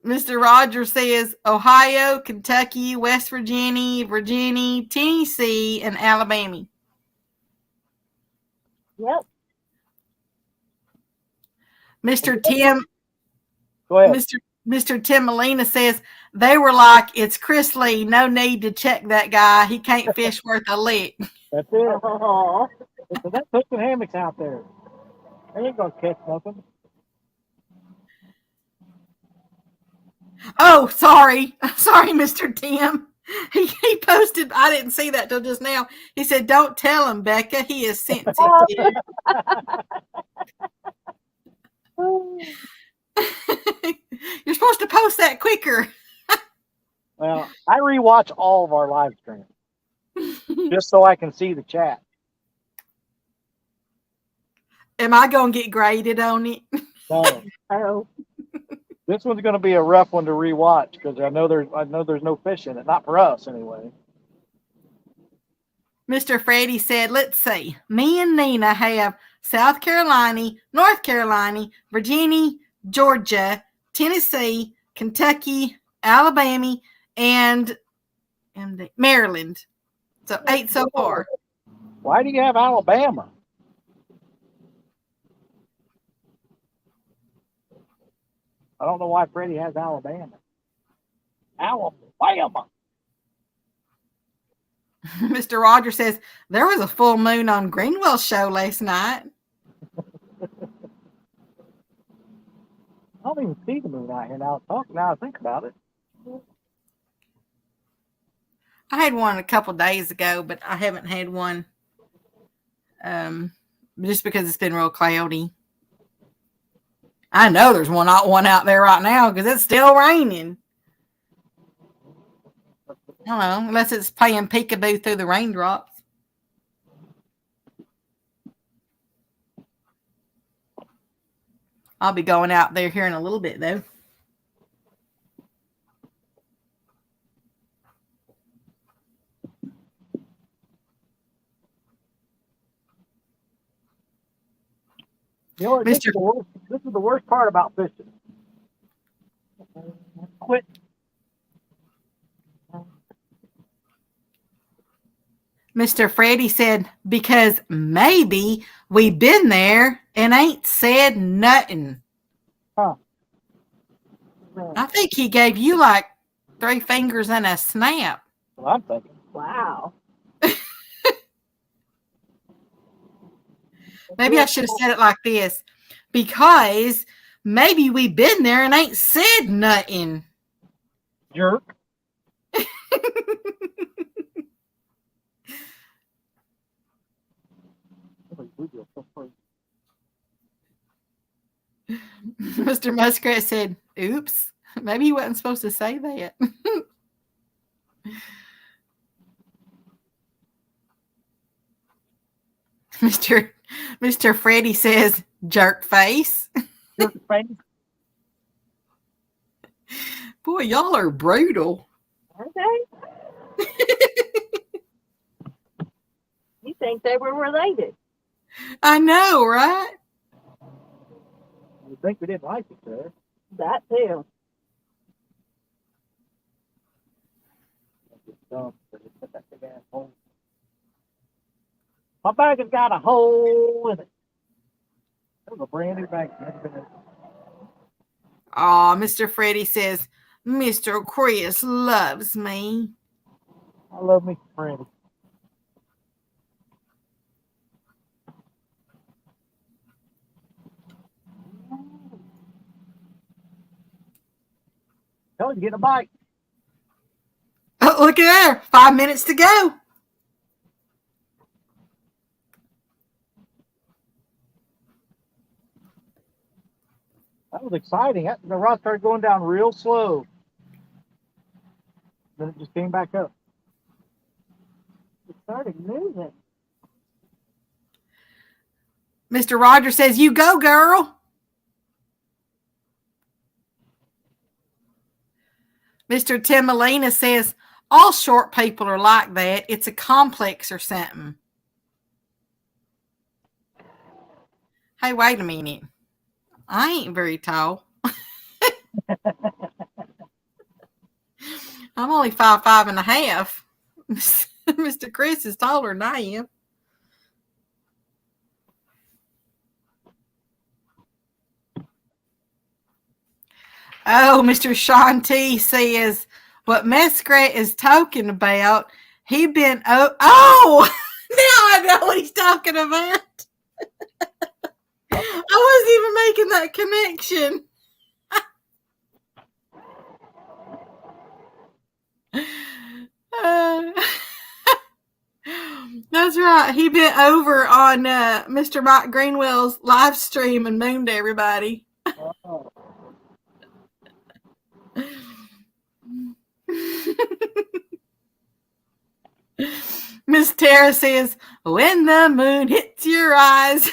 Mr. Rogers says Ohio, Kentucky, West Virginia, Tennessee, and Alabama. Yep. Mr. Tim. Go ahead. Mr. Tim Molina says they were like, it's Chris Lee. No need to check that guy. He can't fish worth a lick. That's it. Oh, So that's hooks and hammocks out there. They ain't gonna catch nothing. Oh, sorry, Mr. Tim. He posted. I didn't see that till just now. He said, "Don't tell him, Becca. He is sensitive." You're supposed to post that quicker. Well, I rewatch all of our live streams just so I can see the chat. Am I gonna get graded on it? So oh. this one's going to be a rough one to rewatch because I know there's no fish in it, not for us anyway. Mr. Freddie said, let's see. Me and Nina have South Carolina, North Carolina, Virginia, Georgia, Tennessee, Kentucky, Alabama, and Maryland. So 8 so far. Why do you have Alabama? I don't know why Freddie has Alabama. Alabama. Mr. Rogers says, there was a full moon on Greenwell's show last night. I don't even see the moon out here now. Now I think about it. I had one a couple days ago, but I haven't had one just because it's been real cloudy. I know there's one out there right now because it's still raining. I don't know, unless it's playing peekaboo through the raindrops. I'll be going out there here in a little bit, though. You know what? This is the worst part about fishing. Quit. Mr. Freddie said, because maybe we been there and ain't said nothing. Huh. I think he gave you like 3 fingers and a snap. Well, I'm thinking. Wow. Maybe I should have said it like this. Because maybe we been there and ain't said nothing. Jerk. Mr. Muskrat said, oops, maybe he wasn't supposed to say that. Mr. Freddie says, jerk face. Jerk face. Boy, y'all are brutal. Okay. You think they were related? I know, right? You think we didn't like each other? That too. My bag has got a hole in it. That was a brand new bag. Aw, Mr. Freddie says, Mr. Chris loves me. I love me Freddy. Tell him to get a bite. Oh, look at there. 5 minutes to go. That was exciting. The rod started going down real slow. Then it just came back up. It started moving. Mr. Rogers says, you go, girl. Mr. Tim Molina says, all short people are like that. It's a complex or something. Hey, wait a minute. I ain't very tall. I'm only 5'5.5". Mr. Chris is taller than I am. Oh, Mr. Sean T says, what Muskrat is talking about, he been, now I know what he's talking about. I wasn't even making that connection. That's right. He been over on Mr. Mike Greenwell's live stream and mooned everybody. Oh. Miss Tara says, when the moon hits your eyes.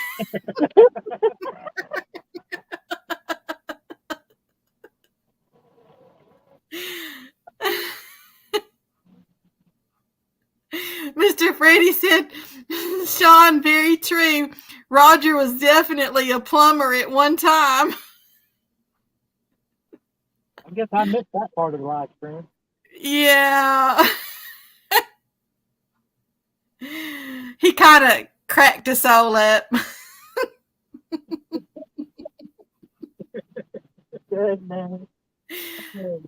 Mr. Freddie said, Sean, very true. Roger was definitely a plumber at one time. I guess I missed that part of the live stream. Yeah. He kind of cracked us all up. Good, man. Good.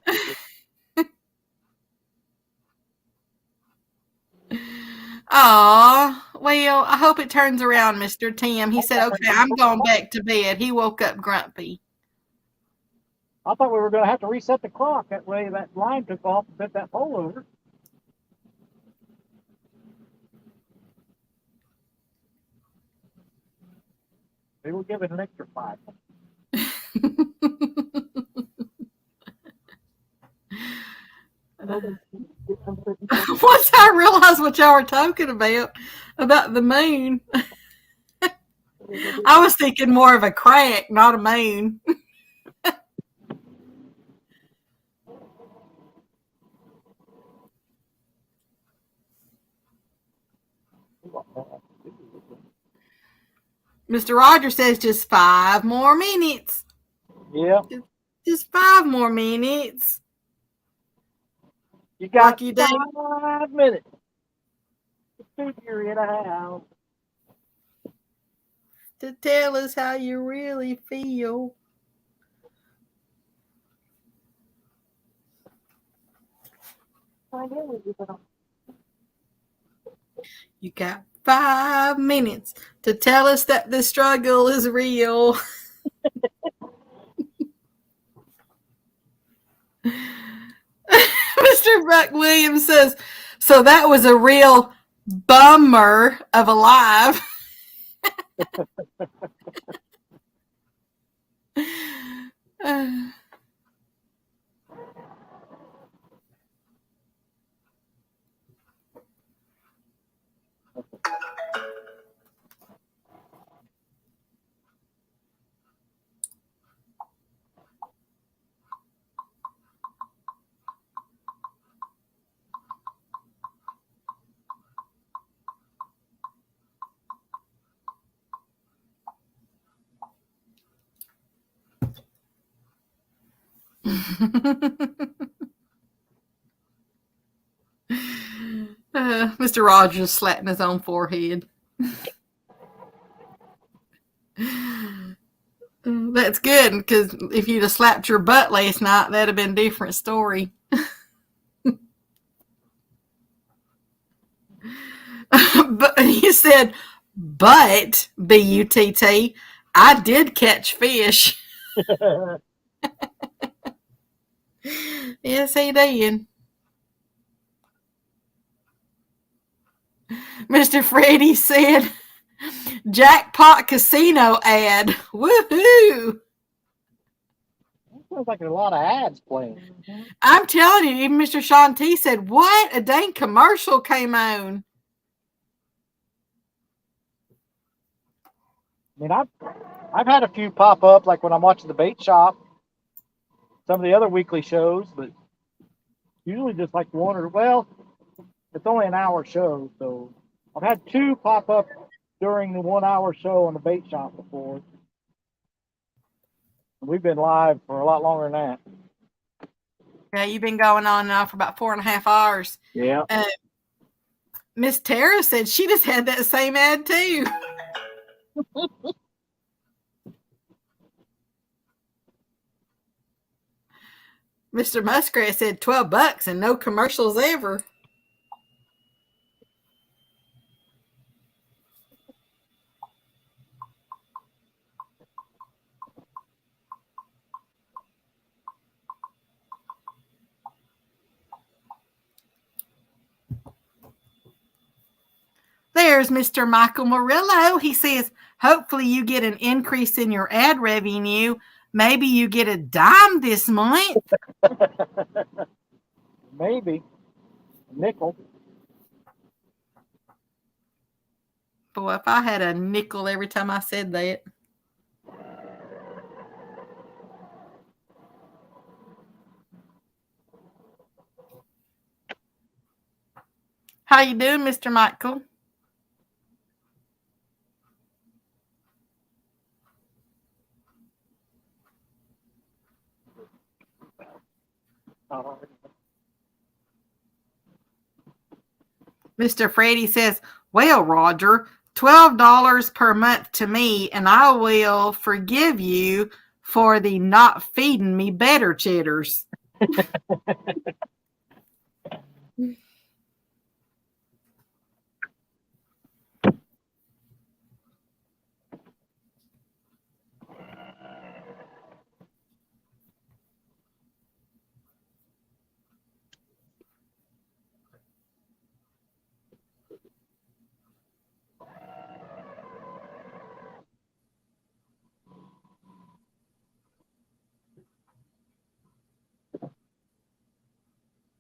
Aw, well, I hope it turns around, Mr. Tim. He said, okay, I'm going back to bed. He woke up grumpy. I thought we were going to have to reset the clock. That way that line took off and bent that pole over. They will give it an extra 5. Once I realized what y'all were talking about the moon, I was thinking more of a crack, not a moon. Mr. Rogers says just 5 more minutes. Yeah. Just 5 more minutes. You got Like you do. 5 minutes to figure it out. To tell us how you really feel. You got 5 minutes to tell us that the struggle is real. Mr. Buck Williams says, so that was a real bummer of a live. Mr. Rogers slapping his own forehead. That's good, because if you'd have slapped your butt last night, that'd have been a different story. But he said, but, B-U-T-T, I did catch fish. Yes, he did. Mr. Freddie said, jackpot casino ad. Woohoo! Sounds like a lot of ads playing. I'm telling you, even Mr. Sean T said, what? A dang commercial came on. I mean, I've had a few pop up, like when I'm watching the bait shop, some of the other weekly shows, but usually just like one or, well, it's only an hour show, so I've had 2 pop up during the 1 hour show on the bait shop before. We've been live for a lot longer than that. Yeah, you've been going on now for about 4.5 hours. Yeah. Miss Tara said she just had that same ad too. Mr. Muskrat said $12 and no commercials ever. There's Mr. Michael Murillo. He says, hopefully you get an increase in your ad revenue. Maybe you get a dime this month. Maybe. Nickel. Boy, if I had a nickel every time I said that. How you doing, Mr. Michael? Mr. Freddie says, well, Roger, $12 per month to me, and I will forgive you for the not feeding me better cheddars.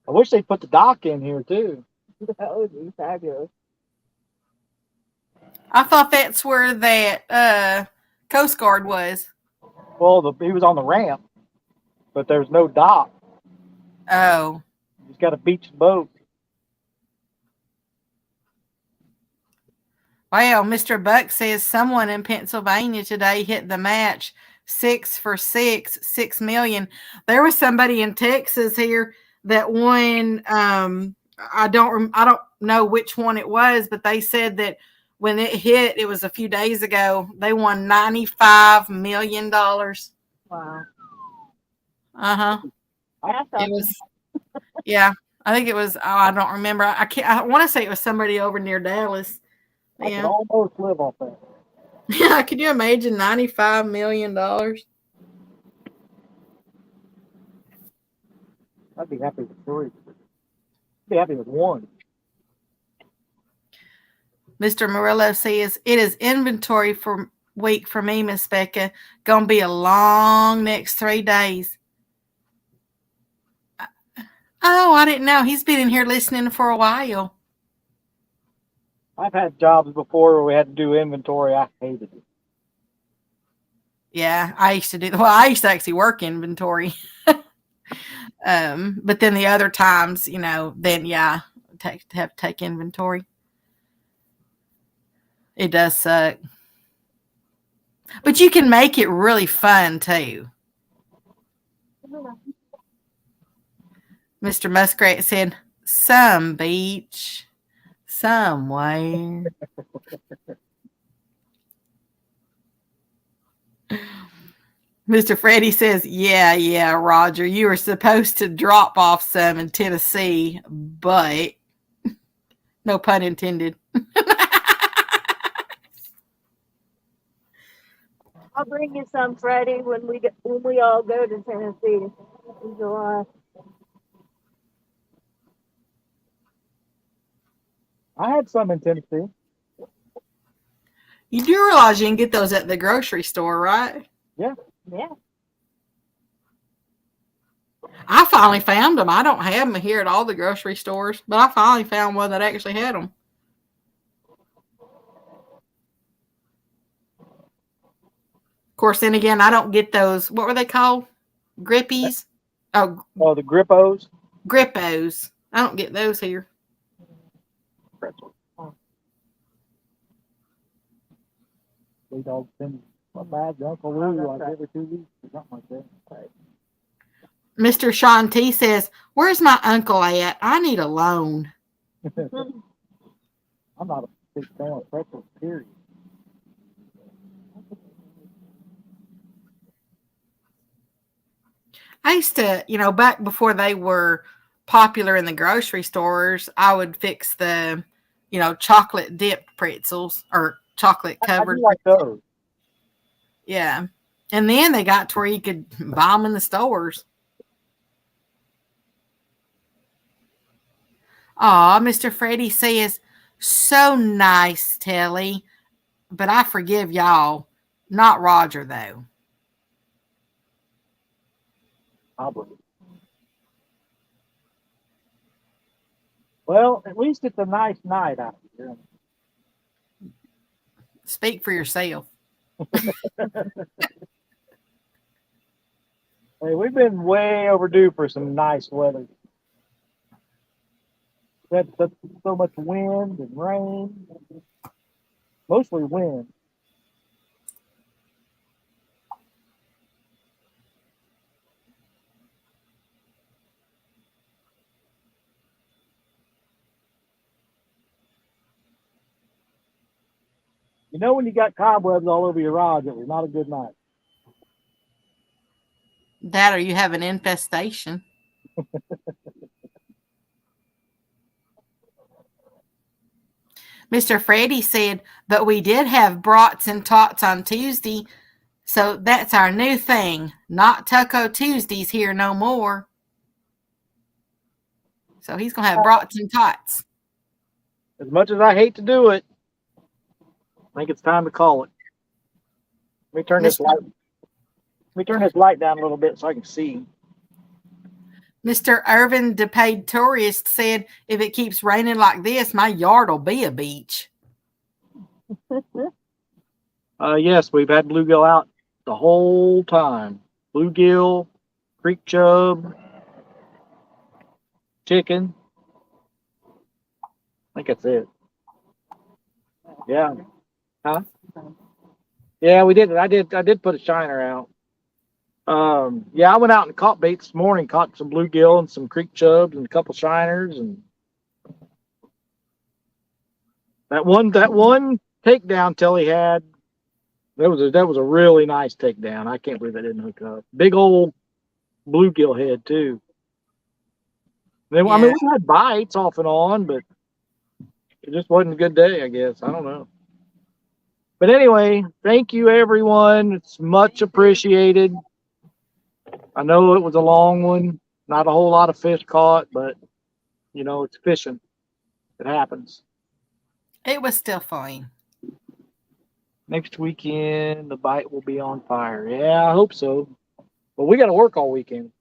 I wish they'd put the dock in here too. That would be fabulous. I thought that's where that Coast Guard was. Well, he was on the ramp, but there's no dock. Oh. He's got a beach boat. Well, Mr. Buck says someone in Pennsylvania today hit the match 6 for 6, 6 million. There was somebody in Texas here that won. I don't know which one it was, but they said that when it hit, it was a few days ago. They won $95 million. Wow. It That's was, yeah. I think it was. Oh, I don't remember. I want to say it was somebody over near Dallas. I Yeah. could almost live off that. Yeah, can you imagine $95 million? I'd be happy with 3. I'd be happy with 1. Mr. Murillo says, it is inventory for week for me, Miss Becca. Gonna be a long next 3 days. Oh, I didn't know. He's been in here listening for a while. I've had jobs before where we had to do inventory. I hated it. Yeah, I used to do. Well, I used to actually work inventory. But then the other times, then yeah, have to take inventory. It does suck. But you can make it really fun too. Mr. Muskrat said, some beach, somewhere. Mr. Freddie says, yeah, Roger, you were supposed to drop off some in Tennessee, but no pun intended. I'll bring you some, Freddie, when we all go to Tennessee in July. I had some in Tennessee. You do realize you can get those at the grocery store, right? Yeah. Yeah. I finally found them. I don't have them here at all the grocery stores, but I finally found one that actually had them. Of course, then again, I don't get those. What were they called? Grippies? Oh, the Grippos? Grippos. I don't get those here. Pretzel. They all send a bag to Uncle Lou like every 2 weeks or something like that. Mr. Sean T says, where's my uncle at? I need a loan. I'm not a big fan of pretzels, period. I used to, back before they were popular in the grocery stores, I would fix the, chocolate dipped pretzels or chocolate covered. I do like those. Yeah. And then they got to where you could buy them in the stores. Aw, Mr. Freddie says, so nice, Telly. But I forgive y'all. Not Roger, though. Probably. Well, at least it's a nice night out here. Speak for yourself. Hey, we've been way overdue for some nice weather. We had so much wind and rain. Mostly wind. You know when you got cobwebs all over your rods, it was not a good night. That or you have an infestation. Mr. Freddie said, but we did have brats and tots on Tuesday, so that's our new thing. Not Taco Tuesdays here no more. So he's going to have brats and tots. As much as I hate to do it, I think it's time to call it. Let me turn this light. Let me turn this light down a little bit so I can see. Mr. Irvin, the paid tourist, said, if it keeps raining like this, my yard will be a beach. Yes, we've had bluegill out the whole time. Bluegill, creek chub, chicken. I think that's it. Yeah. Huh? Yeah, we did. I did put a shiner out. Yeah, I went out and caught bait this morning, caught some bluegill and some creek chubs and a couple shiners, and that one takedown Telly had, that was a really nice takedown. I can't believe I didn't hook up. Big old bluegill head too. I mean, we had bites off and on, but it just wasn't a good day, I guess. I don't know. But anyway, thank you everyone. It's much appreciated. I know it was a long one, not a whole lot of fish caught, but you know, it's fishing. It happens. It was still fine. Next weekend, the bite will be on fire. Yeah, I hope so. But we got to work all weekend.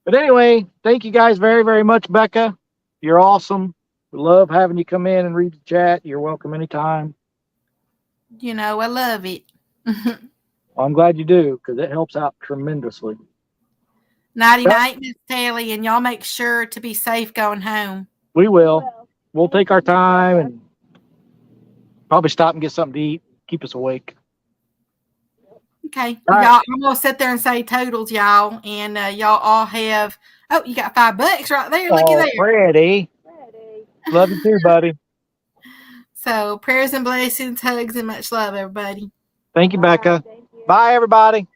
But anyway, thank you guys very, very much, Becca. You're awesome. We love having you come in and read the chat. You're welcome anytime. You know, I love it. Well, I'm glad you do, because it helps out tremendously. Nighty night, Miss Telly, and y'all make sure to be safe going home. We will. We'll take our time and probably stop and get something to eat. Keep us awake. Okay. All right. Y'all, I'm going to sit there and say totals, y'all. And y'all all have, oh, you got $5 right there. Looky there. Freddie. Love you too, buddy. So prayers and blessings, hugs, and much love, everybody. Thank you, Becca. Bye, everybody.